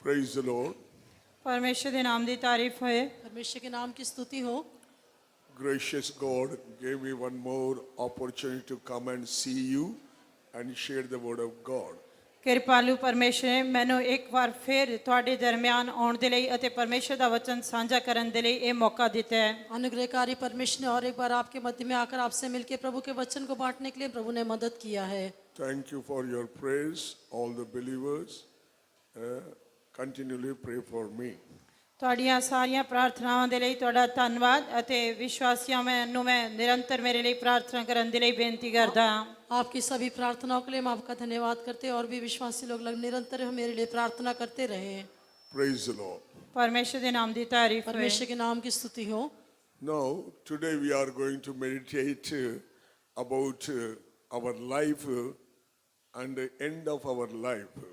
Praise the Lord. परमेश्वर के नाम की तारीफ होए। परमेश्वर के नाम की स्तुति हो। Gracious God gave me one more opportunity to come and see you and share the word of God. ਕਿਰਪਾਲੂ ਪਰਮੇਸ਼ਰ ਨੇ ਮੈਨੂੰ ਇੱਕ ਵਾਰ ਫਿਰ ਤੁਹਾਡੇ ਦਰਮਿਆਨ ਆਉਣ ਦੇ ਲਈ ਅਤੇ ਪਰਮੇਸ਼ਰ ਦਾ ਵਚਨ ਸਾਂਝਾ ਕਰਨ ਦੇ ਲਈ ਇਹ ਮੌਕਾ ਦਿੱਤਾ ਹੈ। अनुग्रहकारी परमेश्वर ने और एक बार आपके मध्य में आकर आपसे मिलकर प्रभु के वचन को बांटने के लिए प्रभु ने मदद किया है। Thank you for your prayers, all the believers. Continually pray for me. ਤੁਹਾਡੀਆਂ ਸਾਰੀਆਂ ਪ੍ਰਾਰਥਨਾਵਾਂ ਦੇ ਲਈ ਤੁਹਾਡਾ ਧੰਨਵਾਦ ਅਤੇ ਵਿਸ਼ਵਾਸੀਆਂ ਨੂੰ ਮੈਂ ਨਿਰੰਤਰ ਮੇਰੇ ਲਈ ਪ੍ਰਾਰਥਨਾ ਕਰਨ ਦੇ ਲਈ ਬੇਨਤੀ ਕਰਦਾ ਹਾਂ। आपकी सभी प्रार्थनाओं के लिए हम आपका धन्यवाद करते हैं और भी विश्वासी लोग निरंतर मेरे लिए प्रार्थना करते रहे। Praise the Lord. परमेश्वर के नाम की तारीफ होए। परमेश्वर के नाम की स्तुति हो। Now, today we are going to meditate about our life and the end of our life.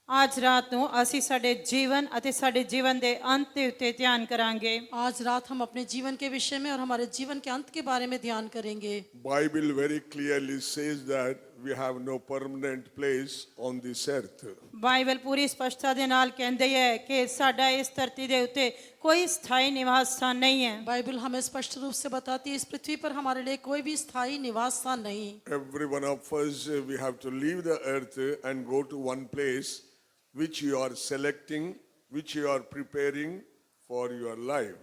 ਅੱਜ ਰਾਤ ਨੂੰ ਅਸੀਂ ਸਾਡੇ ਜੀਵਨ ਅਤੇ ਸਾਡੇ ਜੀਵਨ ਦੇ ਅੰਤ ਦੇ ਉੱਤੇ ਧਿਆਨ ਕਰਾਂਗੇ। आज रात हम अपने जीवन के विषय में और हमारे जीवन के अंत के बारे में ध्यान करेंगे। Bible very clearly says that we have no permanent place on this earth. Bible ਪੂਰੀ ਸਪਸ਼ਟਤਾ ਦੇ ਨਾਲ ਕਹਿੰਦੀ ਹੈ ਕਿ ਸਾਡਾ ਇਸ ਧਰਤੀ ਦੇ ਉੱਤੇ ਕੋਈ ਸਥਾਈ ਨਿਵਾਸ ਸਥਾਨ ਨਹੀਂ ਹੈ। बाइबल हमें स्पष्ट रूप से बताती है इस पृथ्वी पर हमारे लिए कोई भी स्थायी निवास स्थान नहीं। Every one of us, we have to leave the earth and go to one place which you are selecting, which you are preparing for your life.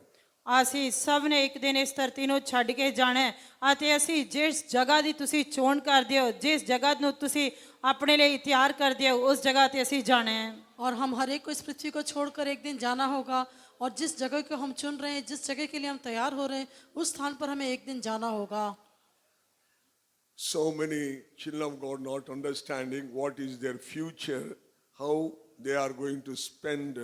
ਅਸੀਂ ਸਭ ਨੇ ਇੱਕ ਦਿਨ ਇਸ ਧਰਤੀ ਨੂੰ ਛੱਡ ਕੇ ਜਾਣਾ ਹੈ ਅਤੇ ਅਸੀਂ ਜਿਸ ਜਗ੍ਹਾ ਦੀ ਤੁਸੀਂ ਚੋਣ ਕਰਦੇ ਹੋ, ਜਿਸ ਜਗ੍ਹਾ ਨੂੰ ਤੁਸੀਂ ਆਪਣੇ ਲਈ ਤਿਆਰ ਕਰਦੇ ਹੋ, ਉਸ ਜਗ੍ਹਾ ਤੇ ਅਸੀਂ ਜਾਣਾ ਹੈ। और हम हर एक को इस पृथ्वी को छोड़कर एक दिन जाना होगा और जिस जगह को हम चुन रहे हैं, जिस जगह के लिए हम तैयार हो रहे हैं, उस स्थान पर हमें एक दिन जाना होगा। So many children of God not understanding what is their future, how they are going to spend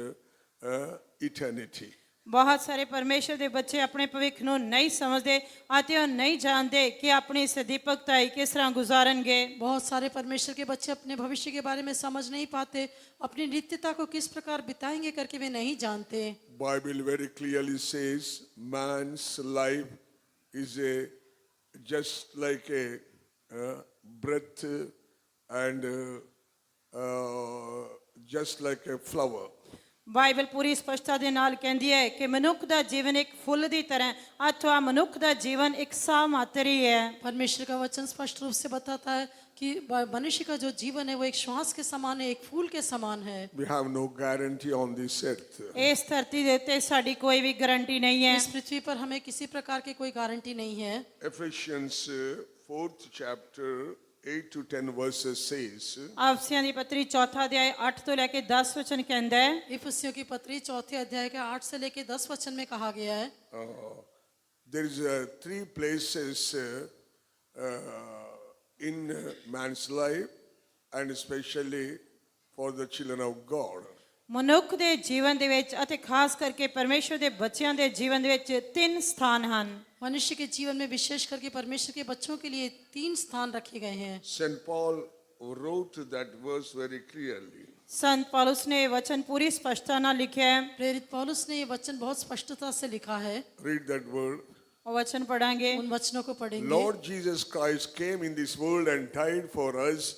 eternity. ਬਹੁਤ ਸਾਰੇ ਪਰਮੇਸ਼ਰ ਦੇ ਬੱਚੇ ਆਪਣੇ ਭਵਿੱਖ ਨੂੰ ਨਹੀਂ ਸਮਝਦੇ ਅਤੇ ਉਹ ਨਹੀਂ ਜਾਣਦੇ ਕਿ ਆਪਣੀ ਸਦੀਪਕਤਾਈ ਕਿਸ ਤਰ੍ਹਾਂ ਗੁਜ਼ਾਰਨਗੇ। बहुत सारे परमेश्वर के बच्चे अपने भविष्य के बारे में समझ नहीं पाते, अपनी नित्यता को किस प्रकार बिताएंगे करके वे नहीं जानते। Bible very clearly says man's life is just like a breath and just like a flower. Bible ਪੂਰੀ ਸਪਸ਼ਟਤਾ ਦੇ ਨਾਲ ਕਹਿੰਦੀ ਹੈ ਕਿ ਮਨੁੱਖ ਦਾ ਜੀਵਨ ਇੱਕ ਫੁੱਲ ਦੀ ਤਰ੍ਹਾਂ ਅਥਵਾ ਮਨੁੱਖ ਦਾ ਜੀਵਨ ਇੱਕ ਸਾਹ ਮਾਤਰ ਹੀ ਹੈ। परमेश्वर का वचन स्पष्ट रूप से बताता है कि मनुष्य का जो जीवन है वो एक श्वास के समान है, एक फूल के समान है। We have no guarantee on this earth. ਇਸ ਧਰਤੀ ਦੇ ਉੱਤੇ ਸਾਡੀ ਕੋਈ ਵੀ ਗਾਰੰਟੀ ਨਹੀਂ ਹੈ। इस पृथ्वी पर हमें किसी प्रकार की कोई गारंटी नहीं है। Ephesians 4th chapter 8 to 10 verses says, ਅਫਸੀਆਂ ਦੀ ਪੱਤਰੀ ਚੌਥਾ ਅਧਿਆਇ 8 ਤੋਂ ਲੈ ਕੇ 10 ਵਚਨ ਕਹਿੰਦਾ ਹੈ। इफिसियों की पत्री चौथे अध्याय के 8 से लेके 10 वचन में कहा गया है। there is three places in man's life and especially for the children of God. ਮਨੁੱਖ ਦੇ ਜੀਵਨ ਦੇ ਵਿੱਚ ਅਤੇ ਖਾਸ ਕਰਕੇ ਪਰਮੇਸ਼ਰ ਦੇ ਬੱਚਿਆਂ ਦੇ ਜੀਵਨ ਦੇ ਵਿੱਚ ਤਿੰਨ ਸਥਾਨ ਹਨ। मनुष्य के जीवन में विशेष करके परमेश्वर के बच्चों के लिए 3 स्थान रखे गए हैं। St. Paul wrote that verse very clearly. संत पौलुस ने वचन पूरी स्पष्टता ਨਾਲ ਲਿਖਿਆ ਹੈ। प्रेरित पौलुस ने ये वचन बहुत स्पष्टता से लिखा है। Read that word. ਉਹ वचन पढ़ांगे। उन वचनों को पढ़ेंगे। Lord Jesus Christ came in this world and died for us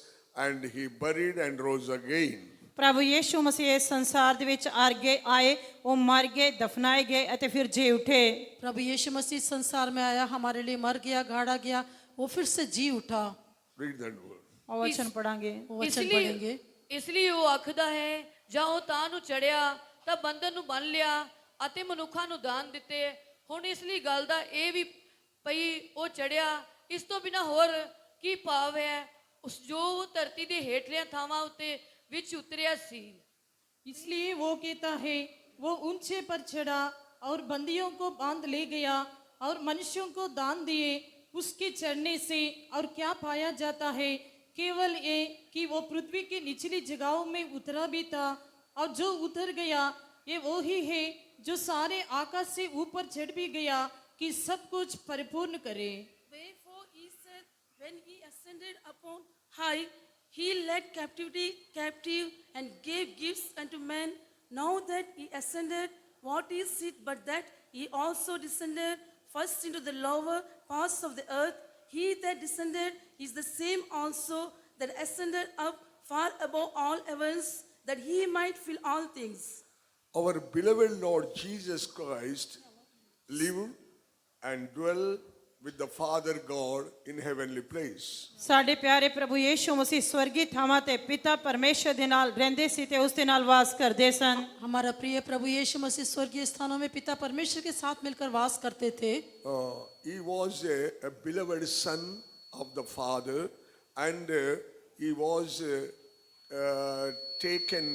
and he buried and rose again. ਪ੍ਰਭੂ ਯੀਸ਼ੂ ਮਸੀਹ ਇਸ ਸੰਸਾਰ ਦੇ ਵਿੱਚ ਆਏ, ਉਹ ਮਰ ਗਏ, ਦਫਨਾਏ ਗਏ ਅਤੇ ਫਿਰ ਜੀ ਉਠੇ। प्रभु यीशु मसीह संसार में आया, हमारे लिए मर गया, गाड़ा गया, वो फिर से जी उठा। Read that word. ਉਹ वचन पढ़ांगे। वो वचन पढ़ेंगे। ਇਸ ਲਈ ਉਹ ਆਖਦਾ ਹੈ, ਜਾਂ ਉਹ ਤਾਂ ਨੂੰ ਚੜਿਆ ਤਾਂ ਬੰਧਨ ਨੂੰ ਬੰਨ ਲਿਆ ਅਤੇ ਮਨੁੱਖਾਂ ਨੂੰ ਦਾਨ ਦਿੱਤੇ। ਹੁਣ ਇਸ ਲਈ ਗੱਲ ਦਾ ਇਹ ਵੀ ਪਈ ਉਹ ਚੜਿਆ, ਇਸ ਤੋਂ ਬਿਨਾਂ ਹੋਰ ਕੀ ਭਾਵ ਹੈ ਉਸ ਜੋ ਧਰਤੀ ਦੇ ਹੇਠਲੀਆਂ ਥਾਵਾਂ ਉੱਤੇ ਵਿੱਚ ਉਤਰਿਆ ਸੀ। इसलिए वो कहता है, वो ऊंचे पर चढ़ा और बंदियों को बांध ले गया और मनुष्यों को दान दिए। उसके चढ़ने से और क्या पाया जाता है? केवल ये कि वो पृथ्वी की निचली जगहों में उतरा भी था और जो उतर गया ये वो ही है जो सारे आकाश से ऊपर चढ़ भी गया कि सब कुछ परिपूर्ण करे। Wherefore he said, when he ascended upon high, he led captivity captive and gave gifts unto men. Now that he ascended, what is it but that he also descended first into the lower parts of the earth? He that descended is the same also that ascended up far above all heavens, that he might fill all things. Our beloved Lord Jesus Christ lived and dwelt with the Father God in heavenly place. ਸਾਡੇ ਪਿਆਰੇ ਪ੍ਰਭੂ ਯੀਸ਼ੂ ਮਸੀਹ ਸਵਰਗੀ ਥਾਵਾਂ ਤੇ ਪਿਤਾ ਪਰਮੇਸ਼ਰ ਦੇ ਨਾਲ ਰਹਿੰਦੇ ਸੀ ਤੇ ਉਸ ਦੇ ਨਾਲ ਵਾਸ ਕਰਦੇ ਸਨ। हमारा प्रिय प्रभु यीशु मसीह स्वर्गीय स्थानों में पिता परमेश्वर के साथ मिलकर वास करते थे। He was a beloved son of the Father, and he was taken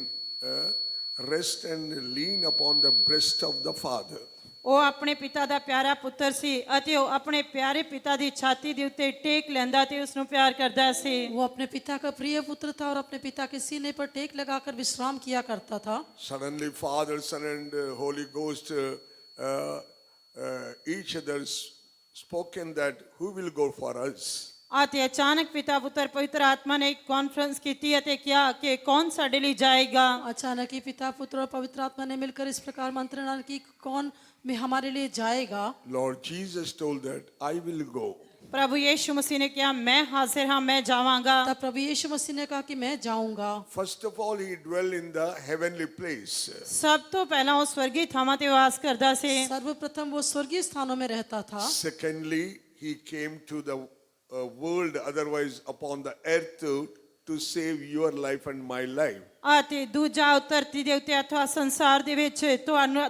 rest and lean upon the breast of the Father. ਉਹ ਆਪਣੇ ਪਿਤਾ ਦਾ ਪਿਆਰਾ ਪੁੱਤਰ ਸੀ ਅਤੇ ਉਹ ਆਪਣੇ ਪਿਆਰੇ ਪਿਤਾ ਦੀ ਛਾਤੀ ਦੇ ਉੱਤੇ ਟੇਕ ਲੈਂਦਾ ਤੇ ਉਸ ਨੂੰ ਪਿਆਰ ਕਰਦਾ ਸੀ। वो अपने पिता का प्रिय पुत्र था और अपने पिता के सीने पर टेक लगाकर विश्राम किया करता था। Suddenly, Father, Son, and Holy Ghost each other spoken that who will go for us. ਅਤੇ ਅਚਾਨਕ ਪਿਤਾ ਪੁੱਤਰ ਪਵਿੱਤਰ ਆਤਮਾ ਨੇ ਇੱਕ ਕਾਨਫਰੰਸ ਕੀਤੀ ਅਤੇ ਕਿਹਾ ਕਿ ਕੌਣ ਸਾਡੇ ਲਈ ਜਾਏਗਾ। अचानक ही पिता पुत्र और पवित्र आत्मा ने मिलकर इस प्रकार मंत्रणा की कौन में हमारे लिए जाएगा। Lord Jesus told that I will go. ਪ੍ਰਭੂ ਯੀਸ਼ੂ ਮਸੀਹ ਨੇ ਕਿਹਾ ਮੈਂ ਹਾਜ਼ਰ ਹਾਂ, ਮੈਂ ਜਾਵਾਂਗਾ। तब प्रभु यीशु मसीह ने कहा कि मैं जाऊंगा। First of all, he dwelt in the heavenly place. ਸਭ ਤੋਂ ਪਹਿਲਾਂ ਉਹ ਸਵਰਗੀ ਥਾਵਾਂ ਤੇ ਵਾਸ ਕਰਦਾ ਸੀ। सर्वप्रथम वो स्वर्गीय स्थानों में रहता था। Secondly, he came to the world, otherwise upon the earth, to save your life and my life. ਅਤੇ ਦੂਜਾ ਉਹ ਧਰਤੀ ਦੇ ਉੱਤੇ ਅਥਵਾ ਸੰਸਾਰ ਦੇ ਵਿੱਚ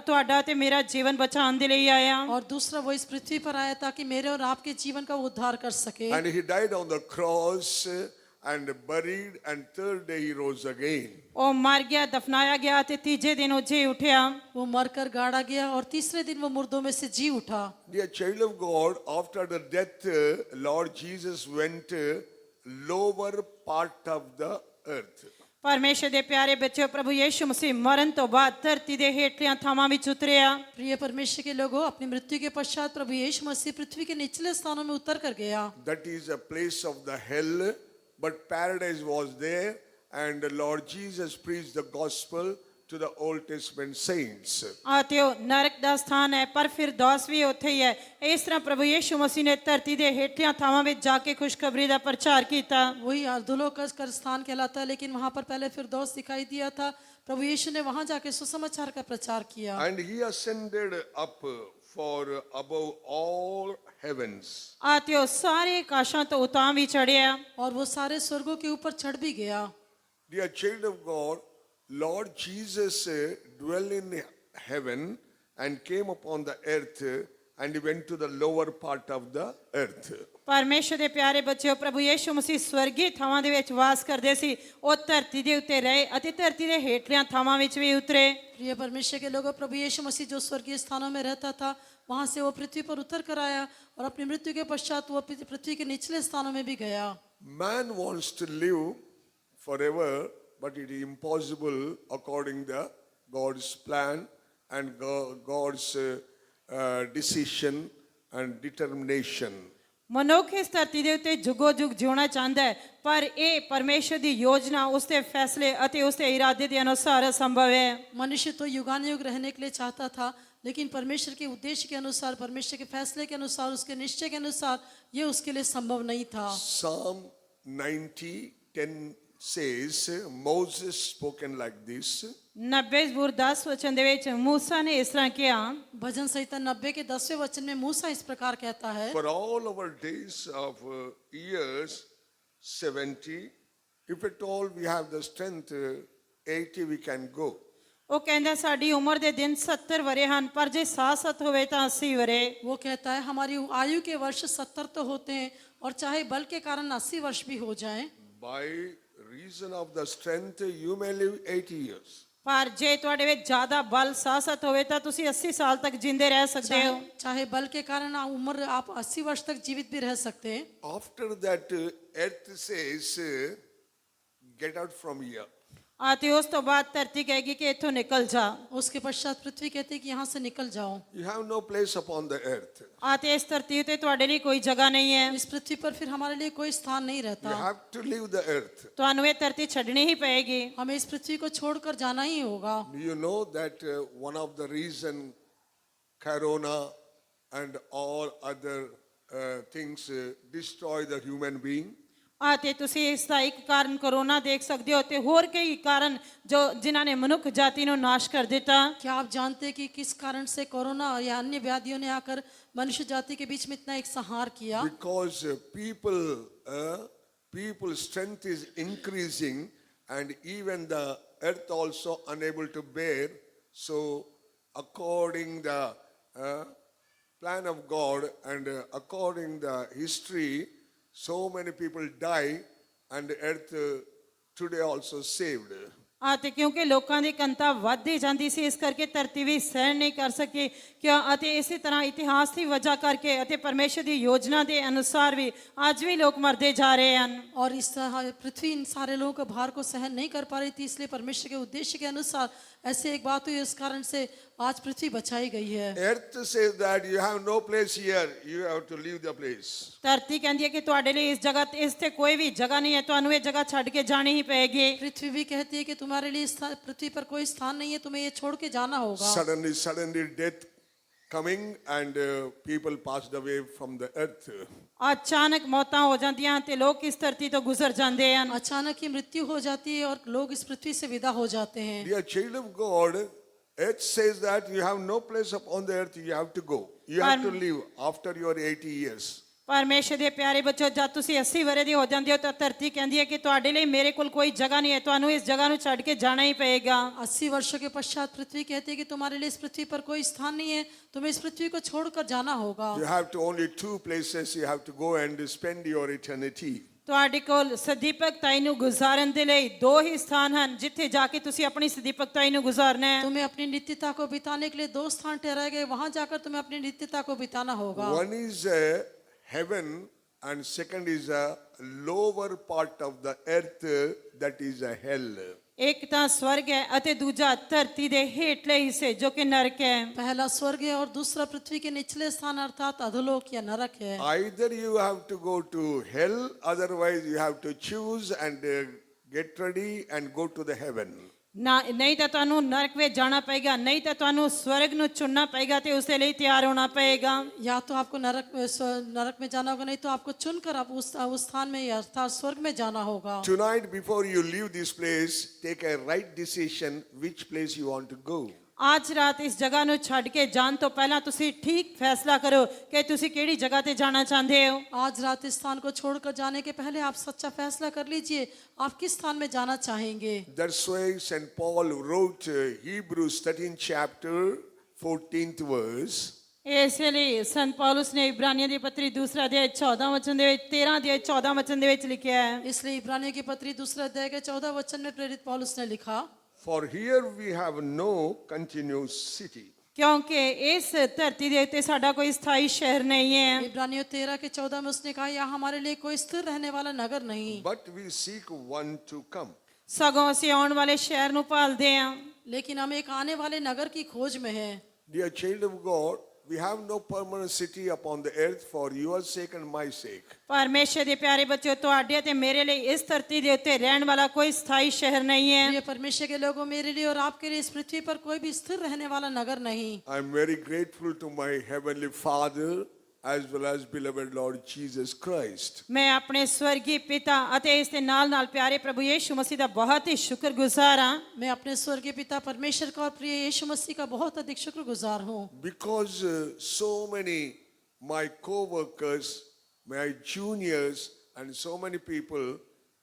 ਤੁਹਾਡਾ ਤੇ ਮੇਰਾ ਜੀਵਨ ਬਚਾਉਣ ਦੇ ਲਈ ਆਇਆ। और दूसरा वो इस पृथ्वी पर आया ताकि मेरे और आपके जीवन का वो उद्धार कर सके। And he died on the cross and buried, and third day he rose again. ਉਹ ਮਰ ਗਿਆ, ਦਫਨਾਇਆ ਗਿਆ ਤੇ ਤੀਜੇ ਦਿਨ ਉਹ ਜੀ ਉੱਠਿਆ। वो मरकर गाड़ा गया और तीसरे दिन वो मुर्दों में से जी उठा। Dear child of God, after the death, Lord Jesus went lower part of the earth. ਪਰਮੇਸ਼ਰ ਦੇ ਪਿਆਰੇ ਬੱਚਿਓ, ਪ੍ਰਭੂ ਯੀਸ਼ੂ ਮਸੀਹ ਮਰਨ ਤੋਂ ਬਾਅਦ ਧਰਤੀ ਦੇ ਹੇਠਲੀਆਂ ਥਾਵਾਂ ਵਿੱਚ ਉਤਰਿਆ। प्रिय परमेश्वर के लोगों, अपनी मृत्यु के पश्चात प्रभु यीशु मसीह पृथ्वी के निचले स्थानों में उतर कर गया। That is a place of the hell, but paradise was there, and the Lord Jesus preached the gospel to the Old Testament saints. ਅਤੇ ਉਹ ਨਰਕ ਦਾ ਸਥਾਨ ਹੈ, ਪਰ ਫਿਰ ਦੋਸ ਵੀ ਉੱਥੇ ਹੀ ਹੈ। ਇਸ ਤਰ੍ਹਾਂ ਪ੍ਰਭੂ ਯੀਸ਼ੂ ਮਸੀਹ ਨੇ ਧਰਤੀ ਦੇ ਹੇਠਲੀਆਂ ਥਾਵਾਂ ਵਿੱਚ ਜਾ ਕੇ ਖੁਸ਼ਖਬਰੀ ਦਾ ਪ੍ਰਚਾਰ ਕੀਤਾ। वही अधोलोक का स्थान कहलाता है, लेकिन वहां पर पहले फिरदौस दिखाई दिया था। प्रभु यीशु ने वहां जाके सुसमाचार का प्रचार किया। And he ascended up for above all heavens. ਅਤੇ ਉਹ ਸਾਰੇ ਆਕਾਸ਼ਾਂ ਤੋਂ ਉਤਾਂ ਵੀ ਚੜਿਆ। और वो सारे स्वर्गों के ऊपर चढ़ भी गया। Dear child of God, Lord Jesus dwelt in heaven and came upon the earth, and he went to the lower part of the earth. ਪਰਮੇਸ਼ਰ ਦੇ ਪਿਆਰੇ ਬੱਚਿਓ, ਪ੍ਰਭੂ ਯੀਸ਼ੂ ਮਸੀਹ ਸਵਰਗੀ ਥਾਵਾਂ ਦੇ ਵਿੱਚ ਵਾਸ ਕਰਦੇ ਸੀ। ਉਹ ਧਰਤੀ ਦੇ ਉੱਤੇ ਰਹੇ ਅਤੇ ਧਰਤੀ ਦੇ ਹੇਠਲੀਆਂ ਥਾਵਾਂ ਵਿੱਚ ਵੀ ਉਤਰੇ। प्रिय परमेश्वर के लोगों, प्रभु यीशु मसीह जो स्वर्गीय स्थानों में रहता था, वहां से वो पृथ्वी पर उतर कर आया और अपनी मृत्यु के पश्चात वो पृथ्वी के निचले स्थानों में भी गया। Man wants to live forever, but it is impossible according to God's plan and God's decision and determination. ਮਨੁੱਖ ਇਸ ਧਰਤੀ ਦੇ ਉੱਤੇ ਜੁਗੋ ਜੁਗ ਜਿਉਣਾ ਚਾਹੁੰਦਾ ਹੈ, ਪਰ ਇਹ ਪਰਮੇਸ਼ਰ ਦੀ ਯੋਜਨਾ, ਉਸਦੇ ਫੈਸਲੇ ਅਤੇ ਉਸਦੇ ਇਰਾਦੇ ਦੇ ਅਨੁਸਾਰ ਅਸੰਭਵ ਹੈ। मनुष्य तो युगानुयुग रहने के लिए चाहता था, लेकिन परमेश्वर के उद्देश्य के अनुसार, परमेश्वर के फैसले के अनुसार, उसके निश्चय के अनुसार ये उसके लिए संभव नहीं था। Psalm 90:10 says, Moses spoken like this. 90 ਜ਼ਬੂਰ 10 ਵਚਨ ਦੇ ਵਿੱਚ ਮੂਸਾ ਨੇ ਇਸ ਤਰ੍ਹਾਂ ਕਿਹਾ। भजन संहिता 90 के 10वें वचन में मूसा इस प्रकार कहता है, For all our days of years 70, if at all we have the strength 80, we can go. ਉਹ ਕਹਿੰਦਾ ਸਾਡੀ ਉਮਰ ਦੇ ਦਿਨ 70 ਵਰੇ ਹਨ, ਪਰ ਜੇ ਸਾਸਤ ਹੋਵੇ ਤਾਂ 80 ਵਰੇ। वो कहता है हमारी आयु के वर्ष 70 तो होते हैं, और चाहे बल के कारण 80 वर्ष भी हो जाएं। By reason of the strength, you may live 80 years. ਪਰ ਜੇ ਤੁਹਾਡੇ ਵਿੱਚ ਜ਼ਿਆਦਾ ਬਲ ਸਾਸਤ ਹੋਵੇ ਤਾਂ ਤੁਸੀਂ 80 ਸਾਲ ਤੱਕ ਜਿੰਦੇ ਰਹਿ ਸਕਦੇ ਹੋ। चाहे बल के कारण उम्र आप 80 वर्ष तक जीवित भी रह सकते हैं। After that, earth says, get out from here. ਅਤੇ ਉਸ ਤੋਂ ਬਾਅਦ ਧਰਤੀ ਕਹੇਗੀ ਕਿ ਇੱਥੋਂ ਨਿਕਲ ਜਾ। उसके पश्चात पृथ्वी कहती है कि यहाँ से निकल जाओ। You have no place upon the earth. ਅਤੇ ਇਸ ਧਰਤੀ ਉਤੇ ਤੁਹਾਡੇ ਲਈ ਕੋਈ ਜਗ੍ਹਾ ਨਹੀਂ ਹੈ। इस पृथ्वी पर फिर हमारे लिए कोई स्थान नहीं You रहता। have to leave the earth. ਤੁਹਾਨੂੰ ਇਹ ਧਰਤੀ ਛੱਡਣੀ ਹੀ ਪਏਗੀ। हमें इस पृथ्वी को छोड़कर जाना ही होगा। Do you know that one of the reason corona and all other things destroy the human being? ਅਤੇ ਤੁਸੀਂ ਇਸ ਦਾ ਇੱਕ ਕਾਰਨ ਕਰੋਨਾ ਦੇਖ ਸਕਦੇ ਹੋ ਤੇ ਹੋਰ ਕਈ ਕਾਰਨ ਜੋ ਜਿਨ੍ਹਾਂ ਨੇ ਮਨੁੱਖ ਜਾਤੀ ਨੂੰ ਨਾਸ਼ ਕਰ ਦਿੱਤਾ। क्या आप जानते हैं कि किस कारण से कोरोना या अन्य व्याधियों ने आकर मनुष्य जाति के बीच में इतना एक संहार किया? Because people's strength is increasing, and even the earth also unable to bear. So according the plan of God and according the history, so many people die, and earth today also saved. ਅਤੇ ਕਿਉਂਕਿ ਲੋਕਾਂ ਦੀ ਘਨਤਾ ਵੱਧਦੀ ਜਾਂਦੀ ਸੀ ਇਸ ਕਰਕੇ ਧਰਤੀ ਵੀ ਸਹਿਣ ਨਹੀਂ ਕਰ ਸਕੀ ਅਤੇ ਇਸੇ ਤਰ੍ਹਾਂ ਇਤਿਹਾਸ ਦੀ ਵਜ੍ਹਾ ਕਰਕੇ ਅਤੇ ਪਰਮੇਸ਼ਰ ਦੀ ਯੋਜਨਾ ਦੇ ਅਨੁਸਾਰ ਵੀ ਅੱਜ ਵੀ ਲੋਕ ਮਰਦੇ ਜਾ ਰਹੇ ਹਨ। और इस तरह पृथ्वी इन सारे लोगों के भार को सहन नहीं कर पा रही थी, इसलिए परमेश्वर के उद्देश्य के अनुसार ऐसे एक बात हुई, इस कारण से आज पृथ्वी बचाई गई है। Earth says that you have no place here, you have to leave the place. ਧਰਤੀ ਕਹਿੰਦੀ ਹੈ ਕਿ ਤੁਹਾਡੇ ਲਈ ਇਸ ਜਗ੍ਹਾ ਇਸ ਤੇ ਕੋਈ ਵੀ ਜਗ੍ਹਾ ਨਹੀਂ ਹੈ, ਤੁਹਾਨੂੰ ਇਹ ਜਗ੍ਹਾ ਛੱਡ ਕੇ ਜਾਣੀ ਹੀ ਪਏਗੀ। पृथ्वी भी कहती है कि तुम्हारे लिए पृथ्वी पर कोई स्थान नहीं है, तुम्हें ये छोड़ के जाना होगा। Suddenly death coming, and people passed away from the earth. ਅਚਾਨਕ ਮੌਤਾਂ ਹੋ ਜਾਂਦੀਆਂ ਤੇ ਲੋਕ ਇਸ ਧਰਤੀ ਤੋਂ ਗੁਜ਼ਰ ਜਾਂਦੇ ਹਨ। अचानक ही मृत्यु हो जाती है और लोग इस पृथ्वी से विदा हो जाते हैं। Dear child of God, earth says that you have no place upon the earth, you have to go. You have to leave after your 80 years. ਪਰਮੇਸ਼ਰ ਦੇ ਪਿਆਰੇ ਬੱਚੋ, ਜਦ ਤੁਸੀਂ 80 ਵਰ੍ਹੇ ਦੇ ਹੋ ਜਾਂਦੇ ਹੋ ਤਾਂ ਧਰਤੀ ਕਹਿੰਦੀ ਹੈ ਕਿ ਤੁਹਾਡੇ ਲਈ ਮੇਰੇ ਕੋਲ ਕੋਈ ਜਗ੍ਹਾ ਨਹੀਂ ਹੈ, ਤੁਹਾਨੂੰ ਇਸ ਜਗ੍ਹਾ ਨੂੰ ਛੱਡ ਕੇ ਜਾਣਾ ਹੀ ਪਏਗਾ। 80 वर्षों के पश्चात पृथ्वी कहती है कि तुम्हारे लिए इस पृथ्वी पर कोई स्थान नहीं है, तुम्हें इस पृथ्वी को छोड़कर जाना होगा। You have to only two places you have to go and spend your eternity. ਤੁਹਾਡੇ ਕੋਲ ਸਦੀਪਕਤਾਈ ਨੂੰ ਗੁਜ਼ਾਰਨ ਦੇ ਲਈ ਦੋ ਹੀ ਸਥਾਨ ਹਨ ਜਿੱਥੇ ਜਾ ਕੇ ਤੁਸੀਂ ਆਪਣੀ ਸਦੀਪਕਤਾਈ ਨੂੰ ਗੁਜ਼ਾਰਨਾ ਹੈ। तुम्हें अपनी नित्यता को बिताने के लिए दो स्थान ठहराए गए, वहां जाकर तुम्हें अपनी नित्यता को बिताना होगा। One is heaven, and second is a lower part of the earth, that is a hell. ਇੱਕ ਤਾਂ ਸਵਰਗ ਹੈ ਅਤੇ ਦੂਜਾ ਧਰਤੀ ਦੇ ਹੇਠਲੇ ਹਿੱਸੇ ਜੋ ਕਿ ਨਰਕ ਹੈ। पहला स्वर्ग है और दूसरा पृथ्वी के निचले स्थान अर्थात अधोलोक या नरक है। Either you have to go to hell, otherwise you have to choose and get ready and go to the heaven. ਨਹੀਂ ਤਾਂ ਤੁਹਾਨੂੰ ਨਰਕ ਵਿੱਚ ਜਾਣਾ ਪਏਗਾ, ਨਹੀਂ ਤਾਂ ਤੁਹਾਨੂੰ ਸਵਰਗ ਨੂੰ ਚੁਣਨਾ ਪਏਗਾ ਤੇ ਉਸ ਦੇ ਲਈ ਤਿਆਰ ਹੋਣਾ ਪਏਗਾ। या तो आपको नरक में जाना होगा, नहीं तो आपको चुनकर आप उस स्थान में अर्थात स्वर्ग में जाना होगा। Tonight, before you leave this place, take a right decision which place you want to go. ਅੱਜ ਰਾਤ ਇਸ ਜਗ੍ਹਾ ਨੂੰ ਛੱਡ ਕੇ ਜਾਣ ਤੋਂ ਪਹਿਲਾਂ ਤੁਸੀਂ ਠੀਕ ਫੈਸਲਾ ਕਰੋ ਕਿ ਤੁਸੀਂ ਕਿਹੜੀ ਜਗ੍ਹਾ ਤੇ ਜਾਣਾ ਚਾਹੁੰਦੇ ਹੋ। आज रात इस स्थान को छोड़कर जाने के पहले आप सच्चा फैसला कर लीजिए, आप किस स्थान में जाना चाहेंगे। That's why St. Paul wrote Hebrews 13 chapter 14th verse. ਇਸ ਲਈ ਸੰਤ ਪੌਲਸ ਨੇ ਇਬਰਾਨੀਆਂ ਦੀ ਪੱਤਰੀ ਦੂਸਰਾ ਅਧਿਆਇ 14 ਵਚਨ ਦੇ ਵਿੱਚ 13 ਅਧਿਆਇ 14 ਵਚਨ ਦੇ ਵਿੱਚ ਲਿਖਿਆ ਹੈ। इसलिए इब्रानियों की पत्री दूसरे अध्याय के 14 वचन में प्रेरित पौलुस ने लिखा, For here we have no continuous city. ਕਿਉਂਕਿ ਇਸ ਧਰਤੀ ਦੇ ਉੱਤੇ ਸਾਡਾ ਕੋਈ ਸਥਾਈ ਸ਼ਹਿਰ ਨਹੀਂ ਹੈ। इब्रानियों 13 के 14 में उसने कहा, यहाँ हमारे लिए कोई स्थिर रहने वाला नगर नहीं, But we seek one to come. ਸਗੋਂ ਅਸੀਂ ਆਉਣ ਵਾਲੇ ਸ਼ਹਿਰ ਨੂੰ ਭਾਲਦੇ ਹਾਂ। लेकिन हम एक आने वाले नगर की खोज में हैं। Dear child of God, we have no permanent city upon the earth for your sake and my sake. ਪਰਮੇਸ਼ਰ ਦੇ ਪਿਆਰੇ ਬੱਚਿਓ, ਤੁਹਾਡੇ ਅਤੇ ਮੇਰੇ ਲਈ ਇਸ ਧਰਤੀ ਦੇ ਉੱਤੇ ਰਹਿਣ ਵਾਲਾ ਕੋਈ ਸਥਾਈ ਸ਼ਹਿਰ ਨਹੀਂ ਹੈ। ये परमेश्वर के लोगों, मेरे लिए और आपके लिए इस पृथ्वी पर कोई भी स्थिर रहने वाला नगर नहीं। I am very grateful to my heavenly Father as well as beloved Lord Jesus Christ. ਮੈਂ ਆਪਣੇ ਸਵਰਗੀ ਪਿਤਾ ਅਤੇ ਇਸ ਦੇ ਨਾਲ ਪਿਆਰੇ ਪ੍ਰਭੂ ਯੀਸ਼ੂ ਮਸੀਹ ਦਾ ਬਹੁਤ ਹੀ ਸ਼ੁਕਰਗੁਜ਼ਾਰ ਹਾਂ। मैं अपने स्वर्गीय पिता परमेश्वर का और प्रिय यीशु मसीह का बहुत अधिक शुक्रगुजार हूँ, Because so many my co-workers, my juniors, and so many people,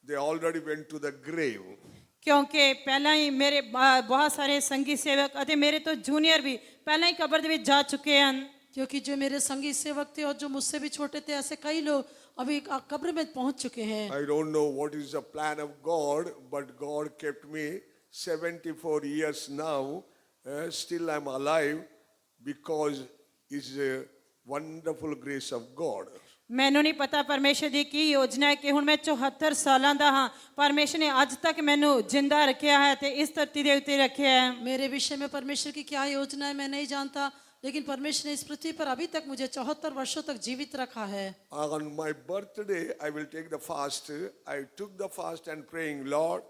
they already went to the grave. ਕਿਉਂਕਿ ਪਹਿਲਾਂ ਹੀ ਮੇਰੇ ਬਹੁਤ ਸਾਰੇ ਸੰਗੀ ਸੇਵਕ ਅਤੇ ਮੇਰੇ ਤੋਂ ਜੂਨੀਅਰ ਵੀ ਪਹਿਲਾਂ ਹੀ ਕਬਰ ਦੇ ਵਿੱਚ ਜਾ ਚੁੱਕੇ ਹਨ। क्योंकि जो मेरे संगी सेवक थे और जो मुझसे भी छोटे थे, ऐसे कई लोग अभी कब्र में पहुंच चुके हैं। I don't know what is the plan of God, but God kept me 74 years now. Still I'm alive because it's a wonderful grace of God. ਮੈਨੂੰ ਨਹੀਂ ਪਤਾ ਪਰਮੇਸ਼ਰ ਦੀ ਕੀ ਯੋਜਨਾ ਹੈ ਕਿ ਹੁਣ ਮੈਂ 74 ਸਾਲਾਂ ਦਾ ਹਾਂ, ਪਰਮੇਸ਼ਰ ਨੇ ਅੱਜ ਤੱਕ ਮੈਨੂੰ ਜਿੰਦਾ ਰੱਖਿਆ ਹੈ ਤੇ ਇਸ ਧਰਤੀ ਦੇ ਉੱਤੇ ਰੱਖਿਆ ਹੈ। मेरे विषय में परमेश्वर की क्या योजना है मैं नहीं जानता, लेकिन परमेश्वर ने इस पृथ्वी पर अभी तक मुझे 74 वर्षों तक जीवित रखा है। On my birthday, I will take the fast. I took the fast and praying, Lord,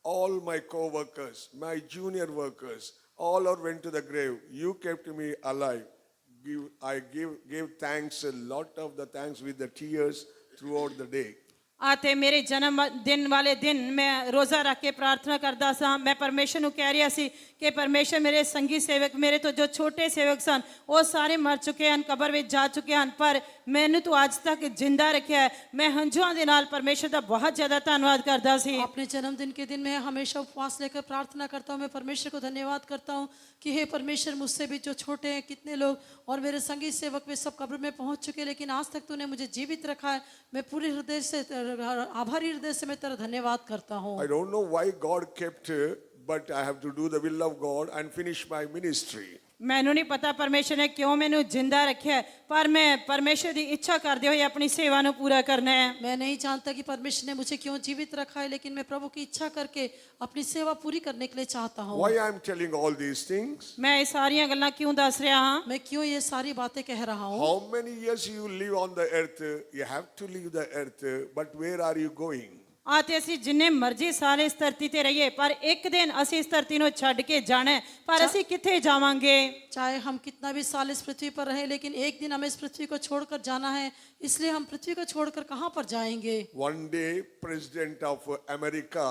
all my co-workers, my junior workers, all are went to the grave. You kept me alive. I gave thanks, a lot of the thanks with the tears throughout the day. ਅਤੇ ਮੇਰੇ ਜਨਮ ਦਿਨ ਵਾਲੇ ਦਿਨ ਮੈਂ ਰੋਜ਼ਾ ਰੱਖ ਕੇ ਪ੍ਰਾਰਥਨਾ ਕਰਦਾ ਸਾਂ। ਮੈਂ ਪਰਮੇਸ਼ਰ ਨੂੰ ਕਹਿ ਰਿਹਾ ਸੀ ਕਿ ਪਰਮੇਸ਼ਰ ਮੇਰੇ ਸੰਗੀ ਸੇਵਕ, ਮੇਰੇ ਤੋਂ ਜੋ ਛੋਟੇ ਸੇਵਕ ਸਨ, ਉਹ ਸਾਰੇ ਮਰ ਚੁੱਕੇ ਹਨ, ਕਬਰ ਵਿੱਚ ਜਾ ਚੁੱਕੇ ਹਨ, ਪਰ ਮੈਨੂੰ ਤੂੰ ਅੱਜ ਤੱਕ ਜਿੰਦਾ ਰੱਖਿਆ ਹੈ। ਮੈਂ ਹੰਝੂਆਂ ਦੇ ਨਾਲ ਪਰਮੇਸ਼ਰ ਦਾ ਬਹੁਤ ਜ਼ਿਆਦਾ ਧੰਨਵਾਦ ਕਰਦਾ ਸੀ। अपने जन्मदिन के दिन मैं हमेशा उपवास लेकर प्रार्थना करता हूँ। मैं परमेश्वर को धन्यवाद करता हूँ कि हे परमेश्वर, मुझसे भी जो छोटे हैं कितने लोग और मेरे संगी सेवक वे सब कब्र में पहुंच चुके, लेकिन आज तक तूने मुझे जीवित रखा है। मैं पूरे हृदय से आभारी हृदय से मैं तेरा धन्यवाद करता हूँ। I don't know why God kept, but I have to do the will of God and finish my ministry. ਮੈਨੂੰ ਨਹੀਂ ਪਤਾ ਪਰਮੇਸ਼ਰ ਨੇ ਕਿਉਂ ਮੈਨੂੰ ਜਿੰਦਾ ਰੱਖਿਆ ਹੈ, ਪਰ ਮੈਂ ਪਰਮੇਸ਼ਰ ਦੀ ਇੱਛਾ ਕਰਦੇ ਹੋਏ ਆਪਣੀ ਸੇਵਾ ਨੂੰ ਪੂਰਾ करना है। मैं नहीं जानता कि परमेश्वर ने मुझे क्यों जीवित रखा है, लेकिन मैं प्रभु की इच्छा करके अपनी सेवा पूरी करने के लिए चाहता हूँ। Why I am telling all these things? ਮੈਂ ਇਹ ਸਾਰੀਆਂ ਗੱਲਾਂ ਕਿਉਂ ਦੱਸ ਰਿਹਾ ਹਾਂ? मैं क्यों ये सारी बातें कह रहा हूँ? How many years you live on the earth? You have to leave the earth, but where are you going? ਅਤੇ ਅਸੀਂ ਜਿੰਨੇ ਮਰਜ਼ੀ ਸਾਲ ਇਸ ਧਰਤੀ ਤੇ ਰਹੀਏ, ਪਰ ਇੱਕ ਦਿਨ ਅਸੀਂ ਇਸ ਧਰਤੀ ਨੂੰ ਛੱਡ ਕੇ ਜਾਣਾ ਹੈ, ਪਰ ਅਸੀਂ ਕਿੱਥੇ ਜਾਵਾਂਗੇ? चाहे हम कितना भी साल इस पृथ्वी पर रहे, लेकिन एक दिन हमें इस पृथ्वी को छोड़कर जाना है। इसलिए हम पृथ्वी को छोड़कर कहाँ पर जाएंगे? One day, President of America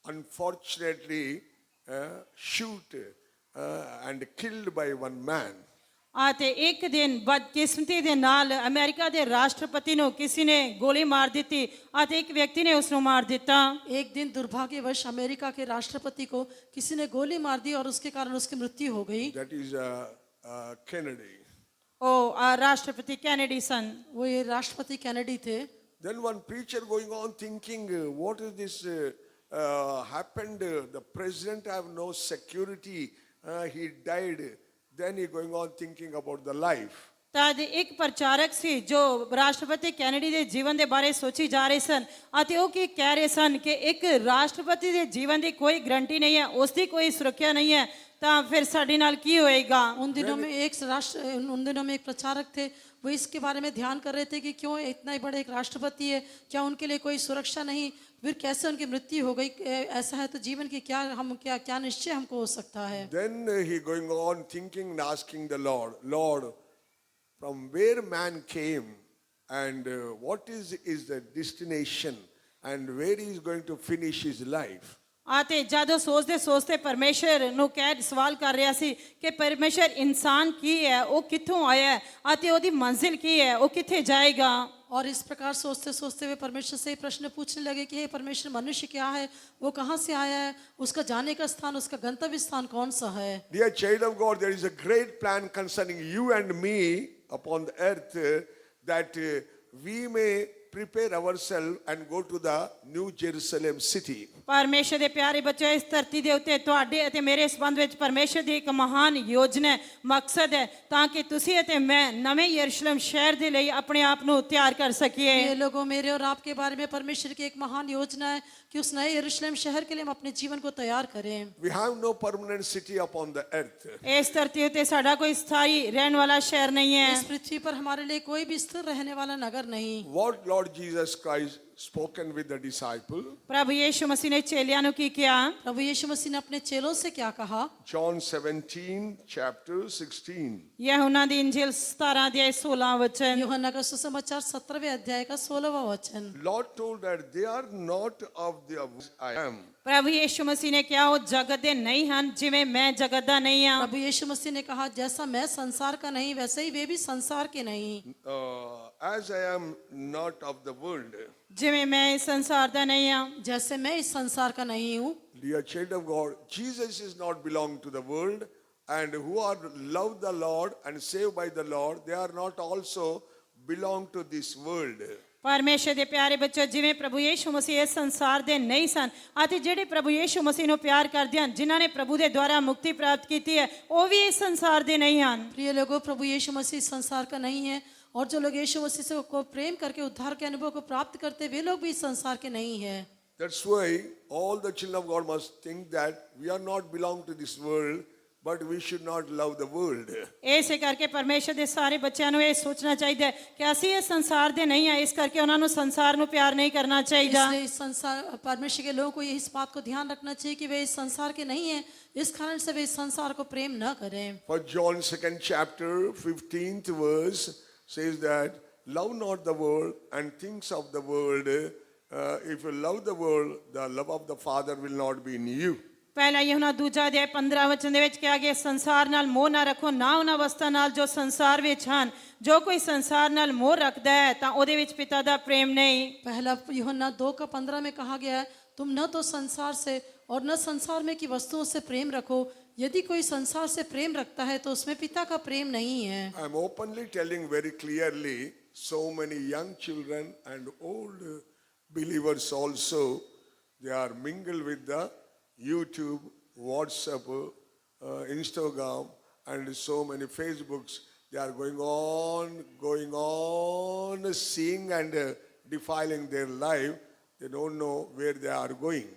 unfortunately shoot and killed by one man. ਅਤੇ ਇੱਕ ਦਿਨ ਬਦਕਿਸਮਤੀ ਦੇ ਨਾਲ ਅਮਰੀਕਾ ਦੇ ਰਾਸ਼ਟਰਪਤੀ ਨੂੰ ਕਿਸੇ ਨੇ ਗੋਲੀ ਮਾਰ ਦਿੱਤੀ ਅਤੇ ਇੱਕ ਵਿਅਕਤੀ ਨੇ ਉਸ ਨੂੰ ਮਾਰ ਦਿੱਤਾ। एक दिन दुर्भाग्यवश अमेरिका के राष्ट्रपति को किसी ने गोली मार दी और उसके कारण उसकी मृत्यु हो गई। That is Kennedy. ਉਹ ਰਾਸ਼ਟਰਪਤੀ ਕੈਨੇਡੀ ਸਨ। वो ये राष्ट्रपति कैनेडी थे। Then one preacher going on thinking, what is this happened? The president have no security. He died. Then he going on thinking about the life. ਤਦ ਇੱਕ ਪ੍ਰਚਾਰਕ ਸੀ ਜੋ ਰਾਸ਼ਟਰਪਤੀ ਕੈਨੇਡੀ ਦੇ ਜੀਵਨ ਦੇ ਬਾਰੇ ਸੋਚੀ ਜਾ ਰਹੇ ਸਨ ਅਤੇ ਉਹ ਕੀ ਕਹਿ ਰਹੇ ਸਨ ਕਿ ਇੱਕ ਰਾਸ਼ਟਰਪਤੀ ਦੇ ਜੀਵਨ ਦੀ ਕੋਈ ਗਰੰਟੀ ਨਹੀਂ ਹੈ, ਉਸ ਦੀ ਕੋਈ ਸੁਰੱਖਿਆ ਨਹੀਂ ਹੈ, ਤਾਂ ਫਿਰ ਸਾਡੇ ਨਾਲ ਕੀ ਹੋਏਗਾ? उन दिनों में एक प्रचारक थे, वो इसके बारे में ध्यान कर रहे थे कि क्यों इतना ही बड़े एक राष्ट्रपति है, क्या उनके लिए कोई सुरक्षा नहीं, फिर कैसे उनकी मृत्यु हो गई? ऐसा है तो जीवन की क्या निश्चय हमको हो सकता है? Then he going on thinking and asking the Lord, Lord, from where man came and what is the destination and where he is going to finish his life? ਅਤੇ ਜਦੋਂ ਸੋਚਦੇ ਸੋਚਦੇ ਪਰਮੇਸ਼ਰ ਨੂੰ ਸਵਾਲ ਕਰ ਰਿਹਾ ਸੀ ਕਿ ਪਰਮੇਸ਼ਰ ਇਨਸਾਨ ਕੀ ਹੈ, ਉਹ ਕਿੱਥੋਂ ਆਇਆ ਹੈ ਅਤੇ ਉਹਦੀ ਮੰਜ਼ਿਲ ਕੀ ਹੈ, ਉਹ ਕਿੱਥੇ ਜਾਏਗਾ? और इस प्रकार सोचते सोचते हुए परमेश्वर से प्रश्न पूछने लगे कि हे परमेश्वर, मनुष्य क्या है, वो कहाँ से आया है, उसका जाने का स्थान, उसका गंतव्य स्थान कौन सा है? Dear child of God, there is a great plan concerning you and me upon the earth that we may prepare ourselves and go to the New Jerusalem city. ਪਰਮੇਸ਼ਰ ਦੇ ਪਿਆਰੇ ਬੱਚੋ, ਇਸ ਧਰਤੀ ਦੇ ਉੱਤੇ ਤੁਹਾਡੇ ਅਤੇ ਮੇਰੇ ਸੰਬੰਧ ਵਿੱਚ ਪਰਮੇਸ਼ਰ ਦੀ ਇੱਕ ਮਹਾਨ ਯੋਜਨਾ ਹੈ, ਮਕਸਦ ਹੈ, ਤਾਂ ਕਿ ਤੁਸੀਂ ਅਤੇ ਮੈਂ ਨਵੇਂ ਯਰੂਸ਼ਲਮ ਸ਼ਹਿਰ ਦੇ ਲਈ ਆਪਣੇ ਆਪ ਨੂੰ ਤਿਆਰ ਕਰ ਸਕੀਏ। ये लोगों, मेरे और आपके बारे में परमेश्वर की एक महान योजना है कि उस नए यरूशलेम शहर के लिए हम अपने जीवन को तैयार करें। We have no permanent city upon the earth. ਇਸ ਧਰਤੀ ਉੱਤੇ ਸਾਡਾ ਕੋਈ ਸਥਾਈ ਰਹਿਣ ਵਾਲਾ ਸ਼ਹਿਰ ਨਹੀਂ ਹੈ। इस पृथ्वी पर हमारे लिए कोई भी स्थिर रहने वाला नगर नहीं। What Lord Jesus Christ spoken with the disciple? ਪ੍ਰਭੂ ਯੀਸ਼ੂ ਮਸੀਹ ਨੇ ਚੇਲਿਆਂ ਨੂੰ ਕੀ ਕਿਹਾ? प्रभु यीशु मसीह ने अपने चेलों से क्या कहा? John 17 chapter 16. यूहन्ना ਦੀ ਇੰਜੀਲ 17 ਅਧਿਆਇ 16 ਵਚਨ। यूहन्ना का सुसमाचार 17वें अध्याय का 16वां वचन। Lord told that they are not of the I am. ਪ੍ਰਭੂ ਯੀਸ਼ੂ ਮਸੀਹ ਨੇ ਕਿਹਾ ਉਹ ਜਗਤ ਦੇ ਨਹੀਂ ਹਨ ਜਿਵੇਂ ਮੈਂ ਜਗਤ ਦਾ ਨਹੀਂ ਹਾਂ। प्रभु यीशु मसीह ने कहा, जैसा मैं संसार का नहीं वैसे ही वे भी संसार के नहीं। As I am not of the world. ਜਿਵੇਂ ਮੈਂ ਇਸ ਸੰਸਾਰ ਦਾ ਨਹੀਂ ਹਾਂ। जैसे मैं इस संसार का नहीं हूँ। Dear child of God, Jesus is not belong to the world, and who are love the Lord and saved by the Lord, they are not also belong to this world. ਪਰਮੇਸ਼ਰ ਦੇ ਪਿਆਰੇ ਬੱਚੋ, ਜਿਵੇਂ ਪ੍ਰਭੂ ਯੀਸ਼ੂ ਮਸੀਹ ਇਸ ਸੰਸਾਰ ਦੇ ਨਹੀਂ ਸਨ ਅਤੇ ਜਿਹੜੇ ਪ੍ਰਭੂ ਯੀਸ਼ੂ ਮਸੀਹ ਨੂੰ ਪਿਆਰ ਕਰਦੇ ਹਨ, ਜਿਨ੍ਹਾਂ ਨੇ ਪ੍ਰਭੂ ਦੇ ਦੁਆਰਾ ਮੁਕਤੀ ਪ੍ਰਾਪਤ ਕੀਤੀ ਹੈ, ਉਹ ਵੀ ਇਸ ਸੰਸਾਰ ਦੇ ਨਹੀਂ ਹਨ। प्रिय लोगों, प्रभु यीशु मसीह संसार का नहीं है और जो लोग यीशु मसीह से को प्रेम करके उद्धार के अनुभव को प्राप्त करते, वे लोग भी इस संसार के नहीं है। That's why all the children of God must think that we are not belong to this world, but we should not love the world. ਇਸੇ ਕਰਕੇ ਪਰਮੇਸ਼ਰ ਦੇ ਸਾਰੇ ਬੱਚਿਆਂ ਨੂੰ ਇਹ ਸੋਚਣਾ ਚਾਹੀਦਾ ਹੈ ਕਿ ਅਸੀਂ ਇਸ ਸੰਸਾਰ ਦੇ ਨਹੀਂ ਹਾਂ, ਇਸ ਕਰਕੇ ਉਹਨਾਂ ਨੂੰ ਸੰਸਾਰ ਨੂੰ ਪਿਆਰ ਨਹੀਂ ਕਰਨਾ ਚਾਹੀਦਾ। इसलिए इस संसार परमेश्वर के लोगों को इस बात को ध्यान रखना चाहिए कि वे इस संसार के नहीं हैं, इस कारण से वे इस संसार को प्रेम न करें। For John 2nd chapter 15th verse says that love not the world and things of the world. If you love the world, the love of the Father will not be in you. ਪਹਿਲਾ ਯਹੋਨਾ ਦੂਜਾ ਅਧਿਆਇ 15 ਵਚਨ ਦੇ ਵਿੱਚ ਕਿਹਾ ਗਿਆ ਸੰਸਾਰ ਨਾਲ ਮੋਹ ਨਾ ਰੱਖੋ ਨਾ ਉਹਨਾਂ ਵਸਤਾਂ ਨਾਲ ਜੋ ਸੰਸਾਰ ਵਿੱਚ ਹਨ ਜੋ ਕੋਈ ਸੰਸਾਰ ਨਾਲ ਮੋਹ ਰੱਖਦਾ ਹੈ ਤਾਂ ਉਹਦੇ ਵਿੱਚ ਪਿਤਾ ਦਾ ਪ੍ਰੇਮ ਨਹੀਂ पहला यूहन्ना 2:15 में कहा गया है तुम न तो संसार से और न संसार में की वस्तुओं से प्रेम रखो यदि कोई संसार से प्रेम रखता है तो उसमें पिता का प्रेम नहीं है I am openly telling very clearly, so many young children and old believers also, they are mingled with the YouTube, WhatsApp, Instagram, and so many Facebooks. They are going on, seeing and defiling their life. They don't know where they are going.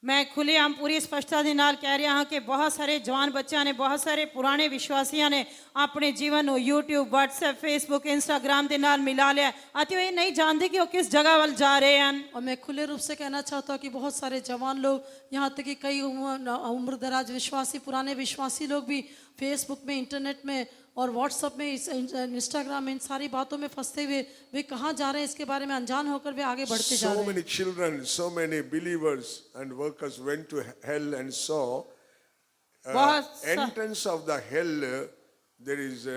ਮੈਂ ਖੁੱਲ੍ਹੇਆਮ ਪੂਰੀ ਸਪਸ਼ਟਤਾ ਦੇ ਨਾਲ ਕਹਿ ਰਿਹਾ ਹਾਂ ਕਿ ਬਹੁਤ ਸਾਰੇ ਜਵਾਨ ਬੱਚਿਆਂ ਨੇ ਬਹੁਤ ਸਾਰੇ ਪੁਰਾਣੇ ਵਿਸ਼ਵਾਸੀਆਂ ਨੇ ਆਪਣੇ ਜੀਵਨ ਨੂੰ YouTube, WhatsApp, Facebook, Instagram ਦੇ ਨਾਲ ਮਿਲਾ ਲਿਆ ਅਤੇ ਉਹ ਇਹ ਨਹੀਂ ਜਾਣਦੇ ਕਿ ਉਹ ਕਿਸ ਜਗ੍ਹਾ ਵੱਲ ਜਾ ਰਹੇ ਹਨ और मैं खुले रूप से कहना चाहता हूँ कि बहुत सारे जवान लोग यहाँ तक कि कई उम्र दराज विश्वासी पुराने विश्वासी लोग भी फेसबुक में इंटरनेट में और व्हाट्सएप में इंस्टाग्राम में इन सारी बातों में फंसते हुए वे कहाँ जा रहे हैं इसके बारे में अनजान होकर वे आगे बढ़ते जा So रहे हैं many children, so many believers and workers went to hell and saw बहुत सा- entrance of the hell. There is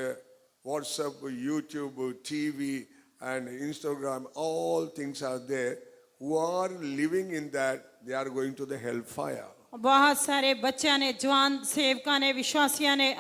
WhatsApp, YouTube, TV, and Instagram. All things are there. Who are living in that, they are going to the hellfire. ਬਹੁਤ ਸਾਰੇ ਬੱਚਿਆਂ ਨੇ ਜਵਾਨ ਸੇਵਕਾਂ ਨੇ ਵਿਸ਼ਵਾਸੀਆਂ ਨੇ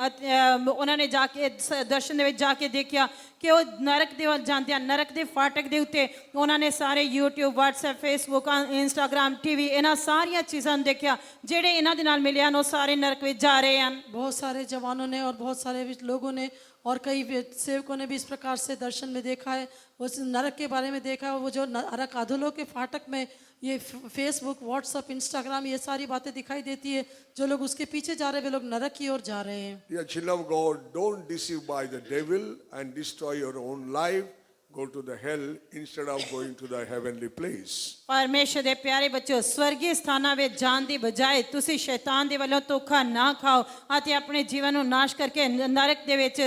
ਉਹਨਾਂ ਨੇ ਜਾ ਕੇ ਦਰਸ਼ਨ ਦੇ ਵਿੱਚ ਜਾ ਕੇ ਦੇਖਿਆ ਕਿ ਉਹ ਨਰਕ ਦੇ ਵੱਲ ਜਾਂਦੇ ਹਨ ਨਰਕ ਦੇ ਫਾਟਕ ਦੇ ਉੱਤੇ ਉਹਨਾਂ ਨੇ ਸਾਰੇ YouTube, WhatsApp, Facebook, Instagram, TV ਇਹਨਾਂ ਸਾਰੀਆਂ ਚੀਜ਼ਾਂ ਨੂੰ ਦੇਖਿਆ ਜਿਹੜੇ ਇਹਨਾਂ ਦੇ ਨਾਲ ਮਿਲੇ ਹਨ ਉਹ ਸਾਰੇ ਨਰਕ ਵਿੱਚ ਜਾ ਰਹੇ ਹਨ बहुत सारे जवानों ने और बहुत सारे लोगों ने और कई सेवकों ने भी इस प्रकार से दर्शन में देखा है उस नरक के बारे में देखा है वो जो नरक अधोलोक के फाटक में ये फेसबुक व्हाट्सएप इंस्टाग्राम ये सारी बातें दिखाई देती है जो लोग उसके पीछे जा रहे हैं वे लोग नरक की ओर जा रहे हैं Dear children of God, don't deceive by the devil and destroy your own life. Go to the hell instead of going to the heavenly place. ਪਰਮੇਸ਼ਰ ਦੇ ਪਿਆਰੇ ਬੱਚਿਓ ਸਵਰਗੀ ਸਥਾਨਾਂ ਵਿੱਚ ਜਾਣ ਦੀ ਬਜਾਏ ਤੁਸੀਂ ਸ਼ੈਤਾਨ ਦੇ ਵੱਲੋਂ ਧੋਖਾ ਨਾ ਖਾਓ ਅਤੇ ਆਪਣੇ ਜੀਵਨ ਨੂੰ ਨਾਸ਼ ਕਰਕੇ ਨਰਕ ਦੇ ਵਿੱਚ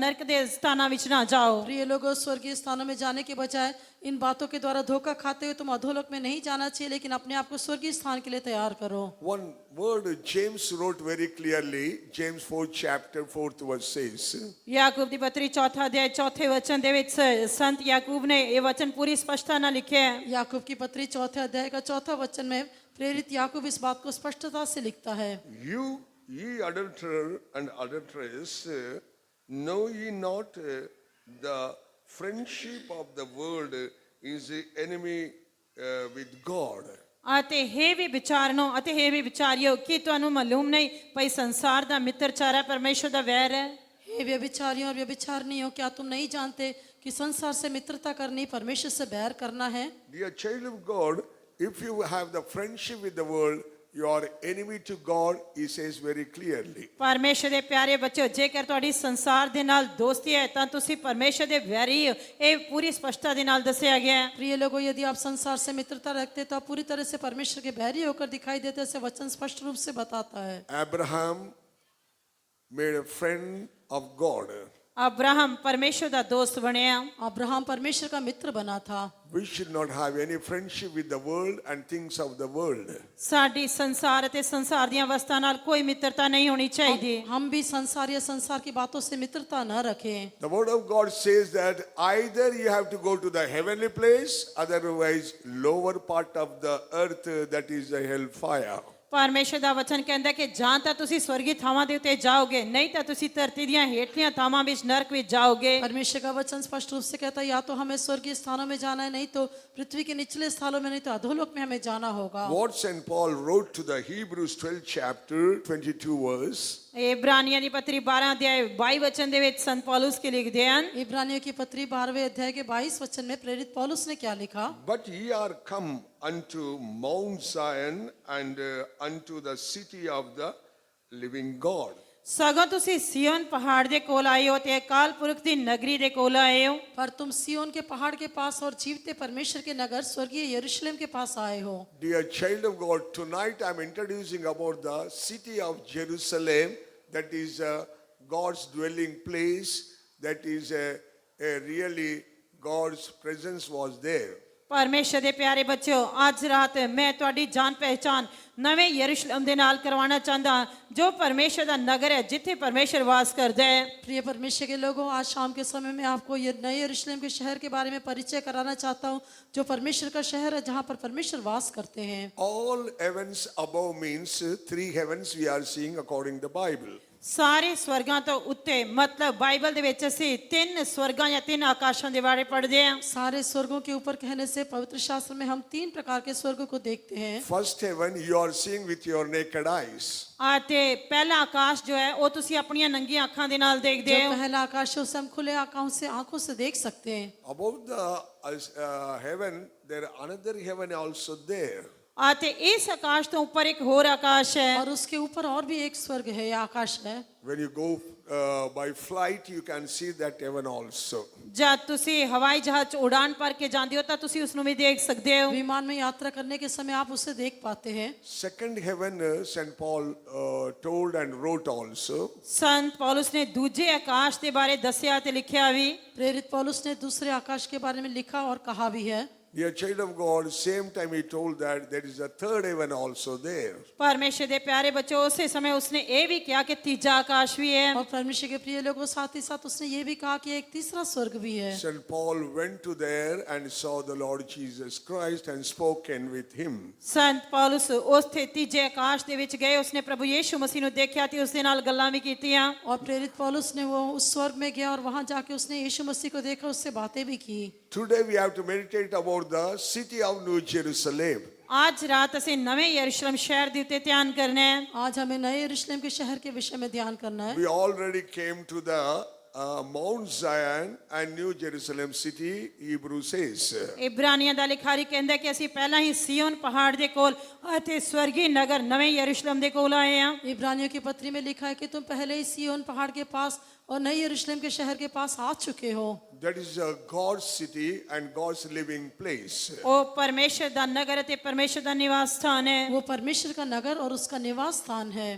ਨਰਕ ਦੇ ਸਥਾਨਾਂ ਵਿੱਚ ਨਾ ਜਾਓ प्रिय लोगों स्वर्गीय स्थानों में जाने के बजाय इन बातों के द्वारा धोखा खाते हुए तुम अधोलोक में नहीं जाना चाहिए लेकिन अपने आप को स्वर्गीय स्थान के लिए तैयार करो One word James wrote very clearly, James 4 chapter 4th verse says, Yakub ਦੀ ਪੱਤਰੀ ਚੌਥਾ ਅਧਿਆਇ ਚੌਥੇ ਵਚਨ ਦੇ ਵਿੱਚ ਸੰਤ ਯਾਕੂਬ ਨੇ ਇਹ ਵਚਨ ਪੂਰੀ ਸਪਸ਼ਟਤਾ ਨਾਲ ਲਿਖਿਆ ਹੈ याकूब की पत्री चौथे अध्याय का चौथा वचन में प्रेरित याकूब इस बात को स्पष्टता से लिखता है You, ye adulterer and adulteress, know ye not the friendship of the world is the enemy with God. ਅਤੇ ਹੇ ਵੀ ਵਿਚਾਰਨੋ ਅਤੇ ਹੇ ਵੀ ਵਿਚਾਰਿਓ ਕੀ ਤੁਹਾਨੂੰ ਮਾਲੂਮ ਨਹੀਂ ਭਈ ਸੰਸਾਰ ਦਾ ਮਿੱਤਰਚਾਰਾ ਪਰਮੇਸ਼ਰ ਦਾ ਵੈਰ ਹੈ हे व्यभिचारियों और व्यभिचारिणियों क्या तुम नहीं जानते कि संसार से मित्रता करनी परमेश्वर से बैर करना है Dear child of God, if you have the friendship with the world, you are enemy to God, he says very clearly. ਪਰਮੇਸ਼ਰ ਦੇ ਪਿਆਰੇ ਬੱਚਿਓ ਜੇਕਰ ਤੁਹਾਡੀ ਸੰਸਾਰ ਦੇ ਨਾਲ ਦੋਸਤੀ ਹੈ ਤਾਂ ਤੁਸੀਂ ਪਰਮੇਸ਼ਰ ਦੇ ਵੈਰੀ ਹੋ ਇਹ ਪੂਰੀ ਸਪਸ਼ਟਤਾ ਦੇ ਨਾਲ ਦੱਸਿਆ ਗਿਆ ਹੈ प्रिय लोगों यदि आप संसार से मित्रता रखते तो आप पूरी तरह से परमेश्वर के बैरी होकर दिखाई देते ऐसे वचन स्पष्ट रूप से बताता है Abraham made a friend of God. Abraham ਪਰਮੇਸ਼ਰ ਦਾ ਦੋਸਤ ਬਣਿਆ अब्राहम परमेश्वर का मित्र बना था We should not have any friendship with the world and things of the world. ਸਾਡੀ ਸੰਸਾਰ ਅਤੇ ਸੰਸਾਰ ਦੀਆਂ ਵਸਤਾਂ ਨਾਲ ਕੋਈ ਮਿੱਤਰਤਾ ਨਹੀਂ ਹੋਣੀ ਚਾਹੀਦੀ हम भी संसार या संसार की बातों से मित्रता न रखें The word of God says that either you have to go to the heavenly place, otherwise lower part of the earth, that is the hellfire. ਪਰਮੇਸ਼ਰ ਦਾ ਵਚਨ ਕਹਿੰਦਾ ਕਿ ਜਾਂ ਤਾਂ ਤੁਸੀਂ ਸਵਰਗੀ ਥਾਵਾਂ ਦੇ ਉੱਤੇ ਜਾਓਗੇ ਨਹੀਂ ਤਾਂ ਤੁਸੀਂ ਧਰਤੀ ਦੀਆਂ ਹੇਠਲੀਆਂ ਥਾਵਾਂ ਵਿੱਚ ਨਰਕ ਵਿੱਚ ਜਾਓਗੇ परमेश्वर का वचन स्पष्ट रूप से कहता है या तो हमें स्वर्गीय स्थानों में जाना है नहीं तो पृथ्वी के निचले स्थानों में नहीं तो अधोलोक में हमें जाना होगा What St. Paul wrote to the Hebrews 12th chapter 22 verse, ਇਬਰਾਨੀਆਂ ਦੀ ਪੱਤਰੀ 12 ਅਧਿਆਇ 22 ਵਚਨ ਦੇ ਵਿੱਚ ਸੰਤ ਪੌਲੁਸ ਕੀ ਲਿਖਦੇ ਹਨ इब्रानियों की पत्री 12वें अध्याय के 22 वचन में प्रेरित पौलुस ने क्या लिखा but ye are come unto Mount Zion and unto the city of the living God. ਸਗੋਂ ਤੁਸੀਂ ਸਿਯੋਨ ਪਹਾੜ ਦੇ ਕੋਲ ਆਏ ਹੋ ਤੇ ਅਕਾਲ ਪੁਰਖ ਦੀ ਨਗਰੀ ਦੇ ਕੋਲ ਆਏ ਹੋ पर तुम सिय्योन के पहाड़ के पास और जीवते परमेश्वर के नगर स्वर्गीय यरूशलेम के पास आए हो Dear child of God, tonight I am introducing about the city of Jerusalem, that is God's dwelling place, that is a really God's presence was there. ਪਰਮੇਸ਼ਰ ਦੇ ਪਿਆਰੇ ਬੱਚਿਓ, ਅੱਜ ਰਾਤ ਮੈਂ ਤੁਹਾਡੀ ਜਾਣ ਪਹਿਚਾਨ ਨਵੇਂ ਯਰੂਸ਼ਲਮ ਦੇ ਨਾਲ ਕਰਵਾਉਣਾ ਚਾਹੁੰਦਾ ਹਾਂ, ਜੋ ਪਰਮੇਸ਼ਰ ਦਾ ਨਗਰ ਹੈ, ਜਿੱਥੇ ਪਰਮੇਸ਼ਰ ਵਾਸ ਕਰਦਾ ਹੈ। प्रिय परमेश्वर के लोगों, आज शाम के समय में आपको ये नए यरूशलेम के शहर के बारे में परिचय कराना चाहता हूँ, जो परमेश्वर का शहर है, जहाँ पर परमेश्वर वास करते हैं। All heavens above means three heavens we are seeing according to the Bible. ਸਾਰੇ ਸਵਰਗਾਂ ਤੋਂ ਉੱਤੇ ਮਤਲਬ ਬਾਈਬਲ ਦੇ ਵਿੱਚ ਅਸੀਂ ਤਿੰਨ ਸਵਰਗਾਂ ਜਾਂ ਤਿੰਨ ਆਕਾਸ਼ਾਂ ਦੇ ਬਾਰੇ ਪੜ੍ਹਦੇ ਹਾਂ। सारे स्वर्गों के ऊपर कहने से पवित्र शास्त्र में हम 3 प्रकार के स्वर्गों को देखते हैं। First heaven you are seeing with your naked eyes. ਅਤੇ ਪਹਿਲਾ ਆਕਾਸ਼ ਜੋ ਹੈ ਉਹ ਤੁਸੀਂ ਆਪਣੀਆਂ ਨੰਗੀਆਂ ਅੱਖਾਂ ਦੇ ਨਾਲ ਦੇਖਦੇ जो ਹੋ। पहला आकाश है उसे हम खुले आंखों से देख सकते हैं। Above the heaven, there another heaven also there. ਅਤੇ ਇਸ ਆਕਾਸ਼ ਤੋਂ ਉੱਪਰ ਇੱਕ ਹੋਰ ਆਕਾਸ਼ ਹੈ। और उसके ऊपर और भी एक स्वर्ग है या आकाश है। When you go by flight, you can see that heaven also. ਜਦ ਤੁਸੀਂ ਹਵਾਈ ਜਹਾਜ਼ 'ਚ ਉਡਾਨ ਭਰ ਕੇ ਜਾਂਦੇ ਹੋ ਤਾਂ ਤੁਸੀਂ ਉਸ ਨੂੰ ਵੀ ਦੇਖ ਸਕਦੇ ਹੋ। विमान में यात्रा करने के समय आप उसे देख पाते हैं। Second heaven, St. Paul told and wrote also. ਸੰਤ ਪੌਲਸ ਨੇ ਦੂਜੇ ਆਕਾਸ਼ ਦੇ ਬਾਰੇ ਦੱਸਿਆ ਤੇ ਲਿਖਿਆ ਵੀ। प्रेरित पौलुस ने दूसरे आकाश के बारे में लिखा और कहा भी है। Dear child of God, same time he told that there is a third heaven also there. ਪਰਮੇਸ਼ਰ ਦੇ ਪਿਆਰੇ ਬੱਚੋ, ਉਸੇ ਸਮੇਂ ਉਸਨੇ ਇਹ ਵੀ ਕਿਹਾ ਕਿ ਤੀਜਾ ਆਕਾਸ਼ ਵੀ ਹੈ। और परमेश्वर के प्रिय लोगों, साथ ही साथ उसने ये भी कहा कि एक तीसरा स्वर्ग भी है। St. Paul went to there and saw the Lord Jesus Christ and spoken with him. ਸੰਤ ਪੌਲਸ ਉਸਥੇ ਤੀਜੇ ਆਕਾਸ਼ ਦੇ ਵਿੱਚ ਗਏ, ਉਸਨੇ ਪ੍ਰਭੂ ਯੀਸ਼ੂ ਮਸੀਹ ਨੂੰ ਦੇਖਿਆ ਤੇ ਉਸਦੇ ਨਾਲ ਗੱਲਾਂ ਵੀ ਕੀਤੀਆਂ। और प्रेरित पौलुस ने वो उस स्वर्ग में गया और वहां जाके उसने यीशु मसीह को देखा, उससे बातें भी की। Today we have to meditate about the city of New Jerusalem. ਅੱਜ ਰਾਤ ਅਸੀਂ ਨਵੇਂ ਯਰੂਸ਼ਲਮ ਸ਼ਹਿਰ ਦੇ ਉੱਤੇ ਧਿਆਨ ਕਰਨਾ ਹੈ। आज हमें नए यरूशलेम के शहर के विषय में ध्यान करना है। We already came to the Mount Zion and New Jerusalem city, Hebrew says. ਇਬਰਾਨੀਆਂ ਦਾ ਲਿਖਾਰੀ ਕਹਿੰਦਾ ਕਿ ਅਸੀਂ ਪਹਿਲਾਂ ਹੀ ਸੀਓਨ ਪਹਾੜ ਦੇ ਕੋਲ ਅਤੇ ਸਵਰਗੀ ਨਗਰ ਨਵੇਂ ਯਰੂਸ਼ਲਮ ਦੇ ਕੋਲ ਆਏ ਹਾਂ। इब्रानियों की पत्री में लिखा है कि तुम पहले ही सिय्योन पहाड़ के पास और नए यरूशलेम के शहर के पास आ चुके हो। That is God's city and God's living place. ਉਹ ਪਰਮੇਸ਼ਰ ਦਾ ਨਗਰ ਅਤੇ ਪਰਮੇਸ਼ਰ ਦਾ ਨਿਵਾਸ ਸਥਾਨ ਹੈ। वो परमेश्वर का नगर और उसका निवास स्थान है।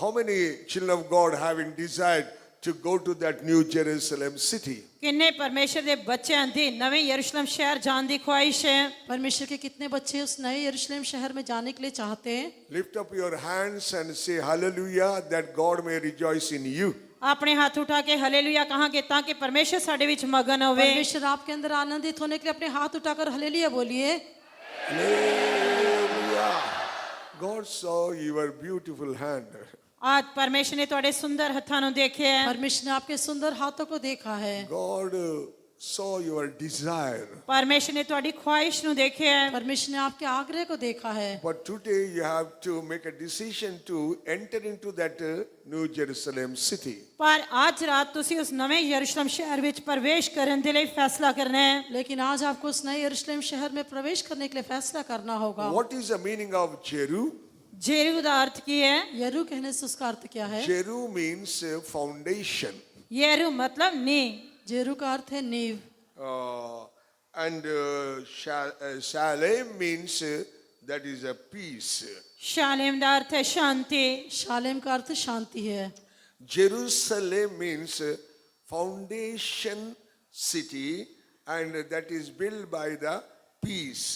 How many children of God having desired to go to that New Jerusalem city? ਕਿੰਨੇ ਪਰਮੇਸ਼ਰ ਦੇ ਬੱਚਿਆਂ ਦੀ ਨਵੇਂ ਯਰੂਸ਼ਲਮ ਸ਼ਹਿਰ ਜਾਣ ਦੀ ਖੁਆਇਸ਼ ਹੈ। परमेश्वर के कितने बच्चे उस नए यरूशलेम शहर में जाने के लिए चाहते हैं? Lift up your hands and say hallelujah that God may rejoice in you. ਆਪਣੇ ਹੱਥ ਉਠਾ ਕੇ ਹਾਲੇਲੂਇਆ ਕਹਾਂਗੇ ਤਾਂ ਕਿ ਪਰਮੇਸ਼ਰ ਸਾਡੇ ਵਿੱਚ ਮਗਨ ਹੋਵੇ। परमेश्वर आपके अंदर आनंदित होने के लिए अपने हाथ उठाकर हालेलुया बोलिए। Hallelujah. God saw your beautiful hand. आज परमेश्वर ने ਤੁਹਾਡੇ ਸੁੰਦਰ ਹੱਥਾਂ ਨੂੰ ਦੇਖਿਆ ਹੈ। परमेश्वर ने आपके सुंदर हाथों को देखा है। God saw your desire. ਪਰਮੇਸ਼ਰ ਨੇ ਤੁਹਾਡੀ ਖੁਆਇਸ਼ ਨੂੰ ਦੇਖਿਆ ਹੈ। परमेश्वर ने आपके आग्रह को देखा है। But today you have to make a decision to enter into that New Jerusalem city. ਪਰ ਅੱਜ ਰਾਤ ਤੁਸੀਂ ਉਸ ਨਵੇਂ ਯਰੂਸ਼ਲਮ ਸ਼ਹਿਰ ਵਿੱਚ ਪ੍ਰਵੇਸ਼ ਕਰਨ ਦੇ ਲਈ ਫੈਸਲਾ ਕਰਨਾ ਹੈ। लेकिन आज आपको उस नए यरूशलेम शहर में प्रवेश करने के लिए फैसला करना होगा। What is the meaning of Jeru? Jeru ਦਾ ਅਰਥ ਕੀ ਹੈ? यरू कहने से उसका अर्थ क्या है? Jeru means foundation. येरू मतलब नींव। जेरू का अर्थ है नींव। And Shalem means that is a peace. शालेम ਦਾ ਅਰਥ ਹੈ ਸ਼ਾਂਤੀ। शालेम का अर्थ शांति है। Jerusalem means foundation city and that is built by the peace.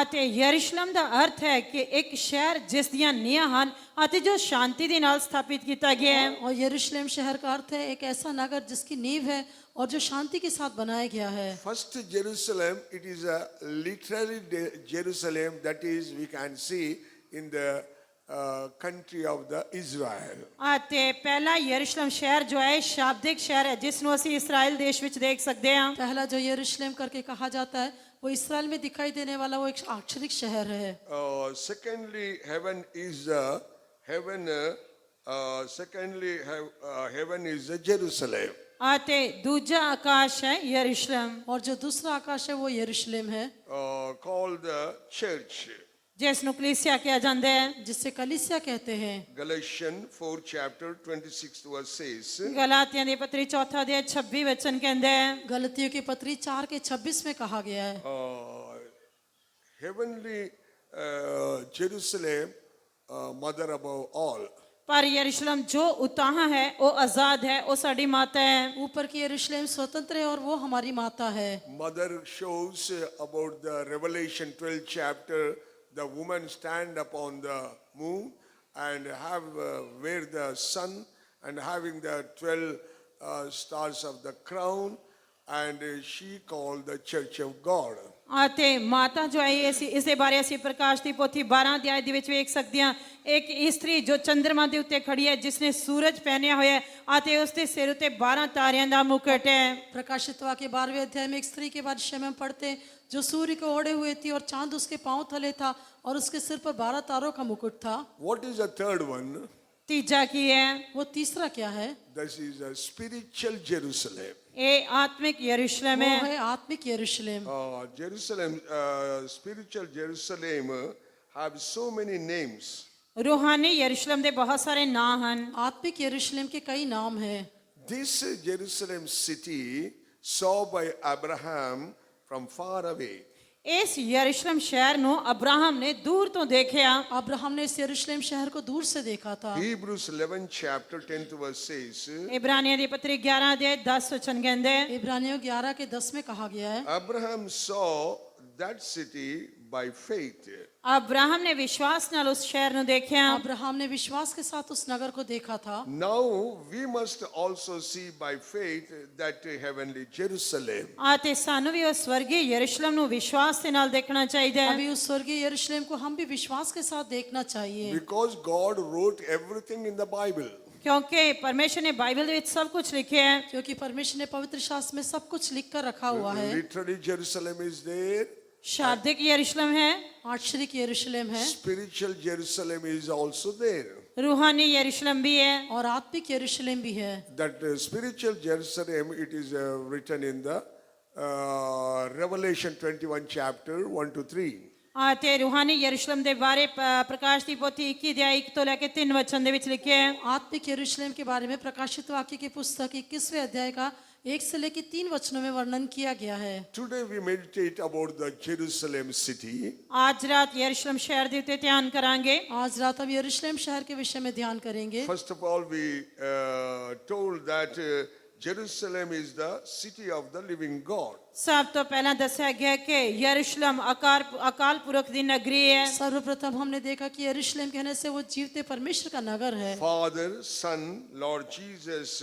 ਅਤੇ ਯਰੂਸ਼ਲਮ ਦਾ ਅਰਥ ਹੈ ਕਿ ਇੱਕ ਸ਼ਹਿਰ ਜਿਸ ਦੀਆਂ ਨੀਹਾਂ ਹਨ ਅਤੇ ਜੋ ਸ਼ਾਂਤੀ ਦੇ ਨਾਲ ਸਥਾਪਿਤ ਕੀਤਾ ਗਿਆ ਹੈ। और यरूशलेम शहर का अर्थ है एक ऐसा नगर जिसकी नींव है और जो शांति के साथ बनाया गया है। First Jerusalem, it is a literally Jerusalem that is we can see in the country of the Israel. ਅਤੇ ਪਹਿਲਾ ਯਰੂਸ਼ਲਮ ਸ਼ਹਿਰ ਜੋ ਹੈ ਸ਼ਾਬਦਿਕ ਸ਼ਹਿਰ ਹੈ ਜਿਸ ਨੂੰ ਅਸੀਂ ਇਸਰਾਇਲ ਦੇਸ਼ ਵਿੱਚ ਦੇਖ ਸਕਦੇ ਹਾਂ। पहला जो यरूशलेम करके कहा जाता है वो इसराइल में दिखाई देने वाला वो एक अक्षरिक शहर है। Secondly, heaven is Jerusalem. ਅਤੇ ਦੂਜਾ ਆਕਾਸ਼ ਹੈ ਯਰੂਸ਼ਲਮ और जो दूसरा आकाश है वो यरूशलेम है, Called the church. ਜਿਸ ਨੂੰ ਕਲੀਸਿਆ ਕਿਹਾ ਜਾਂਦਾ ਹੈ। जिससे कलीसिया कहते हैं। Galatians 4 chapter 26 verse says, ਗਲਾਤੀਆਂ ਦੀ ਪਤਰੀ 4 ਅਧਿਆਇ 26 ਵਚਨ ਕਹਿੰਦਾ ਹੈ। गलतियों की पत्री 4 के 26 में कहा गया है। heavenly Jerusalem, mother above all. ਪਰ ਯਰੂਸ਼ਲਮ ਜੋ ਉਤਾਹਾਂ ਹੈ ਉਹ ਆਜ਼ਾਦ ਹੈ, ਉਹ ਸਾਡੀ ਮਾਤਾ ਹੈ। ऊपर की यरूशलेम स्वतंत्र है और वो हमारी माता है। Mother shows about the Revelation 12 chapter. The woman stand upon the moon and have wear the sun and having the 12 stars of the crown, and she called the Church of God. ਅਤੇ ਮਾਤਾ ਜੋ ਹੈ ਅਸੀਂ ਇਸ ਦੇ ਬਾਰੇ ਅਸੀਂ ਪ੍ਰਕਾਸ਼ ਦੀ ਪੋਥੀ 12 ਅਧਿਆਇ ਦੇ ਵਿੱਚ ਵੇਖ ਸਕਦੇ ਹਾਂ। ਇੱਕ ਇਸਤਰੀ ਜੋ ਚੰਦਰਮਾ ਦੇ ਉੱਤੇ ਖੜੀ ਹੈ, ਜਿਸ ਨੇ ਸੂਰਜ ਪਹਿਨਿਆ ਹੋਇਆ ਹੈ ਅਤੇ ਉਸ ਦੇ ਸਿਰ ਉੱਤੇ 12 ਤਾਰਿਆਂ ਦਾ ਮੁਕਟ ਹੈ। प्रकाशित वाक्य 12वें अध्याय में एक स्त्री के बारे में हम पढ़ते हैं जो सूर्य को ओढ़े हुए थी और चांद उसके पांव तले था और उसके सिर पर 12 तारों का मुकुट था। What is the third one? ਤੀਜਾ ਕੀ ਹੈ? वो तीसरा क्या है? This is a spiritual Jerusalem. ਇਹ ਆਤਮਿਕ ਯਰੂਸ਼ਲਮ वो ਹੈ। है आत्मिक यरूशलेम। Jerusalem, spiritual Jerusalem have so many names. रूहानी यरूशलेम ਦੇ ਬਹੁਤ ਸਾਰੇ ਨਾਂ ਹਨ। आत्मिक यरूशलेम के कई नाम हैं। This Jerusalem city saw by Abraham from far away. ਇਸ ਯਰੂਸ਼ਲਮ ਸ਼ਹਿਰ ਨੂੰ ਅਬਰਾਹਮ ਨੇ ਦੂਰ ਤੋਂ ਦੇਖਿਆ। अब्राहम ने इस यरूशलेम शहर को दूर से देखा था। Hebrews 11 chapter 10th verse says, ਇਬਰਾਨੀਆਂ ਦੀ ਪੱਤਰੀ 11 ਦੇ 10 ਵਚਨ ਕਹਿੰਦੇ, इब्रानियों 11 के 10 में कहा गया है, Abraham saw that city by faith. Abraham ਨੇ ਵਿਸ਼ਵਾਸ ਨਾਲ ਉਸ ਸ਼ਹਿਰ ਨੂੰ ਦੇਖਿਆ। अब्राहम ने विश्वास के साथ उस नगर को देखा था। Now we must also see by faith that heavenly Jerusalem. ਅਤੇ ਸਾਨੂੰ ਵੀ ਉਸ ਸਵਰਗੀ ਯਰੂਸ਼ਲਮ ਨੂੰ ਵਿਸ਼ਵਾਸ ਦੇ ਨਾਲ ਦੇਖਣਾ ਚਾਹੀਦਾ ਹੈ। अभी उस स्वर्गीय यरूशलेम को हम भी विश्वास के साथ देखना चाहिए, Because God wrote everything in the Bible. ਕਿਉਂਕਿ ਪਰਮੇਸ਼ਰ ਨੇ ਬਾਈਬਲ ਦੇ ਵਿੱਚ ਸਭ ਕੁਝ ਲਿਖਿਆ ਹੈ। क्योंकि परमेश्वर ने पवित्र शास्त्र में सब कुछ लिख कर रखा हुआ है। Literally Jerusalem is there. शाब्दिक यरूशलेम है, आश्चर्य यरूशलेम है Spiritual Jerusalem is also there. रूहानी यरूशलेम भी है। और आत्मिक यरूशलेम भी है। That spiritual Jerusalem, it is written in the Revelation 21 chapter 1 to 3. ਅਤੇ रूहानी यरूशलेम ਦੇ ਬਾਰੇ ਪ੍ਰਕਾਸ਼ ਦੀ ਪੋਥੀ 21 ਅਧਿਆਇ 1 ਤੋਂ ਲੈ ਕੇ 3 ਵਚਨ ਦੇ ਵਿੱਚ ਲਿਖਿਆ ਹੈ। आत्मिक यरूशलेम के बारे में प्रकाशित वाक्य की पुस्तक 21वें अध्याय का 1 से लेकर 3 वचनों में वर्णन किया गया है। Today we meditate about the Jerusalem city. आज रात यरूशलेम शहर ਦੇ ਉੱਤੇ ਧਿਆਨ ਕਰਾਂਗੇ। आज रात हम यरूशलेम शहर के विषय में ध्यान करेंगे। First of all, we told that Jerusalem is the city of the living God. ਸਭ ਤੋਂ ਪਹਿਲਾਂ ਦੱਸਿਆ ਗਿਆ ਕਿ ਯਰੂਸ਼ਲਮ ਅਕਾਲ ਪੁਰਖ ਦੀ ਨਗਰੀ ਹੈ। सर्वप्रथम हमने देखा कि यरूशलेम कहने से वो जीवते परमेश्वर का नगर है। Father, Son, Lord Jesus,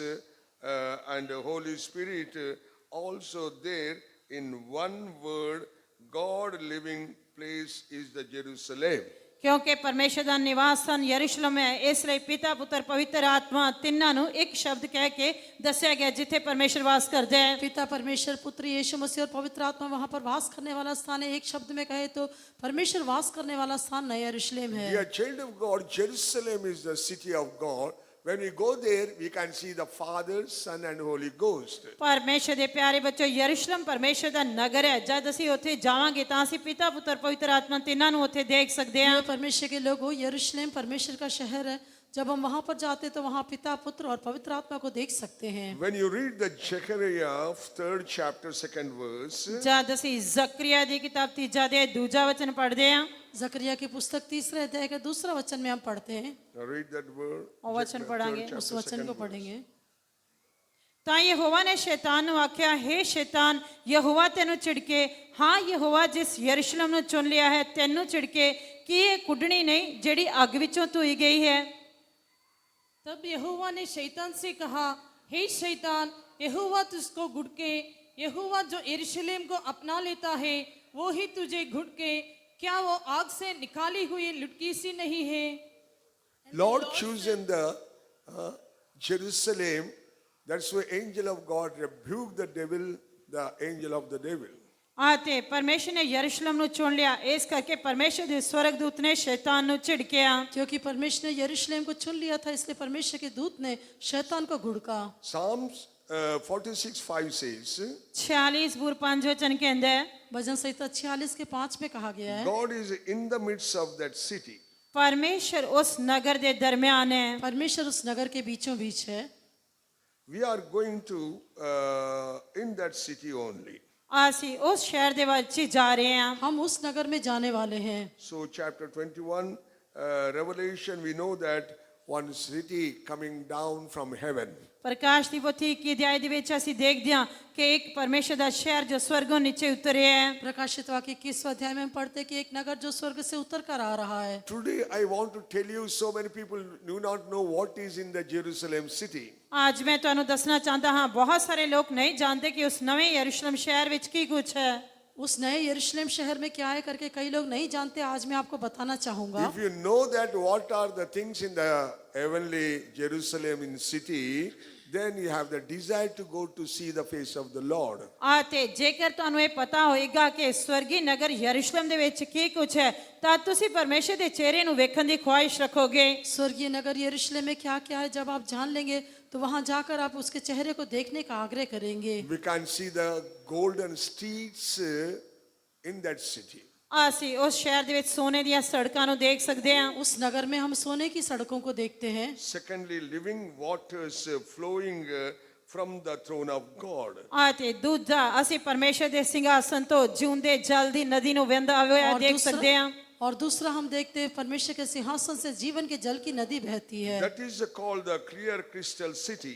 and the Holy Spirit also there in one word. God living place is the Jerusalem. ਕਿਉਂਕਿ ਪਰਮੇਸ਼ਰ ਦਾ ਨਿਵਾਸ ਸਥਾਨ ਯਰੂਸ਼ਲਮ ਹੈ, ਇਸ ਲਈ ਪਿਤਾ ਪੁੱਤਰ ਪਵਿੱਤਰ ਆਤਮਾ ਤਿੰਨਾਂ ਨੂੰ ਇੱਕ ਸ਼ਬਦ ਕਹਿ ਕੇ ਦੱਸਿਆ ਗਿਆ ਜਿੱਥੇ ਪਰਮੇਸ਼ਰ ਵਾਸ ਕਰਦਾ ਹੈ। पिता परमेश्वर, पुत्र यीशु मसीह और पवित्र आत्मा वहां पर वास करने वाला स्थान है। एक शब्द में कहे तो परमेश्वर वास करने वाला स्थान नया यरूशलेम है। We are child of God. Jerusalem is the city of God. When we go there, we can see the Father, Son, and Holy Ghost. ਪਰਮੇਸ਼ਰ ਦੇ ਪਿਆਰੇ ਬੱਚੋ, ਯਰੂਸ਼ਲਮ ਪਰਮੇਸ਼ਰ ਦਾ ਨਗਰ ਹੈ। ਜਦ ਅਸੀਂ ਉੱਥੇ ਜਾਵਾਂਗੇ ਤਾਂ ਅਸੀਂ ਪਿਤਾ ਪੁੱਤਰ ਪਵਿੱਤਰ ਆਤਮਾ ਤਿੰਨਾਂ ਨੂੰ ਉੱਥੇ ਦੇਖ ਸਕਦੇ ਹਾਂ। ये परमेश्वर के लोग हो, यरूशलेम परमेश्वर का शहर है। जब हम वहां पर जाते तो वहां पिता, पुत्र और पवित्र आत्मा को देख सकते हैं। When you read the Zechariah 3rd chapter 2nd verse, ਜਦ ਅਸੀਂ ਜ਼ਕਰੀਆ ਦੀ ਕਿਤਾਬ 3 ਅਧਿਆਇ 2 ਵਚਨ ਪੜ੍ਹਦੇ ਹਾਂ, जकरिया की पुस्तक 3 अध्याय का 2 वचन में हम पढ़ते हैं। read that word. ਉਹ ਵਚਨ ਪੜਾਂਗੇ। Third उस chapter, वचन 2nd को verse. पढ़ेंगे। ਤਾਂ ਯਹੋਵਾ ਨੇ ਸ਼ੈਤਾਨ ਨੂੰ ਆਖਿਆ, ਹੇ ਸ਼ੈਤਾਨ, ਯਹੋਵਾ ਤੈਨੂੰ ਝਿੜਕੇ। ਹਾਂ ਯਹੋਵਾ ਜਿਸ ਯਰੂਸ਼ਲਮ ਨੂੰ ਚੁਣ ਲਿਆ ਹੈ ਤੈਨੂੰ ਝਿੜਕੇ। ਕੀ ਇਹ ਕੁੱਡਣੀ ਨਹੀਂ ਜਿਹੜੀ ਅੱਗ ਵਿੱਚੋਂ ਧੋਈ ਗਈ ਹੈ? तब यहोवा ने शैतान से कहा, हे शैतान, यहोवा तुझको घुड़के। यहोवा जो यरूशलेम को अपना लेता है वो ही तुझे घुड़के। क्या वो आग से निकाली हुई लुटकी सी नहीं है? Lord chosen the Jerusalem. That's why angel of God rebuked the devil, the angel of the devil. ਅਤੇ ਪਰਮੇਸ਼ਰ ਨੇ ਯਰੂਸ਼ਲਮ ਨੂੰ ਚੁਣ ਲਿਆ, ਇਸ ਕਰਕੇ ਪਰਮੇਸ਼ਰ ਦੇ ਸਵਰਗਦੂਤ ਨੇ ਸ਼ੈਤਾਨ ਨੂੰ ਝਿੜਕਿਆ। क्योंकि परमेश्वर ने यरूशलेम को चुन लिया था, इसलिए परमेश्वर के दूत ने शैतान को घुड़का। Psalms 46:5 says, 46 ਬੂਰ 5 ਵਚਨ ਕਹਿੰਦਾ ਹੈ, भजन संहिता 46 के 5 में कहा गया है, God is in the midst of that city. ਪਰਮੇਸ਼ਰ ਉਸ ਨਗਰ ਦੇ ਦਰਮਿਆਨ ਹੈ। परमेश्वर उस नगर के बीचों बीच है। We are going to in that city only. ਅਸੀਂ ਉਸ ਸ਼ਹਿਰ ਦੇ ਵਿੱਚ ਹੀ ਜਾ ਰਹੇ ਹਾਂ। हम उस नगर में जाने वाले हैं। So chapter 21 Revelation, we know that one city coming down from heaven. ਪ੍ਰਕਾਸ਼ ਦੀ ਪੋਥੀ 21 ਅਧਿਆਇ ਦੇ ਵਿੱਚ ਅਸੀਂ ਦੇਖਦੇ ਹਾਂ ਕਿ ਇੱਕ ਪਰਮੇਸ਼ਰ ਦਾ ਸ਼ਹਿਰ ਜੋ ਸਵਰਗੋਂ ਨੀਚੇ ਉਤਰਿਆ ਹੈ। प्रकाशित वाक्य 21वें अध्याय में हम पढ़ते हैं कि एक नगर जो स्वर्ग से उतर कर आ रहा है। Today I want to tell you, so many people do not know what is in the Jerusalem city. ਅੱਜ ਮੈਂ ਤੁਹਾਨੂੰ ਦੱਸਣਾ ਚਾਹੁੰਦਾ ਹਾਂ ਬਹੁਤ ਸਾਰੇ ਲੋਕ ਨਹੀਂ ਜਾਣਦੇ ਕਿ ਉਸ ਨਵੇਂ ਯਰੂਸ਼ਲਮ ਸ਼ਹਿਰ ਵਿੱਚ ਕੀ ਕੁਝ ਹੈ। उस नए यरूशलेम शहर में क्या है करके कई लोग नहीं जानते। आज मैं आपको बताना चाहूंगा। If you know that what are the things in the heavenly Jerusalem in city, then you have the desire to go to see the face of the Lord. ਤੇ ਜੇਕਰ ਤੁਹਾਨੂੰ ਇਹ ਪਤਾ ਹੋਏਗਾ ਕਿ ਸਵਰਗੀ ਨਗਰ ਯਰੂਸ਼ਲਮ ਦੇ ਵਿੱਚ ਕੀ ਕੁਝ ਹੈ ਤਾਂ ਤੁਸੀਂ ਪਰਮੇਸ਼ਰ ਦੇ ਚਿਹਰੇ ਨੂੰ ਵੇਖਣ ਦੀ ਖੁਆਇਸ਼ ਰੱਖੋਗੇ। स्वर्गीय नगर यरूशलेम में क्या क्या है जब आप जान लेंगे तो वहां जाकर आप उसके चेहरे को देखने का आग्रह करेंगे। We can see the golden streets in that city. ਅਸੀਂ ਉਸ ਸ਼ਹਿਰ ਦੇ ਵਿੱਚ ਸੋਨੇ ਦੀਆਂ ਸੜਕਾਂ ਨੂੰ ਦੇਖ ਸਕਦੇ ਹਾਂ। उस नगर में हम सोने की सड़कों को देखते हैं। Secondly, living waters flowing from the throne of God. ਤੇ ਦੂਜਾ ਅਸੀਂ ਪਰਮੇਸ਼ਰ ਦੇ ਸਿੰਘਾਸਨ ਤੋਂ ਜਿਉਂਦੇ ਜਲ ਦੀ ਨਦੀ ਨੂੰ ਵਹਿੰਦਾ ਹੋਇਆ ਦੇਖ ਸਕਦੇ ਹਾਂ। और दूसरा हम देखते हैं परमेश्वर के सिंहासन से जीवन के जल की नदी बहती है। That is called the clear crystal city.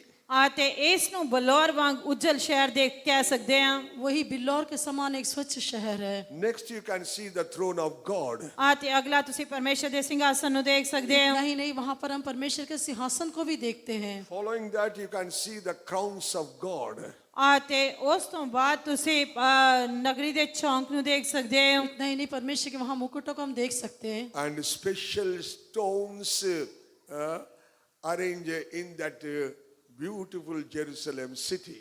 ਤੇ ਇਸ ਨੂੰ ਬਲੌਰ ਵਾਂਗ ਉਜਲ ਸ਼ਹਿਰ ਦੇ ਕਹਿ ਸਕਦੇ ਹਾਂ। वही बिल्लौर के समान एक स्वच्छ शहर है। Next you can see the throne of God. ਤੇ ਅਗਲਾ ਤੁਸੀਂ ਪਰਮੇਸ਼ਰ ਦੇ ਸਿੰਘਾਸਨ ਨੂੰ ਦੇਖ ਸਕਦੇ ਹੋ। नहीं नहीं वहां पर हम परमेश्वर के सिंहासन को भी देखते हैं। Following that you can see the crowns of God. ਤੇ ਉਸ ਤੋਂ ਬਾਅਦ ਤੁਸੀਂ ਨਗਰੀ ਦੇ ਚੌਂਕ ਨੂੰ ਦੇਖ ਸਕਦੇ ਹੋ। नहीं नहीं परमेश्वर के वहां मुकुटों को हम देख सकते हैं। And special stones arranged in that beautiful Jerusalem city.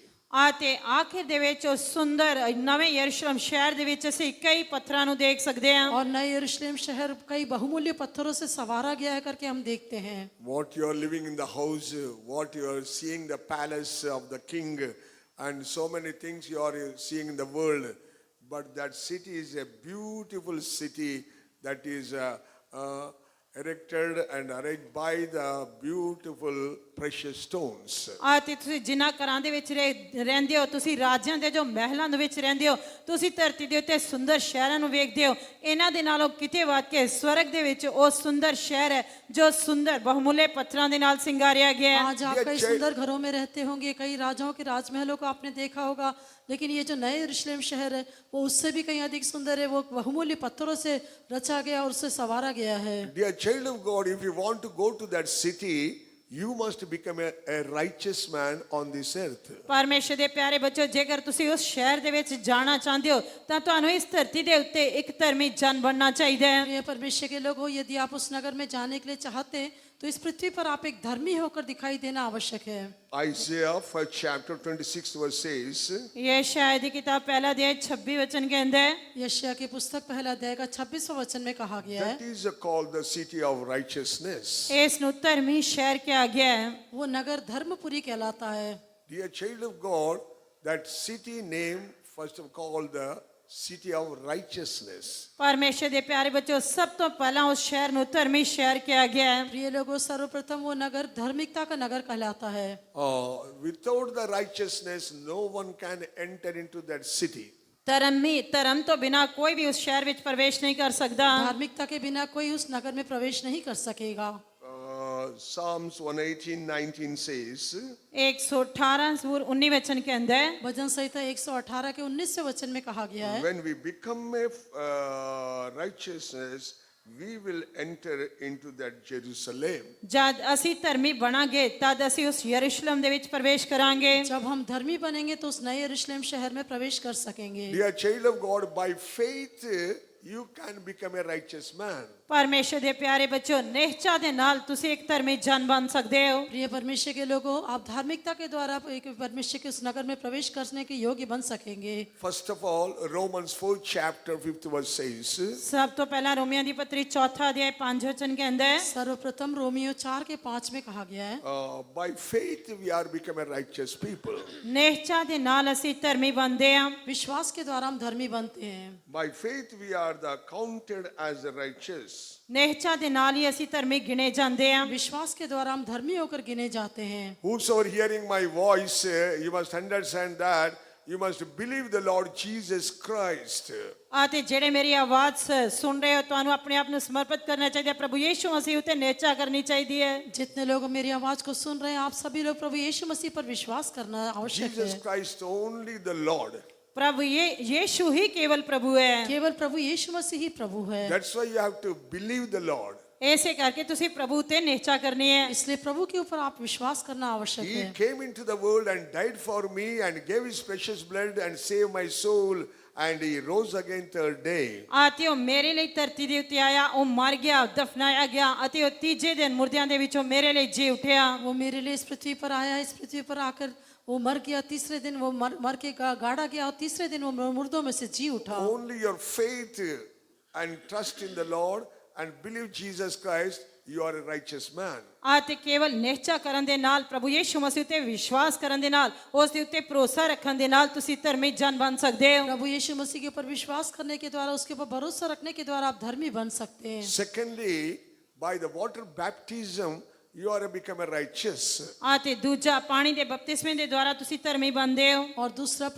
ਤੇ ਆਖਿਰ ਦੇ ਵਿੱਚ ਉਹ ਸੁੰਦਰ ਨਵੇਂ ਯਰੂਸ਼ਲਮ ਸ਼ਹਿਰ ਦੇ ਵਿੱਚ ਅਸੀਂ ਕਈ ਪੱਥਰਾਂ ਨੂੰ ਦੇਖ ਸਕਦੇ ਹਾਂ। और नए यरूशलेम शहर कई बहुमूल्य पत्थरों से संवारा गया है करके हम देखते हैं। What you are living in the house, what you are seeing the palace of the king, and so many things you are seeing in the world, but that city is a beautiful city that is erected and arranged by the beautiful precious stones. ਤੇ ਤੁਸੀਂ ਜਿਨ੍ਹਾਂ ਘਰਾਂ ਦੇ ਵਿੱਚ ਰਹਿੰਦੇ ਹੋ, ਤੁਸੀਂ ਰਾਜਿਆਂ ਦੇ ਜੋ ਮਹਿਲਾਂ ਦੇ ਵਿੱਚ ਰਹਿੰਦੇ ਹੋ, ਤੁਸੀਂ ਧਰਤੀ ਦੇ ਉੱਤੇ ਸੁੰਦਰ ਸ਼ਹਿਰਾਂ ਨੂੰ ਵੇਖਦੇ ਹੋ। ਇਹਨਾਂ ਦੇ ਨਾਲੋਂ ਕਿਤੇ ਵੱਧ ਕੇ ਸਵਰਗ ਦੇ ਵਿੱਚ ਉਹ ਸੁੰਦਰ ਸ਼ਹਿਰ ਹੈ ਜੋ ਸੁੰਦਰ ਬਹੁਮੁੱਲੇ ਪੱਥਰਾਂ ਦੇ ਨਾਲ ਸਿੰਗਾਰਿਆ ਗਿਆ ਹੈ। आज आप कई सुंदर घरों में रहते होंगे, कई राजाओं के राजमहलों को आपने देखा होगा, लेकिन ये जो नए यरूशलेम शहर है वो उससे भी कहीं अधिक सुंदर है। वो बहुमूल्य पत्थरों से रचा गया और उससे संवारा गया है। Dear child of God, if you want to go to that city, you must become a righteous man on this earth. ਪਰਮੇਸ਼ਰ ਦੇ ਪਿਆਰੇ ਬੱਚੋ, ਜੇਕਰ ਤੁਸੀਂ ਉਸ ਸ਼ਹਿਰ ਦੇ ਵਿੱਚ ਜਾਣਾ ਚਾਹੁੰਦੇ ਹੋ ਤਾਂ ਤੁਹਾਨੂੰ ਇਸ ਧਰਤੀ ਦੇ ਉੱਤੇ ਇੱਕ ਧਰਮੀ ਜਨ ਬਣਨਾ ਚਾਹੀਦਾ ਹੈ। प्रिय परमेश्वर के लोग हो, यदि आप उस नगर में जाने के लिए चाहते हैं तो इस पृथ्वी पर आप एक धर्मी होकर दिखाई देना आवश्यक है। Isaiah 1 chapter 26 verse says, यशायाह ਦੀ किताब पहला अध्याय 26 वचन कहता है। यशायाह की पुस्तक पहला अध्याय का 26वां वचन में कहा गया है, that is called the city of righteousness. ਇਸ ਨੂੰ ਧਰਮੀ ਸ਼ਹਿਰ ਕਿਹਾ ਗਿਆ ਹੈ। वो नगर धर्मपुरी कहलाता है। Dear child of God, that city name first of all called the city of righteousness. ਪਰਮੇਸ਼ਰ ਦੇ ਪਿਆਰੇ ਬੱਚੋ, ਸਭ ਤੋਂ ਪਹਿਲਾਂ ਉਸ ਸ਼ਹਿਰ ਨੂੰ ਧਰਮੀ ਸ਼ਹਿਰ ਕਿਹਾ ਗਿਆ ਹੈ। प्रिय लोगों, सर्वप्रथम वो नगर धार्मिकता का नगर कहलाता है। Without the righteousness, no one can enter into that city. ਧਰਮ ਤੋਂ ਬਿਨਾ ਕੋਈ ਵੀ ਉਸ ਸ਼ਹਿਰ ਵਿੱਚ ਪ੍ਰਵੇਸ਼ ਨਹੀਂ ਕਰ ਸਕਦਾ। धार्मिकता के बिना कोई उस नगर में प्रवेश नहीं कर सकेगा। Psalms 118:19 says, 118 ਜ਼ਬੂਰ 19 वचन कहता है। भजन संहिता 118 के 19वें वचन में कहा गया है, when we become a righteousness, we will enter into that Jerusalem. जब ਅਸੀਂ ਧਰਮੀ ਬਣਾਂਗੇ ਤਦ ਅਸੀਂ ਉਸ ਯਰੂਸ਼ਲਮ ਦੇ ਵਿੱਚ ਪ੍ਰਵੇਸ਼ ਕਰਾਂਗੇ। जब हम धर्मी बनेंगे तो उस नए यरूशलेम शहर में प्रवेश कर सकेंगे। Dear child of God, by faith you can become a righteous man. ਪਰਮੇਸ਼ਰ ਦੇ ਪਿਆਰੇ ਬੱਚੋ, ਨਿਹਚਾ ਦੇ ਨਾਲ ਤੁਸੀਂ ਇੱਕ ਧਰਮੀ ਜਨ ਬਣ ਸਕਦੇ ਹੋ। प्रिय परमेश्वर के लोगों, आप धार्मिकता के द्वारा एक परमेश्वर के उस नगर में प्रवेश करने के योग्य बन सकेंगे। First of all, Romans 4 chapter 5th verse says, ਸਭ ਤੋਂ ਪਹਿਲਾਂ ਰੋਮੀਆਂ ਦੀ ਪੱਤਰੀ 4 ਅਧਿਆਇ 5 वचन कहता है। सर्वप्रथम रोमियो 4 के 5 में कहा गया है, by faith we are become a righteous people. ਨਿਹਚਾ ਦੇ ਨਾਲ ਅਸੀਂ ਧਰਮੀ ਬਣਦੇ ਹਾਂ। विश्वास के द्वारा हम धर्मी बनते हैं। By faith we are the counted as righteous. ਨਿਹਚਾ ਦੇ ਨਾਲ ਹੀ ਅਸੀਂ ਧਰਮੀ ਗਿਣੇ ਜਾਂਦੇ ਹਾਂ। विश्वास के द्वारा हम धर्मी होकर गिने जाते हैं। Whosoever hearing my voice, you must understand that you must believe the Lord Jesus Christ. ਅਤੇ ਜਿਹੜੇ ਮੇਰੀ ਆਵਾਜ਼ ਸੁਣ ਰਹੇ ਹੋ ਤੁਹਾਨੂੰ ਆਪਣੇ ਆਪ ਨੂੰ ਸਮਰਪਿਤ ਕਰਨਾ ਚਾਹੀਦਾ ਹੈ ਪ੍ਰਭੂ ਯੀਸ਼ੂ ਮਸੀਹ ਉਤੇ ਨਿਹਚਾ ਕਰਨੀ ਚਾਹੀਦੀ ਹੈ जितने लोग मेरी आवाज को सुन रहे हैं आप सभी लोग प्रभु यीशु मसीह पर विश्वास करना आवश्यक Jesus है। Christ only the Lord. प्रभु ये यीशु ही केवल प्रभु है केवल प्रभु यीशु मसीह ही प्रभु है। That's why you have to believe the Lord. ऐसे करके ਤੁਸੀਂ ਪ੍ਰਭੂ ਉਤੇ ਨਿਹਚਾ ਕਰਨੀ ਹੈ इसलिए प्रभु के ऊपर आप विश्वास करना आवश्यक He है। came into the world and died for me and gave his precious blood and saved my soul, and he rose again third day. ਆਤੇ ਉਹ ਮੇਰੇ ਲਈ ਧਰਤੀ ਦੇ ਉੱਤੇ ਆਇਆ ਉਹ ਮਰ ਗਿਆ ਦਫਨਾਇਆ ਗਿਆ ਅਤੇ ਉਹ ਤੀਜੇ ਦਿਨ ਮੁਰਦਿਆਂ ਦੇ ਵਿੱਚੋਂ ਮੇਰੇ ਲਈ ਜੀ ਉਠਿਆ वो मेरे लिए इस पृथ्वी पर आया, इस पृथ्वी पर आकर वो मर गया, तीसरे दिन वो मर के गाड़ा गया और तीसरे दिन वो मुर्दों में से जी उठा। Only your faith and trust in the Lord and believe Jesus Christ, you are a righteous man. ਆਤੇ ਕੇਵਲ ਨਿਹਚਾ ਕਰਨ ਦੇ ਨਾਲ ਪ੍ਰਭੂ ਯੀਸ਼ੂ ਮਸੀਹ ਉਤੇ ਵਿਸ਼ਵਾਸ ਕਰਨ ਦੇ ਨਾਲ ਉਸ ਦੇ ਉੱਤੇ ਭਰੋਸਾ ਰੱਖਣ ਦੇ ਨਾਲ ਤੁਸੀਂ ਧਰਮੀ ਜਨ ਬਣ ਸਕਦੇ ਹੋ प्रभु यीशु मसीह के ऊपर विश्वास करने के द्वारा, उसके ऊपर भरोसा रखने के द्वारा आप धर्मी बन सकते हैं। Secondly, by the water baptism, you are become a righteous. ਆਤੇ ਦੂਜਾ ਪਾਣੀ ਦੇ ਬਪਤਿਸਮੇ ਦੇ ਦੁਆਰਾ ਤੁਸੀਂ ਧਰਮੀ ਬਣਦੇ ਹੋ और दूसरा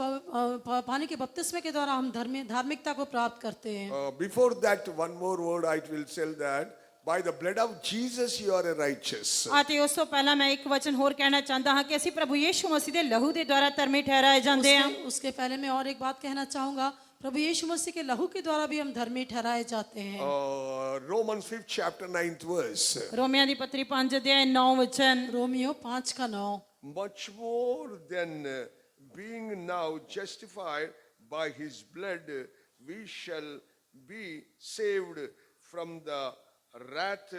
पानी के बपतिस्मे के द्वारा हम धार्मिकता को प्राप्त करते हैं। Before that, one more word I will tell that by the blood of Jesus you are a righteous. ਆਤੇ ਉਸ ਤੋਂ ਪਹਿਲਾਂ ਮੈਂ ਇੱਕ ਵਚਨ ਹੋਰ ਕਹਿਣਾ ਚਾਹੁੰਦਾ ਹਾਂ ਕਿ ਅਸੀਂ ਪ੍ਰਭੂ ਯੀਸ਼ੂ ਮਸੀਹ ਦੇ ਲਹੂ ਦੇ ਦੁਆਰਾ ਧਰਮੀ ਠਹਿਰਾਏ ਜਾਂਦੇ ਹਾਂ उसके पहले मैं और एक बात कहना चाहूंगा, प्रभु यीशु मसीह के लहू के द्वारा भी हम धर्मी ठहराए जाते हैं। Romans 5th chapter 9th verse. ਰੋਮੀਆਂ ਦੀ ਪੱਤਰੀ 5 ਅਧਿਆਇ 9 ਵਚਨ रोमियो 5 का 9। Much more than being now justified by his blood, we shall be saved from the wrath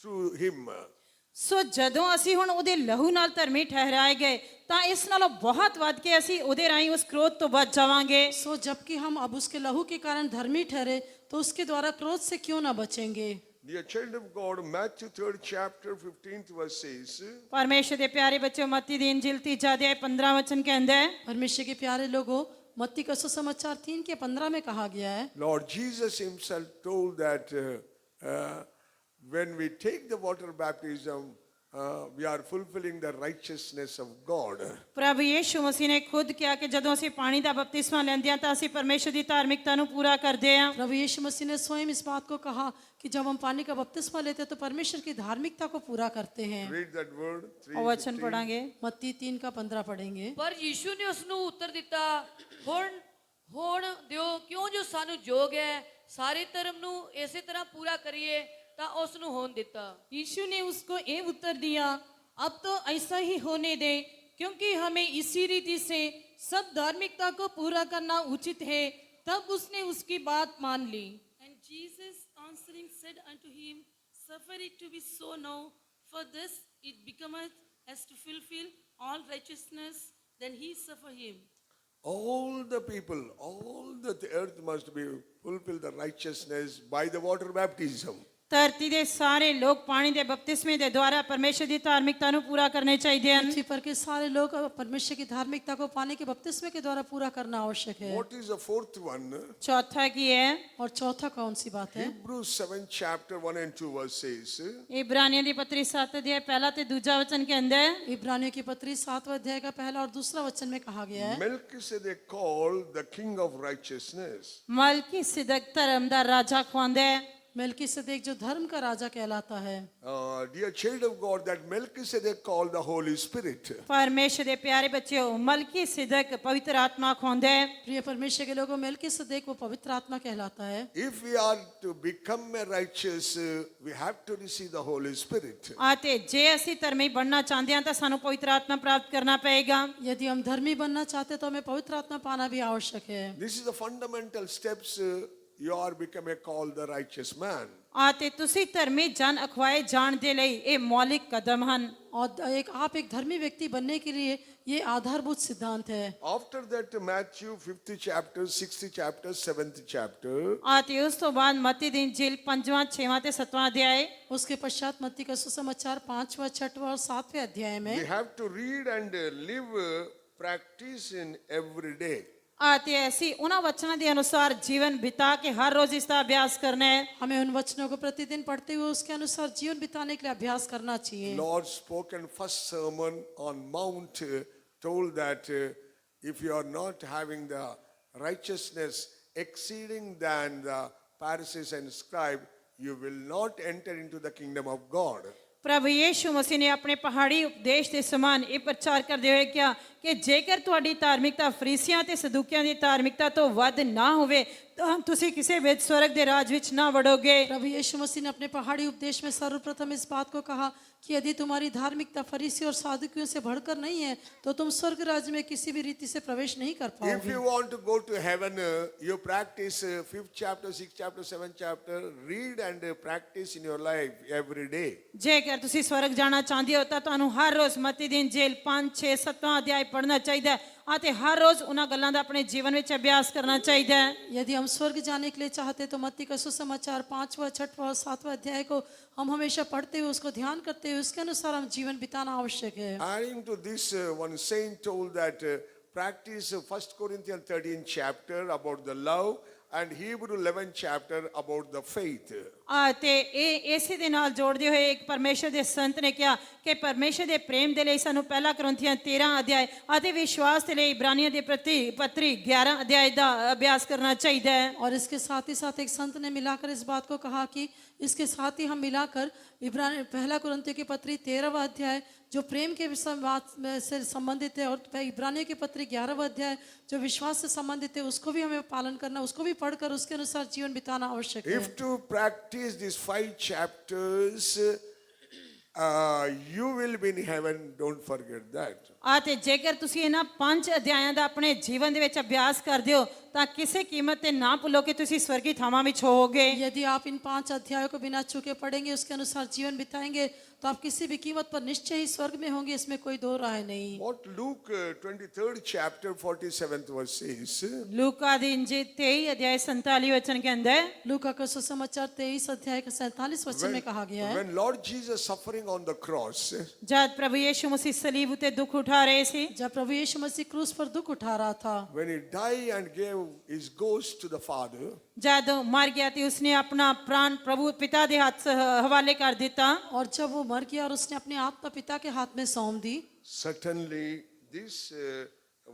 through him. ਸੋ ਜਦੋਂ ਅਸੀਂ ਹੁਣ ਉਹਦੇ ਲਹੂ ਨਾਲ ਧਰਮੀ ਠਹਿਰਾਏ ਗਏ ਤਾਂ ਇਸ ਨਾਲੋਂ ਬਹੁਤ ਵੱਧ ਕੇ ਅਸੀਂ ਉਹਦੇ ਰਾਹੀਂ ਉਸ ਕ੍ਰੋਧ ਤੋਂ ਬਚ ਜਾਵਾਂਗੇ सो जबकि हम अब उसके लहू के कारण धर्मी ठहरे तो उसके द्वारा क्रोध से क्यों ना बचेंगे। Dear child of God, Matthew 3rd chapter 15th verse says, ਪਰਮੇਸ਼ਰ ਦੇ ਪਿਆਰੇ ਬੱਚਿਓ ਮੱਤੀ ਦੀ ਇੰਜੀਲ 3 ਅਧਿਆਇ 15 ਵਚਨ ਕਹਿੰਦਾ ਹੈ परमेश्वर के प्यारे लोगों, मत्ती का सुसमाचार 3 के 15 में कहा गया है, Lord Jesus himself told that when we take the water baptism, we are fulfilling the righteousness of God. ਪ੍ਰਭੂ ਯੀਸ਼ੂ ਮਸੀਹ ਨੇ ਖੁਦ ਕਿਹਾ ਕਿ ਜਦੋਂ ਅਸੀਂ ਪਾਣੀ ਦਾ ਬਪਤਿਸਮਾ ਲੈਂਦੇ ਹਾਂ ਤਾਂ ਅਸੀਂ ਪਰਮੇਸ਼ਰ ਦੀ ਧਾਰਮਿਕਤਾ ਨੂੰ ਪੂਰਾ ਕਰਦੇ ਹਾਂ प्रभु यीशु मसीह ने स्वयं इस बात को कहा कि जब हम पानी का बपतिस्मा लेते हैं तो परमेश्वर की धार्मिकता को पूरा करते हैं। Read that word. ਉਹ ਵਚਨ ਪੜਾਂਗੇ मत्ती 3 का 15 पढ़ेंगे। ਪਰ ਯੀਸ਼ੂ ਨੇ ਉਸ ਨੂੰ ਉੱਤਰ ਦਿੱਤਾ, ਹੁਣ ਦਿਓ ਕਿਉਂ ਜੋ ਸਾਨੂੰ ਜੋਗ ਹੈ ਸਾਰੇ ਧਰਮ ਨੂੰ ਇਸੇ ਤਰ੍ਹਾਂ ਪੂਰਾ ਕਰੀਏ ਤਾਂ ਉਸ ਨੂੰ ਹੋਣ ਦਿੱਤਾ। यीशु ने उसको ये उत्तर दिया, अब तो ऐसा ही होने दे, क्योंकि हमें इसी रीति से सब धार्मिकता को पूरा करना उचित है। तब उसने उसकी बात मान ली। And Jesus answering said unto him, Suffer it to be so now, for this it becometh as to fulfill all righteousness. Then he suffer him. All the people, all the earth must be fulfill the righteousness by the water baptism. ਧਰਤੀ ਦੇ ਸਾਰੇ ਲੋਕ ਪਾਣੀ ਦੇ ਬਪਤਿਸਮੇ ਦੇ ਦੁਆਰਾ ਪਰਮੇਸ਼ਰ ਦੀ ਧਾਰਮਿਕਤਾ ਨੂੰ ਪੂਰਾ ਕਰਨੇ ਚਾਹੀਦੇ ਹਨ पृथ्वी पर के सारे लोग परमेश्वर की धार्मिकता को पानी के बपतिस्मे के द्वारा पूरा करना आवश्यक है। What is the fourth one? ਚੌਥਾ ਕੀ ਹੈ और चौथा कौन सी बात है। Hebrews 7th chapter 1 and 2 verse says, ਇਬਰਾਨੀਆਂ ਦੀ ਪੱਤਰੀ 7 ਅਧਿਆਇ ਪਹਿਲਾ ਤੇ ਦੂਜਾ ਵਚਨ ਕਹਿੰਦਾ ਹੈ इब्रानियों की पत्री 7वां अध्याय का पहला और दूसरा वचन में कहा गया है, Melchizedek called the king of righteousness. ਮਲਕੀ ਸਿਦਕ ਧਰਮ ਦਾ ਰਾਜਾ ਖਵਾਉਂਦਾ ਹੈ मेल्किसेदेक जो धर्म का राजा कहलाता है। Dear child of God, that Melchizedek called the Holy Spirit. ਪਰਮੇਸ਼ਰ ਦੇ ਪਿਆਰੇ ਬੱਚਿਓ ਮਲਕੀ ਸਿਦਕ ਪਵਿੱਤਰ ਆਤਮਾ ਖਵਾਉਂਦਾ ਹੈ प्रिय परमेश्वर के लोगों, मेल्किसेदेक वो पवित्र आत्मा कहलाता है। If we are to become a righteous, we have to receive the Holy Spirit. ਅਤੇ ਜੇ ਅਸੀਂ ਧਰਮੀ ਬਣਨਾ ਚਾਹੁੰਦੇ ਹਾਂ ਤਾਂ ਸਾਨੂੰ ਪਵਿੱਤਰ ਆਤਮਾ ਪ੍ਰਾਪਤ ਕਰਨਾ ਪਏਗਾ यदि हम धर्मी बनना चाहते हैं तो हमें पवित्र आत्मा पाना भी आवश्यक है। This is the fundamental steps you are become a called the righteous man. ਅਤੇ ਤੁਸੀਂ ਧਰਮੀ ਜਨ ਅਖਵਾਏ ਜਾਣ ਦੇ ਲਈ ਇਹ ਮੌਲਿਕ ਕਦਮ ਹਨ और आप एक धर्मी व्यक्ति बनने के लिए ये आधारभूत सिद्धांत है। After that, Matthew 5th chapter, 6th chapter, 7th chapter, ਅਤੇ ਉਸ ਤੋਂ ਬਾਅਦ ਮਤੀ ਦੀ ਇੰਜੀਲ 5ਵਾਂ 6ਵਾਂ ਤੇ 7ਵਾਂ ਅਧਿਆਇ उसके पश्चात मत्ती का सुसमाचार 5वां 6वां और 7वें अध्याय में we have to read and live, practice in every day. ਅਤੇ ਅਸੀਂ ਉਹਨਾਂ ਵਚਨਾਂ ਦੇ ਅਨੁਸਾਰ ਜੀਵਨ ਬਿਤਾ ਕੇ ਹਰ ਰੋਜ਼ ਇਸ ਦਾ ਅਭਿਆਸ ਕਰਨਾ ਹੈ हमें उन वचनों को प्रतिदिन पढ़ते हुए उसके अनुसार जीवन बिताने के लिए अभ्यास करना चाहिए। Lord spoke in first sermon on Mount told that if you are not having the righteousness exceeding than the Pharisees and scribe, you will not enter into the kingdom of God. ਪ੍ਰਭੂ ਯੀਸ਼ੂ ਮਸੀਹ ਨੇ ਆਪਣੇ ਪਹਾੜੀ ਉਪਦੇਸ਼ ਦੇ ਸਮਾਨ ਇਹ ਪ੍ਰਚਾਰ ਕਰਦੇ ਹੋਏ ਕਿਹਾ ਕਿ ਜੇਕਰ ਤੁਹਾਡੀ ਧਾਰਮਿਕਤਾ ਫਰੀਸੀਆਂ ਤੇ ਸਦੂਕਿਆਂ ਦੀ ਧਾਰਮਿਕਤਾ ਤੋਂ ਵੱਧ ਨਾ ਹੋਵੇ ਤਾਂ ਤੁਸੀਂ ਕਿਸੇ ਵਿੱਚ स्वर्ग ਦੇ ਰਾਜ ਵਿੱਚ ਨਾ ਵੜੋਗੇ। प्रभु यीशु मसीह ने अपने पहाड़ी उपदेश में सर्वप्रथम इस बात को कहा कि यदि तुम्हारी धार्मिकता फरीसी और सादुकियों से बढ़कर नहीं है तो तुम स्वर्ग राज्य में किसी भी रीति से प्रवेश नहीं कर If पाओगे। you want to go to heaven, you practice 5th chapter, 6th chapter, 7th chapter, read and practice in your life every day. ਜੇਕਰ ਤੁਸੀਂ ਸਵਰਗ ਜਾਣਾ ਚਾਹੁੰਦੇ ਹੋ ਤਾਂ ਤੁਹਾਨੂੰ ਹਰ ਰੋਜ਼ ਮਤੀ ਦਿਨ ਜੇਲ 5 6 7ਵਾਂ ਅਧਿਆਇ ਪੜ੍ਹਨਾ ਚਾਹੀਦਾ ਹੈ ਅਤੇ ਹਰ ਰੋਜ਼ ਉਹਨਾਂ ਗੱਲਾਂ ਦਾ ਆਪਣੇ ਜੀਵਨ ਵਿੱਚ ਅਭਿਆਸ ਕਰਨਾ ਚਾਹੀਦਾ ਹੈ। यदि हम स्वर्ग जाने के लिए चाहते तो मत्ती का सुसमाचार 5वां 6वां और 7वां अध्याय को हम हमेशा पढ़ते हुए उसको ध्यान करते हुए उसके अनुसार हम जीवन बिताना आवश्यक है। Adding to this, one saint told that practice 1 Corinthians 13 chapter about the love and Hebrew 11 chapter about the faith. ਤੇ ਇਹ ਇਸੇ ਦੇ ਨਾਲ ਜੋੜਦੇ ਹੋਏ ਇੱਕ ਪਰਮੇਸ਼ਰ ਦੇ ਸੰਤ ਨੇ ਕਿਹਾ ਕਿ ਪਰਮੇਸ਼ਰ ਦੇ ਪ੍ਰੇਮ ਦੇ ਲਈ ਸਾਨੂੰ ਪਹਿਲਾ ਕਰੰਥੀਆਂ 13 ਅਧਿਆਇ ਅਤੇ ਵਿਸ਼ਵਾਸ ਦੇ ਲਈ ਇਬਰਾਨੀਆਂ ਦੇ ਪ੍ਰਤੀ ਪੱਤਰੀ 11 ਅਧਿਆਇ ਦਾ ਅਭਿਆਸ ਕਰਨਾ ਚਾਹੀਦਾ ਹੈ। और इसके साथ ही साथ एक संत ने मिलाकर इस बात को कहा कि इसके साथ ही हम मिलाकर इब्रानी पहला कुरिन्थियों की पत्री 13वां अध्याय जो प्रेम के संवाद से संबंधित है और इब्रानियों की पत्री 11वां अध्याय जो विश्वास से संबंधित है उसको भी हमें पालन करना उसको भी पढ़कर उसके अनुसार जीवन बिताना आवश्यक है। If to practice these 5 chapters, you will be in heaven, don't forget that. ਅਤੇ ਜੇਕਰ ਤੁਸੀਂ ਇਹਨਾਂ 5 ਅਧਿਆਇਆਂ ਦਾ ਆਪਣੇ ਜੀਵਨ ਦੇ ਵਿੱਚ ਅਭਿਆਸ ਕਰਦੇ ਹੋ ਤਾਂ ਕਿਸੇ ਕੀਮਤ ਤੇ ਨਾ ਭੁੱਲੋ ਕਿ ਤੁਸੀਂ ਸਵਰਗੀ ਥਾਵਾਂ ਵਿੱਚ ਹੋਵੋਗੇ। यदि आप इन 5 अध्यायों को बिना चूके पढ़ेंगे उसके अनुसार जीवन बिताएंगे तो आप किसी भी कीमत पर निश्चय ही स्वर्ग में होंगे, इसमें कोई दो राय नहीं। What Luke 23rd chapter 47th verse says, ਲੂਕਾ ਦੀ ਇੰਜੀਲ 23 ਅਧਿਆਇ 47 वचन के अंदर लूका का सुसमाचार 23 अध्याय का 47 वचन में कहा गया है when Lord Jesus suffering on the cross, ਜਦ ਪ੍ਰਭੂ ਯੀਸ਼ੂ ਮਸੀਹ ਸਲੀਬ ਉਤੇ ਦੁੱਖ ਉਠਾ ਰਹੇ ਸੀ जब प्रभु यीशु मसीह क्रूस पर दुख उठा रहा था, when he died and gave his ghost to the Father, ਜਦ ਮਰ ਗਿਆ ਤੇ ਉਸਨੇ ਆਪਣਾ ਪ੍ਰਾਣ ਪ੍ਰਭੂ ਪਿਤਾ ਦੇ ਹੱਥ ਹਵਾਲੇ ਕਰ ਦਿੱਤਾ और जब वो मर गया और उसने अपनी आत्मा पिता के हाथ में सौंप दी, certainly this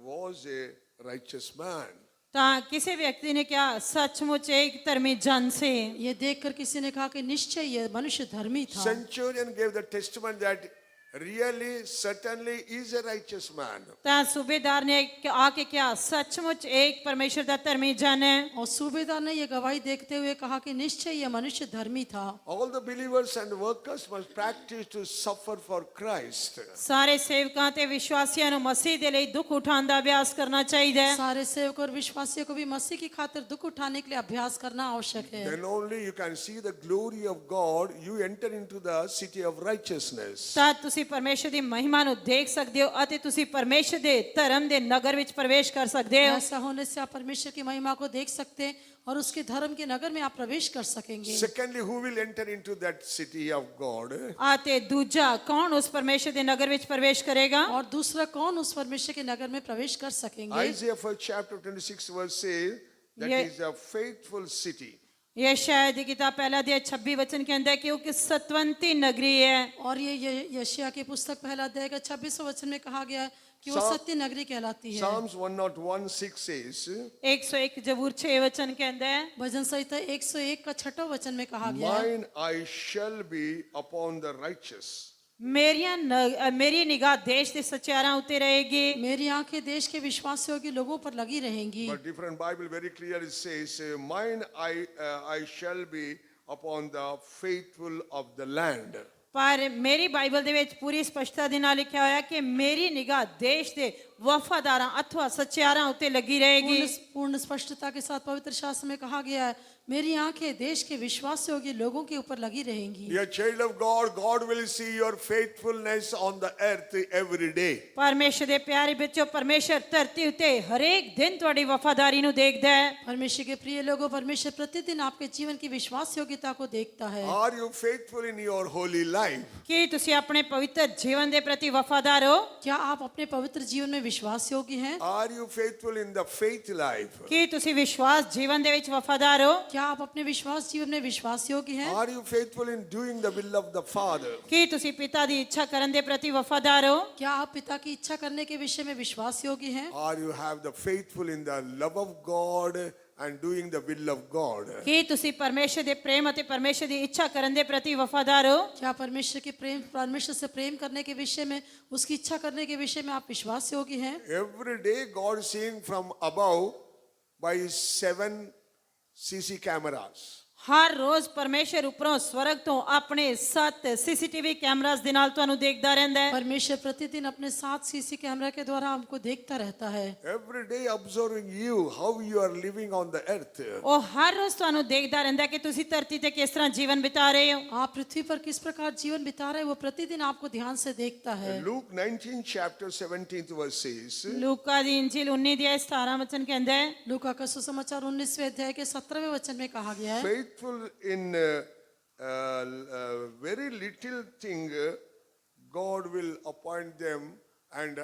was a righteous man. ਤਾਂ ਕਿਸੇ ਵਿਅਕਤੀ ਨੇ ਕਿਹਾ ਸੱਚਮੁੱਚ ਇਹ ਇੱਕ ਧਰਮੀ ਜਨ ਸੀ। ये देखकर किसी ने कहा कि निश्चय ये मनुष्य धर्मी था। Centurion gave the testimony that really, certainly is a righteous man. ਤਾਂ ਸੂਬੇਦਾਰ ਨੇ ਆ ਕੇ ਕਿਹਾ ਸੱਚਮੁੱਚ ਇਹ ਇੱਕ ਪਰਮੇਸ਼ਰ ਦਾ ਧਰਮੀ ਜਨ ਹੈ। और सूबेदार ने ये गवाही देखते हुए कहा कि निश्चय ये मनुष्य धर्मी था। All the believers and workers must practice to suffer for Christ. ਸਾਰੇ ਸੇਵਕਾਂ ਤੇ ਵਿਸ਼ਵਾਸੀਆਂ ਨੂੰ ਮਸੀਹ ਦੇ ਲਈ ਦੁੱਖ ਉਠਾਉਣ ਦਾ ਅਭਿਆਸ ਕਰਨਾ ਚਾਹੀਦਾ ਹੈ। सारे सेवक और विश्वासियों को भी मसीह की खातिर दुख उठाने के लिए अभ्यास करना आवश्यक है। Then only you can see the glory of God. You enter into the city of righteousness. ਤਾਂ ਤੁਸੀਂ ਪਰਮੇਸ਼ਰ ਦੀ ਮਹਿਮਾ ਨੂੰ ਦੇਖ ਸਕਦੇ ਹੋ ਅਤੇ ਤੁਸੀਂ ਪਰਮੇਸ਼ਰ ਦੇ ਧਰਮ ਦੇ ਨਗਰ ਵਿੱਚ ਪ੍ਰਵੇਸ਼ ਕਰ ਸਕਦੇ ਹੋ। ऐसा होने से आप परमेश्वर की महिमा को देख सकते हैं और उसके धर्म के नगर में आप प्रवेश कर सकेंगे। Secondly, who will enter into that city of God? ਅਤੇ ਦੂਜਾ ਕੌਣ ਉਸ ਪਰਮੇਸ਼ਰ ਦੇ ਨਗਰ ਵਿੱਚ ਪ੍ਰਵੇਸ਼ ਕਰੇਗਾ? और दूसरा कौन उस परमेश्वर के नगर में प्रवेश कर सकेंगे? Isaiah 1 chapter 26 verse says that Ye- is a faithful city. यशायाह की किताब पहला अध्याय 26 वचन के अंदर कि वो कि सत्वंती नगरी है। और ये यशायाह की पुस्तक पहला अध्याय का 26वां वचन में कहा गया है कि वो Psalm- सत्य नगरी कहलाती है। Psalms 101:6 says, 101 जबूर 6 वचन के अंदर भजन संहिता 101 का 6वां वचन में कहा गया है, mine eye shall be upon the righteous. मेरी निगाह देश के सच्चारा उते रहेगी। मेरी आंखें देश के विश्वासियों के लोगों पर लगी रहेंगी। But different Bible very clear it says, mine eye shall be upon the faithful of the land. पर मेरी बाइबल ਦੇ ਵਿੱਚ ਪੂਰੀ ਸਪਸ਼ਟਤਾ ਦੇ ਨਾਲ ਲਿਖਿਆ ਹੋਇਆ ਕਿ ਮੇਰੀ ਨਿਗਾਹ ਦੇਸ਼ ਦੇ ਵਫਾਦਾਰਾਂ अथवा सच्चारा उते लगी रहेगी। पूर्ण स्पष्टता के साथ पवित्र शास्त्र में कहा गया है, मेरी आंखें देश के विश्वासियों के लोगों के ऊपर लगी रहेंगी। Dear child of God, God will see your faithfulness on the earth every day. परमेश्वर ਦੇ ਪਿਆਰੇ ਬੱਚੋ ਪਰਮੇਸ਼ਰ ਧਰਤੀ ਉਤੇ ਹਰੇਕ ਦਿਨ ਤੁਹਾਡੀ ਵਫਾਦਾਰੀ ਨੂੰ ਦੇਖਦਾ ਹੈ। परमेश्वर के प्रिय लोगों, परमेश्वर प्रतिदिन आपके जीवन की विश्वास योग्यता को देखता है। Are you faithful in your holy life? ਕੀ ਤੁਸੀਂ ਆਪਣੇ ਪਵਿੱਤਰ ਜੀਵਨ ਦੇ ਪ੍ਰਤੀ ਵਫਾਦਾਰ ਹੋ? क्या आप अपने पवित्र जीवन में विश्वास योग्य हैं? Are you faithful in the faith life? ਕੀ ਤੁਸੀਂ ਵਿਸ਼ਵਾਸ ਜੀਵਨ ਦੇ ਵਿੱਚ ਵਫਾਦਾਰ ਹੋ? क्या आप अपने विश्वास जीवन में विश्वास योग्य हैं? Are you faithful in doing the will of the Father? ਕੀ ਤੁਸੀਂ ਪਿਤਾ ਦੀ ਇੱਛਾ ਕਰਨ ਦੇ ਪ੍ਰਤੀ ਵਫਾਦਾਰ ਹੋ? क्या आप पिता की इच्छा करने के विषय में विश्वास योग्य हैं? Are you have the faithful in the love of God and doing the will of God? ਕੀ ਤੁਸੀਂ ਪਰਮੇਸ਼ਰ ਦੇ ਪ੍ਰੇਮ ਅਤੇ ਪਰਮੇਸ਼ਰ ਦੀ ਇੱਛਾ ਕਰਨ ਦੇ ਪ੍ਰਤੀ ਵਫਾਦਾਰ ਹੋ? क्या परमेश्वर से प्रेम करने के विषय में, उसकी इच्छा करने के विषय में आप विश्वास योग्य हैं? Every day God is seeing from above by 7 CC cameras. ਹਰ ਰੋਜ਼ ਪਰਮੇਸ਼ਰ ਉੱਪਰੋਂ ਸਵਰਗ ਤੋਂ ਆਪਣੇ 7 ਸੀਸੀਟੀਵੀ ਕੈਮਰਾਸ ਦੇ ਨਾਲ ਤੁਹਾਨੂੰ ਦੇਖਦਾ ਰਹਿੰਦਾ ਹੈ। परमेश्वर प्रतिदिन अपने 7 सीसी कैमरा के द्वारा हमको देखता रहता है। Every day observing you, how you are living on the earth. ਉਹ ਹਰ ਰੋਜ਼ ਤੁਹਾਨੂੰ ਦੇਖਦਾ ਰਹਿੰਦਾ ਕਿ ਤੁਸੀਂ ਧਰਤੀ ਤੇ ਕਿਸ ਤਰ੍ਹਾਂ ਜੀਵਨ ਬਿਤਾ ਰਹੇ ਹੋ। आप पृथ्वी पर किस प्रकार जीवन बिता रहे हैं, वो प्रतिदिन आपको ध्यान से देखता है। Luke 19 chapter 17th verse says, ਲੂਕਾ ਦੀ ਇੰਜੀਲ 19 ਦੀ 17 ਵਚਨ ਕਹਿੰਦਾ ਹੈ, लूका का सुसमाचार 19वें अध्याय के 17वें वचन में कहा गया है, faithful in very little thing, God will appoint them and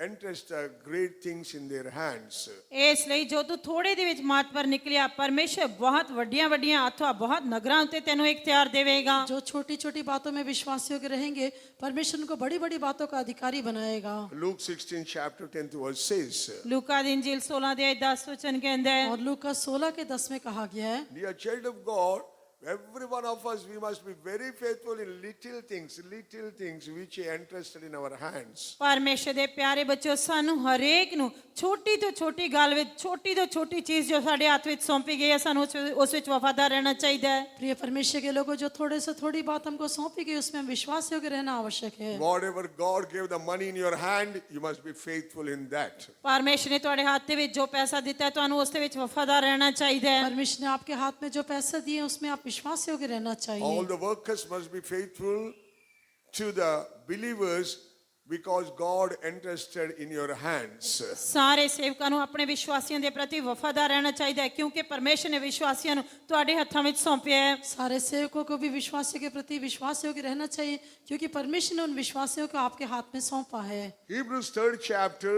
entrust great things in their hands. ਇਸ ਲਈ ਜੋ ਤੂੰ ਥੋੜੇ ਦੇ ਵਿੱਚ ਮਾਤਵਰ ਨਿਕਲਿਆ, ਪਰਮੇਸ਼ਰ ਬਹੁਤ ਵੱਡੀਆਂ ਵੱਡੀਆਂ ਅਥਵਾ ਬਹੁਤ ਨਗਰਾਂ ਉੱਤੇ ਤੈਨੂੰ ਇਖਤਿਆਰ ਦੇਵੇਗਾ। जो छोटी छोटी बातों में विश्वास योग्य रहेंगे, परमेश्वर उनको बड़ी बड़ी बातों का अधिकारी बनाएगा। Luke 16 chapter 10th verse says, ਲੂਕਾ ਦੀ ਇੰਜੀਲ 16 ਦੇ 10 ਵਚਨ ਕਹਿੰਦਾ ਹੈ, और लूका 16 के 10 में कहा गया है, dear child of God, every one of us, we must be very faithful in little things which He entrusted in our hands. ਪਰਮੇਸ਼ਰ ਦੇ ਪਿਆਰੇ ਬੱਚਿਓ, ਸਾਨੂੰ ਹਰੇਕ ਨੂੰ ਛੋਟੀ ਤੋਂ ਛੋਟੀ ਗੱਲ ਵਿੱਚ, ਛੋਟੀ ਤੋਂ ਛੋਟੀ ਚੀਜ਼ ਜੋ ਸਾਡੇ ਹੱਥ ਵਿੱਚ ਸੌਂਪੀ ਗਈ ਹੈ, ਸਾਨੂੰ ਉਸ ਵਿੱਚ ਵਫਾਦਾਰ ਰਹਿਣਾ ਚਾਹੀਦਾ ਹੈ। प्रिय परमेश्वर के लोगों, जो थोड़े से थोड़ी बात हमको सौंपी गई, उसमें हम विश्वास योग्य रहना आवश्यक है। Whatever God gave the money in your hand, you must be faithful in that. ਪਰਮੇਸ਼ਰ ਨੇ ਤੁਹਾਡੇ ਹੱਥ ਦੇ ਵਿੱਚ ਜੋ ਪੈਸਾ ਦਿੱਤਾ ਹੈ, ਤੁਹਾਨੂੰ ਉਸ ਦੇ ਵਿੱਚ ਵਫਾਦਾਰ ਰਹਿਣਾ ਚਾਹੀਦਾ ਹੈ। परमेश्वर ने आपके हाथ में जो पैसा दिए, उसमें आप विश्वास योग्य रहना All चाहिए। the workers must be faithful to the believers because God entrusted in your hands. ਸਾਰੇ ਸੇਵਕਾਂ ਨੂੰ ਆਪਣੇ ਵਿਸ਼ਵਾਸੀਆਂ ਦੇ ਪ੍ਰਤੀ ਵਫਾਦਾਰ ਰਹਿਣਾ ਚਾਹੀਦਾ ਹੈ, ਕਿਉਂਕਿ ਪਰਮੇਸ਼ਰ ਨੇ ਵਿਸ਼ਵਾਸੀਆਂ ਨੂੰ ਤੁਹਾਡੇ ਹੱਥਾਂ ਵਿੱਚ ਸੌਂਪਿਆ ਹੈ। सारे सेवकों को भी विश्वासियों के प्रति विश्वास योग्य रहना चाहिए, क्योंकि परमेश्वर ने उन विश्वासियों को आपके हाथ में सौंपा है। Hebrews 3rd chapter,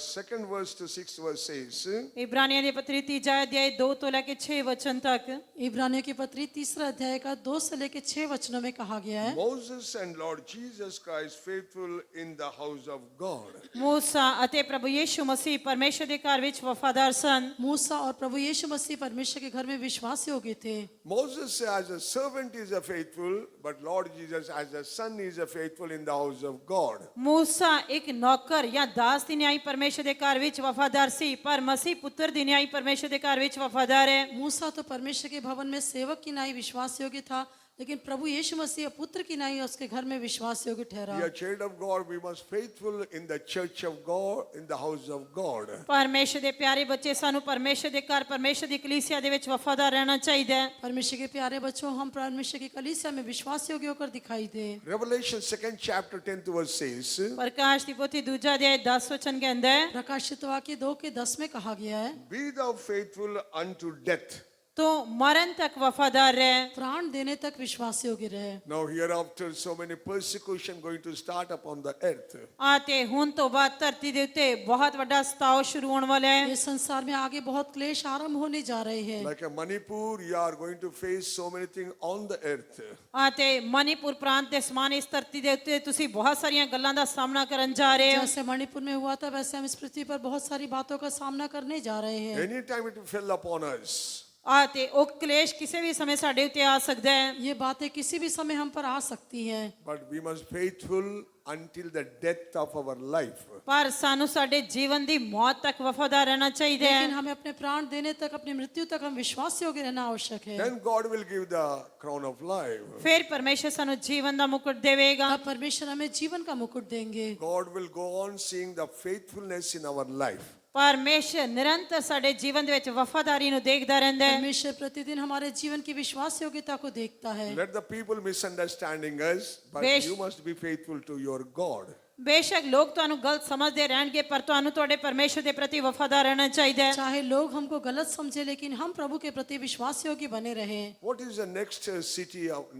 2nd verse to 6th verse says, ਇਬਰਾਨੀਆਂ ਦੀ ਪਤਰੀ 3 ਅਧਿਆਇ 2 ਤੋਂ ਲੈ ਕੇ 6 ਵਚਨ ਤੱਕ, इब्रानियों की पत्री 3 अध्याय का 2 से लेकर 6 वचनों में कहा गया है, Moses and Lord Jesus Christ faithful in the house of God. ਮੂਸਾ ਅਤੇ ਪ੍ਰਭੂ ਯੀਸ਼ੂ ਮਸੀਹ ਪਰਮੇਸ਼ਰ ਦੇ ਘਰ ਵਿੱਚ ਵਫਾਦਾਰ ਸਨ। मूसा और प्रभु यीशु मसीह परमेश्वर के घर में विश्वास योग्य थे। Moses as a servant is a faithful, but Lord Jesus as a son is a faithful in the house of God. ਮੂਸਾ ਇੱਕ ਨੌਕਰ ਜਾਂ ਦਾਸ ਦੀ ਨਿਆਈ ਪਰਮੇਸ਼ਰ ਦੇ ਘਰ ਵਿੱਚ ਵਫਾਦਾਰ ਸੀ, ਪਰ ਮਸੀਹ ਪੁੱਤਰ ਦੀ ਨਿਆਈ ਪਰਮੇਸ਼ਰ ਦੇ ਘਰ ਵਿੱਚ ਵਫਾਦਾਰ ਹੈ। मूसा तो परमेश्वर के भवन में सेवक की नाई विश्वास योग्य था, लेकिन प्रभु यीशु मसीह पुत्र की नाई उसके घर में विश्वास योग्य ठहरा। Dear child of God, we must faithful in the church of God, in the house of God. ਪਰਮੇਸ਼ਰ ਦੇ ਪਿਆਰੇ ਬੱਚੇ, ਸਾਨੂੰ ਪਰਮੇਸ਼ਰ ਦੇ ਘਰ, ਪਰਮੇਸ਼ਰ ਦੀ ਕਲੀਸਿਆ ਦੇ ਵਿੱਚ ਵਫਾਦਾਰ ਰਹਿਣਾ ਚਾਹੀਦਾ ਹੈ। परमेश्वर के प्यारे बच्चों, हम परमेश्वर की कलीसिया में विश्वास योग्य होकर दिखाई दे। Revelation 2nd chapter 10th verse says, ਪ੍ਰਕਾਸ਼ ਦੀ ਪੋਥੀ 2 ਅਧਿਆਇ 10 ਵਚਨ ਕਹਿੰਦਾ ਹੈ, प्रकाशित वाक्य 2 के 10 में कहा गया है, be thou faithful unto death. तो मरण तक वफादार रहे। प्राण देने तक विश्वास योग्य रहे। Now hereafter so many persecution going to start upon the earth. आते हुन तो बात धरती दे उत्ते बहुत बड़ा सताव शुरू होने वाला है। इस संसार में आगे बहुत क्लेश आरंभ होने जा रहे हैं। Like a Manipur, you are going to face so many things on the earth. आते मणिपुर प्रांत दे समान इस धरती दे उत्ते तुसी बहुत सारियां गल्लां दा सामना करन जा रहे हो। जैसे मणिपुर में हुआ था, वैसे हम इस पृथ्वी पर बहुत सारी बातों का सामना करने जा रहे हैं। Anytime it will fall upon us. आते ओ क्लेश किसी भी समय साडे उत्ते आ सकदा है। ये बातें किसी भी समय हम पर आ सकती हैं। But we must faithful until the death of our life. पर सानू साडे जीवन दी मौत तक वफादार रहना चाहिए लेकिन है। हमें अपने प्राण देने तक, अपनी मृत्यु तक हम विश्वास योग्य रहना आवश्यक है। Then God will give the crown of life. फिर परमेश्वर सानू जीवन दा मुकुट देवेगा। तब परमेश्वर हमें जीवन का मुकुट देंगे। God will go on seeing the faithfulness in our life. परमेश्वर निरंतर साडे जीवन दे विच वफादारी नु देखदा रहंदा है। परमेश्वर प्रतिदिन हमारे जीवन की विश्वास योग्यता को देखता है। Let the people misunderstanding us, but बेश- you must be faithful to your God. ਬੇਸ਼ੱਕ ਲੋਕ ਤੁਹਾਨੂੰ ਗਲਤ ਸਮਝਦੇ ਰਹਿਣਗੇ ਪਰ ਤੁਹਾਨੂੰ ਤੁਹਾਡੇ ਪਰਮੇਸ਼ਰ ਦੇ ਪ੍ਰਤੀ ਵਫਾਦਾਰ ਰਹਿਣਾ ਚਾਹੀਦਾ ਹੈ चाहे लोग हमको गलत समझे लेकिन हम प्रभु के प्रति विश्वास योग्य बने रहें। What is the next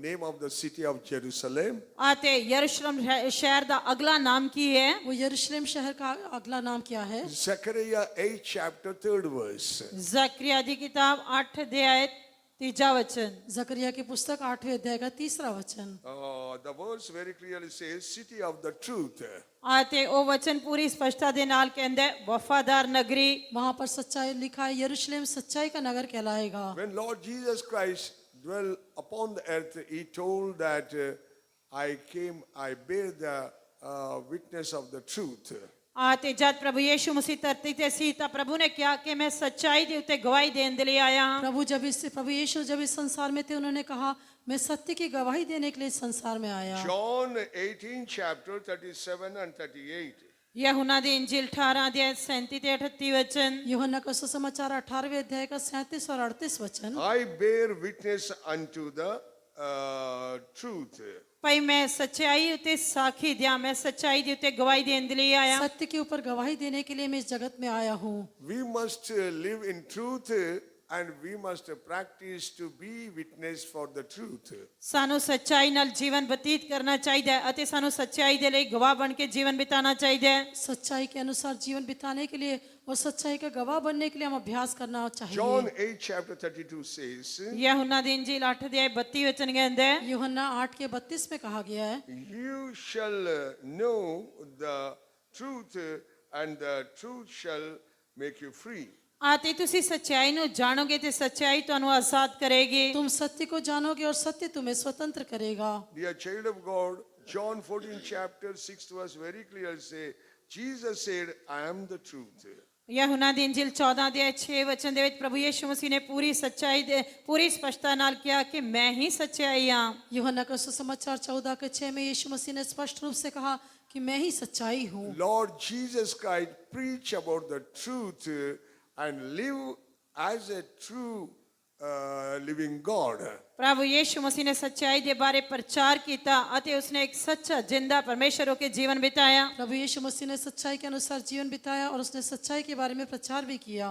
name of the city of Jerusalem? ਅਤੇ ਯਰੂਸ਼ਲਮ ਸ਼ਹਿਰ ਦਾ ਅਗਲਾ ਨਾਮ ਕੀ ਹੈ वो यरूशलेम शहर का अगला नाम क्या है? Zechariah 8 chapter 3rd verse. Zakariya ਦੀ ਕਿਤਾਬ 8 ਅਧਿਆਇ 3 ਵਚਨ। जकरिया की पुस्तक 8वें अध्याय का 3रा वचन। The verse very clearly says, city of the truth. ਅਤੇ ਉਹ ਵਚਨ ਪੂਰੀ ਸਪਸ਼ਟਤਾ ਦੇ ਨਾਲ ਕਹਿੰਦਾ ਹੈ, ਵਫਾਦਾਰ ਨਗਰੀ। वहां पर सच्चाई लिखा है, यरूशलेम सच्चाई का नगर कहलाएगा। When Lord Jesus Christ dwelt upon the earth, he told that I bear the witness of the truth. ਅਤੇ ਜਦ ਪ੍ਰਭੂ ਯੀਸ਼ੂ ਮਸੀਹ ਧਰਤੀ ਤੇ ਸੀ ਤਾਂ ਪ੍ਰਭੂ ਨੇ ਕਿਹਾ ਕਿ ਮੈਂ ਸੱਚਾਈ ਦੇ ਉੱਤੇ ਗਵਾਹੀ ਦੇਣ ਦੇ ਲਈ ਆਇਆ ਹਾਂ। प्रभु यीशु जब इस संसार में थे उन्होंने कहा मैं सत्य की गवाही देने के लिए इस संसार में आया। John 18 chapter 37 and 38. ਯਹੂਨਾ ਦੀ ਇੰਜੀਲ 18 ਅਧਿਆਇ 37 ਤੇ 38 ਵਚਨ। यूहन्ना का सुसमाचार 18वें अध्याय का 37 और 38 वचन। I bear witness unto the truth. ਭਾਈ ਮੈਂ ਸੱਚਾਈ ਉਤੇ ਸਾਖੀ ਦਿਆਂ, ਮੈਂ ਸੱਚਾਈ ਦੇ ਉੱਤੇ ਗਵਾਹੀ ਦੇਣ ਦੇ ਲਈ ਆਇਆ। सत्य के ऊपर गवाही देने के लिए मैं इस जगत में आया हूँ। We must live in truth and we must practice to be witness for the truth. ਸਾਨੂੰ ਸੱਚਾਈ ਨਾਲ ਜੀਵਨ ਬਤੀਤ ਕਰਨਾ ਚਾਹੀਦਾ ਹੈ ਅਤੇ ਸਾਨੂੰ ਸੱਚਾਈ ਦੇ ਲਈ ਗਵਾਹ ਬਣ ਕੇ ਜੀਵਨ ਬਿਤਾਉਣਾ ਚਾਹੀਦਾ ਹੈ। सच्चाई के अनुसार जीवन बिताने के लिए और सच्चाई का गवाह बनने के लिए हम अभ्यास करना John चाहिए। 8 chapter 32 says, ਯਹੂਨਾ ਦੀ ਇੰਜੀਲ 8 ਅਧਿਆਇ 32 ਵਚਨ ਕਹਿੰਦਾ ਹੈ, यूहन्ना 8 के 32 में कहा गया है, you shall know the truth and the truth shall make you free. ਅਤੇ ਤੁਸੀਂ ਸੱਚਾਈ ਨੂੰ ਜਾਣੋਗੇ ਤੇ ਸੱਚਾਈ ਤੁਹਾਨੂੰ ਆਜ਼ਾਦ ਕਰੇਗੀ। तुम सत्य को जानोगे और सत्य तुम्हें स्वतंत्र करेगा। Dear child of God, John 14 chapter 6 verse very clearly say, Jesus said, I am the truth. ਯਹੂਨਾ ਦੀ ਇੰਜੀਲ 14 ਅਧਿਆਇ 6 ਵਚਨ ਦੇ ਵਿੱਚ ਪ੍ਰਭੂ ਯੀਸ਼ੂ ਮਸੀਹ ਨੇ ਪੂਰੀ ਸੱਚਾਈ ਦੇ ਪੂਰੀ ਸਪਸ਼ਟਤਾ ਨਾਲ ਕਿਹਾ ਕਿ ਮੈਂ ਹੀ ਸੱਚਾਈ ਹਾਂ। यूहन्ना का सुसमाचार 14 के 6 में यीशु मसीह ने स्पष्ट रूप से कहा कि मैं ही सच्चाई हूँ। Lord Jesus Christ preach about the truth and live as a true living God. ਪ੍ਰਭੂ ਯੀਸ਼ੂ ਮਸੀਹ ਨੇ ਸੱਚਾਈ ਦੇ ਬਾਰੇ ਪ੍ਰਚਾਰ ਕੀਤਾ ਅਤੇ ਉਸਨੇ ਇੱਕ ਸੱਚਾ ਜਿੰਦਾ ਪਰਮੇਸ਼ਰ ਹੋ ਕੇ ਜੀਵਨ ਬਿਤਾਇਆ। प्रभु यीशु मसीह ने सच्चाई के अनुसार जीवन बिताया और उसने सच्चाई के बारे में प्रचार भी किया।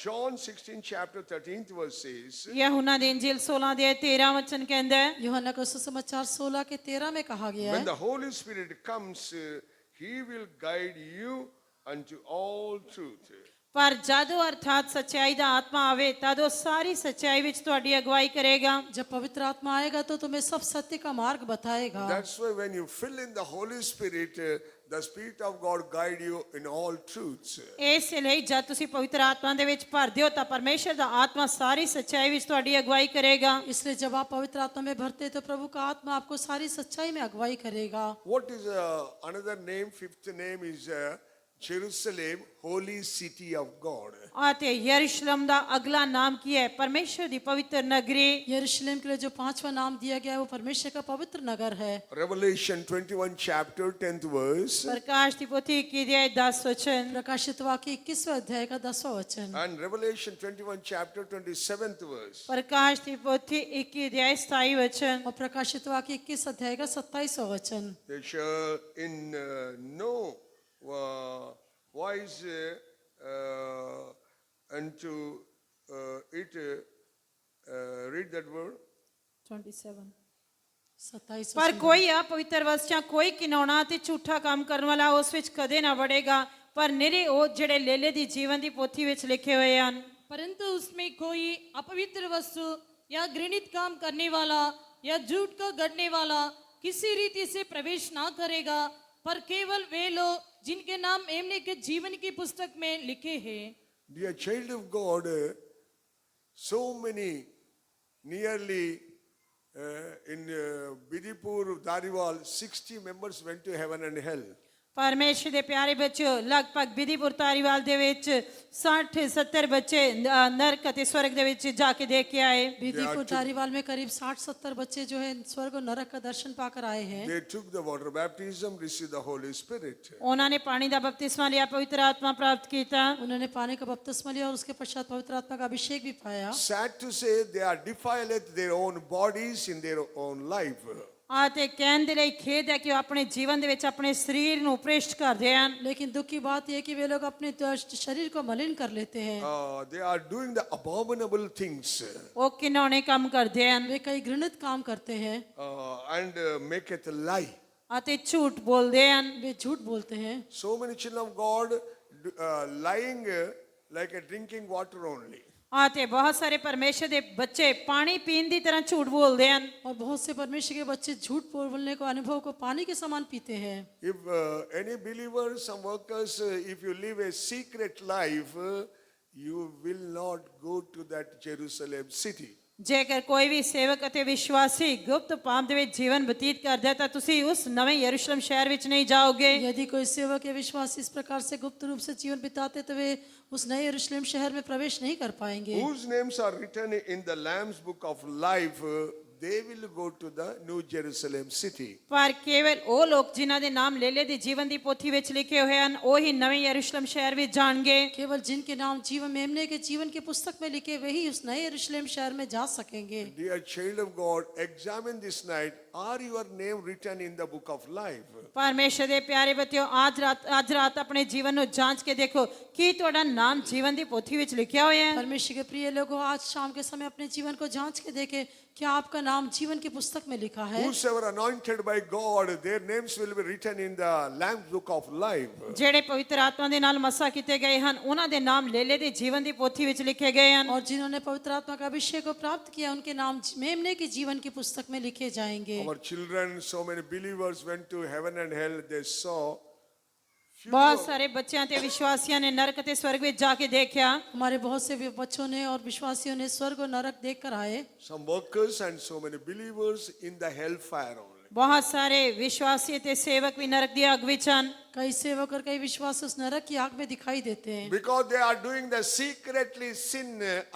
John 16 chapter 13th verse says, ਯਹੂਨਾ ਦੀ ਇੰਜੀਲ 16 ਅਧਿਆਇ 13 ਵਚਨ ਕਹਿੰਦਾ ਹੈ, यूहन्ना का सुसमाचार 16 के 13 में कहा गया when है, the Holy Spirit comes, he will guide you unto all truth. ਪਰ ਜਦੋਂ ਅਰਥਾਤ ਸੱਚਾਈ ਦਾ ਆਤਮਾ ਆਵੇ ਤਦ ਉਹ ਸਾਰੀ ਸੱਚਾਈ ਵਿੱਚ ਤੁਹਾਡੀ ਅਗਵਾਈ ਕਰੇਗਾ। जब पवित्र आत्मा आएगा तो तुम्हें सब सत्य का मार्ग बताएगा। That's why when you fill in the Holy Spirit, the Spirit of God guide you in all truths. ਇਸ ਲਈ ਜਦ ਤੁਸੀਂ ਪਵਿੱਤਰ ਆਤਮਾ ਦੇ ਵਿੱਚ ਭਰਦੇ ਹੋ ਤਾਂ ਪਰਮੇਸ਼ਰ ਦਾ ਆਤਮਾ ਸਾਰੀ ਸੱਚਾਈ ਵਿੱਚ ਤੁਹਾਡੀ ਅਗਵਾਈ ਕਰੇਗਾ। इसलिए जब आप पवित्र आत्मा में भरते तो प्रभु का आत्मा आपको सारी सच्चाई में अगुवाई करेगा। What is another name? Fifth name is Jerusalem, holy city of God. ਅਤੇ ਯਰੂਸ਼ਲਮ ਦਾ ਅਗਲਾ ਨਾਮ ਕੀ ਹੈ? ਪਰਮੇਸ਼ਰ ਦੀ ਪਵਿੱਤਰ ਨਗਰੀ। यरूशलेम के लिए जो 5वां नाम दिया गया है वो परमेश्वर का पवित्र नगर है। Revelation 21 chapter 10th verse. ਪ੍ਰਕਾਸ਼ ਦੀ ਪੋਥੀ 21 ਅਧਿਆਇ 10 ਵਚਨ। प्रकाशित वाक्य 21वें अध्याय का 10वां वचन। And Revelation 21 chapter 27th verse. ਪ੍ਰਕਾਸ਼ ਦੀ ਪੋਥੀ 21 ਅਧਿਆਇ 27 ਵਚਨ। और प्रकाशित वाक्य 21 अध्याय का 27वां वचन। They shall in no wise unto it. Read that word. 27 ਪਰ ਕੋਈ ਅਪਵਿੱਤਰ ਵਸ ਜਾਂ ਕੋਈ ਕਿਨਾਉਣਾ ਤੇ ਝੂਠਾ ਕੰਮ ਕਰਨ ਵਾਲਾ ਉਸ ਵਿੱਚ ਕਦੇ ਨਾ ਵੜੇਗਾ, ਪਰ ਨਿਰੇ ਉਹ ਜਿਹੜੇ ਲੇਲੇ ਦੀ ਜੀਵਨ ਦੀ ਪੋਥੀ ਵਿੱਚ ਲਿਖੇ ਹੋਏ ਹਨ। परंतु उसमें कोई अपवित्र वस्तु या घृणित काम करने वाला या झूठ को गढ़ने वाला किसी रीति से प्रवेश ना करेगा, पर केवल वे लोग जिनके नाम एमने के जीवन की पुस्तक में लिखे हैं। Dear child of God, so many nearly in Bidipur, Dariwal, 60 members went to heaven and hell. ਪਰਮੇਸ਼ਰ ਦੇ ਪਿਆਰੇ ਬੱਚਿਓ, ਲਗਭਗ ਬਿਧੀਪੁਰ ਤਾਰੀਵਾਲ ਦੇ ਵਿੱਚ 60-70 ਬੱਚੇ ਨਰਕ ਅਤੇ ਸਵਰਗ ਦੇ ਵਿੱਚ ਜਾ ਕੇ ਦੇਖ ਕੇ ਆਏ। विधिपुर दारीवाल में करीब 60-70 बच्चे जो है स्वर्ग और नरक का दर्शन पाकर आए हैं। They took the water baptism, received the Holy Spirit. ਉਹਨਾਂ ਨੇ ਪਾਣੀ ਦਾ ਬਪਤਿਸਮਾ ਲਿਆ, ਪਵਿੱਤਰ ਆਤਮਾ ਪ੍ਰਾਪਤ ਕੀਤਾ। उन्होंने पानी का बपतिस्मा लिया और उसके पश्चात पवित्र आत्मा का अभिषेक भी पाया। Sad to say, they are defiled their own bodies in their own life. ਆ ਤੇ ਕਹਿਣ ਦੇ ਲਈ ਖੇਦ ਹੈ ਕਿ ਉਹ ਆਪਣੇ ਜੀਵਨ ਦੇ ਵਿੱਚ ਆਪਣੇ ਸਰੀਰ ਨੂੰ ਭ੍ਰਿਸ਼ਟ ਕਰਦੇ ਹਨ। लेकिन दुख की बात यह है कि वे लोग अपने शरीर को मलिन कर लेते हैं। They are doing the abominable things ਉਹ ਘਿਨਾਉਣੇ ਕੰਮ ਕਰਦੇ ਹਨ वे कई घृणित काम करते हैं, and maketh lie. ਅਤੇ ਝੂਠ ਬੋਲਦੇ ਹਨ। वे झूठ बोलते हैं। So many children of God lying like a drinking water only. ਆ ਤੇ ਬਹੁਤ ਸਾਰੇ ਪਰਮੇਸ਼ਰ ਦੇ ਬੱਚੇ ਪਾਣੀ ਪੀਣ ਦੀ ਤਰ੍ਹਾਂ ਝੂਠ ਬੋਲਦੇ ਹਨ। और बहुत से परमेश्वर के बच्चे झूठ बोलने को अनुभव को पानी के समान पीते हैं। If any believers, some workers, if you live a secret life, you will not go to that Jerusalem city. ਜੇਕਰ ਕੋਈ ਵੀ ਸੇਵਕ ਅਤੇ ਵਿਸ਼ਵਾਸੀ ਗੁਪਤ ਪਾਪ ਦੇ ਵਿੱਚ ਜੀਵਨ ਬਤੀਤ ਕਰਦਾ ਹੈ ਤਾਂ ਤੁਸੀਂ ਉਸ ਨਵੇਂ ਯਰੂਸ਼ਲਮ ਸ਼ਹਿਰ ਵਿੱਚ ਨਹੀਂ ਜਾਓਗੇ। यदि कोई सेवक या विश्वासी इस प्रकार से गुप्त रूप से जीवन बिताते तो वे उस नए यरूशलेम शहर में प्रवेश नहीं कर पाएंगे। Whose names are written in the Lamb's book of life, they will go to the New Jerusalem city. ਪਰ ਕੇਵਲ ਉਹ ਲੋਕ ਜਿਨ੍ਹਾਂ ਦੇ ਨਾਮ ਲੇਲੇ ਦੀ ਜੀਵਨ ਦੀ ਪੋਥੀ ਵਿੱਚ ਲਿਖੇ ਹੋਏ ਹਨ ਉਹੀ ਨਵੇਂ ਯਰੂਸ਼ਲਮ ਸ਼ਹਿਰ ਵਿੱਚ ਜਾਣਗੇ। केवल जिनके नाम जीवन मेमने के जीवन की पुस्तक में लिखे वही उस नए यरूशलेम शहर में जा सकेंगे। Dear child of God, examine this night. Are your name written in the book of life? ਪਰਮੇਸ਼ਰ ਦੇ ਪਿਆਰੇ ਬੱਚਿਓ ਅੱਜ ਰਾਤ ਆਪਣੇ ਜੀਵਨ ਨੂੰ ਜਾਂਚ ਕੇ ਦੇਖੋ ਕੀ ਤੁਹਾਡਾ ਨਾਮ ਜੀਵਨ ਦੀ ਪੋਥੀ ਵਿੱਚ ਲਿਖਿਆ ਹੋਇਆ ਹੈ। परमेश्वर के प्रिय लोगों, आज शाम के समय अपने जीवन को जांच के देखें, क्या आपका नाम जीवन की पुस्तक में लिखा है? Whosoever anointed by God, their names will be written in the Lamb's book of life. ਜਿਹੜੇ ਪਵਿੱਤਰ ਆਤਮਾ ਦੇ ਨਾਲ ਮਸਾ ਕੀਤੇ ਗਏ ਹਨ ਉਹਨਾਂ ਦੇ ਨਾਮ ਲੇਲੇ ਦੀ ਜੀਵਨ ਦੀ ਪੋਥੀ ਵਿੱਚ ਲਿਖੇ ਗਏ ਹਨ। और जिन्होंने पवित्र आत्मा का अभिषेक को प्राप्त किया उनके नाम मेमने के जीवन की पुस्तक में लिखे जाएंगे। Our children, so many believers went to heaven and hell. They saw ਬਹੁਤ ਸਾਰੇ ਬੱਚਿਆਂ ਤੇ ਵਿਸ਼ਵਾਸੀਆਂ ਨੇ ਨਰਕ ਤੇ ਸਵਰਗ ਵਿੱਚ ਜਾ ਕੇ ਦੇਖਿਆ। हमारे बहुत से बच्चों ने और विश्वासियों ने स्वर्ग और नरक देख कर आए। some workers and so many believers in the hellfire only. ਬਹੁਤ ਸਾਰੇ ਵਿਸ਼ਵਾਸੀ ਤੇ ਸੇਵਕ ਵੀ ਨਰਕ ਦੀ ਅੱਗ ਵਿੱਚ ਹਨ। कई सेवक और कई विश्वासी उस नरक की आग में दिखाई देते हैं, Because they are doing the secretly sin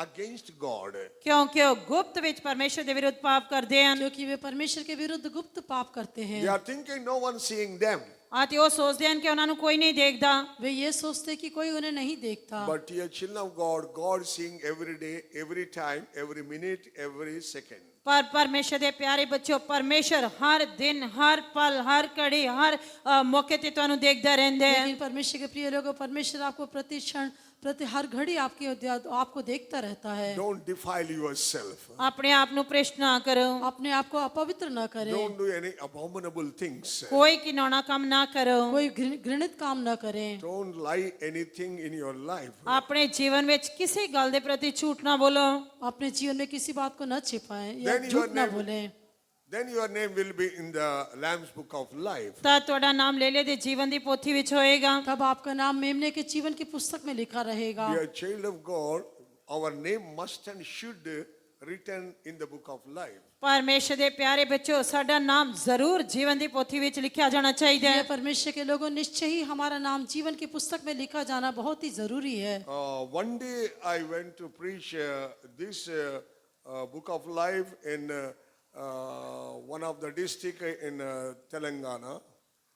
against God. ਕਿਉਂਕਿ ਉਹ ਗੁਪਤ ਵਿੱਚ ਪਰਮੇਸ਼ਰ ਦੇ ਵਿਰੁੱਧ ਪਾਪ ਕਰਦੇ ਹਨ। क्योंकि वे परमेश्वर के विरुद्ध गुप्त पाप करते हैं। They are thinking no one seeing them. ਅਤੇ ਉਹ ਸੋਚਦੇ ਹਨ ਕਿ ਉਹਨਾਂ ਨੂੰ ਕੋਈ ਨਹੀਂ ਦੇਖਦਾ। वे ये सोचते कि कोई उन्हें नहीं देखता, But dear children of God, God seeing every day, every time, every minute, every second. ਪਰ ਪਰਮੇਸ਼ਰ ਦੇ ਪਿਆਰੇ ਬੱਚਿਓ ਪਰਮੇਸ਼ਰ ਹਰ ਦਿਨ ਹਰ ਪਲ ਹਰ ਘੜੀ ਹਰ ਮੌਕੇ ਤੇ ਤੁਹਾਨੂੰ ਦੇਖਦਾ ਰਹਿੰਦਾ ਹੈ। लेकिन परमेश्वर के प्रिय लोगों, परमेश्वर आपको प्रति क्षण प्रति हर घड़ी आपको देखता रहता है। Don't defile yourself. ਆਪਣੇ ਆਪ ਨੂੰ ਭ੍ਰਿਸ਼ਟ ਨਾ ਕਰੋ, अपने आप को अपवित्र न करें, Don't do any abominable things. ਕੋਈ ਘਿਨਾਉਣਾ ਕੰਮ ਨਾ ਕਰੋ, कोई घृणित काम न करें, Don't lie anything in your life. ਆਪਣੇ ਜੀਵਨ ਵਿੱਚ ਕਿਸੇ ਗੱਲ ਦੇ ਪ੍ਰਤੀ ਝੂਠ ਨਾ ਬੋਲੋ। अपने जीवन में किसी बात को न छिपाएं या Then your झूठ न name- बोलें। Then your name will be in the Lamb's book of life. ਤਾਂ ਤੁਹਾਡਾ ਨਾਮ ਲੇਲੇ ਦੇ ਜੀਵਨ ਦੀ ਪੋਥੀ ਵਿੱਚ ਹੋਏਗਾ। तब आपका नाम मेमने के जीवन की पुस्तक में लिखा रहेगा। Dear child of God, our name must and should written in the book of life. ਪਰਮੇਸ਼ਰ ਦੇ ਪਿਆਰੇ ਬੱਚਿਓ ਸਾਡਾ ਨਾਮ ਜ਼ਰੂਰ ਜੀਵਨ ਦੀ ਪੋਥੀ ਵਿੱਚ ਲਿਖਿਆ ਜਾਣਾ ਚਾਹੀਦਾ ये ਹੈ। परमेश्वर के लोगों, निश्चय ही हमारा नाम जीवन की पुस्तक में लिखा जाना बहुत ही जरूरी है। One day I went to preach this book of life in one of the district in Telangana.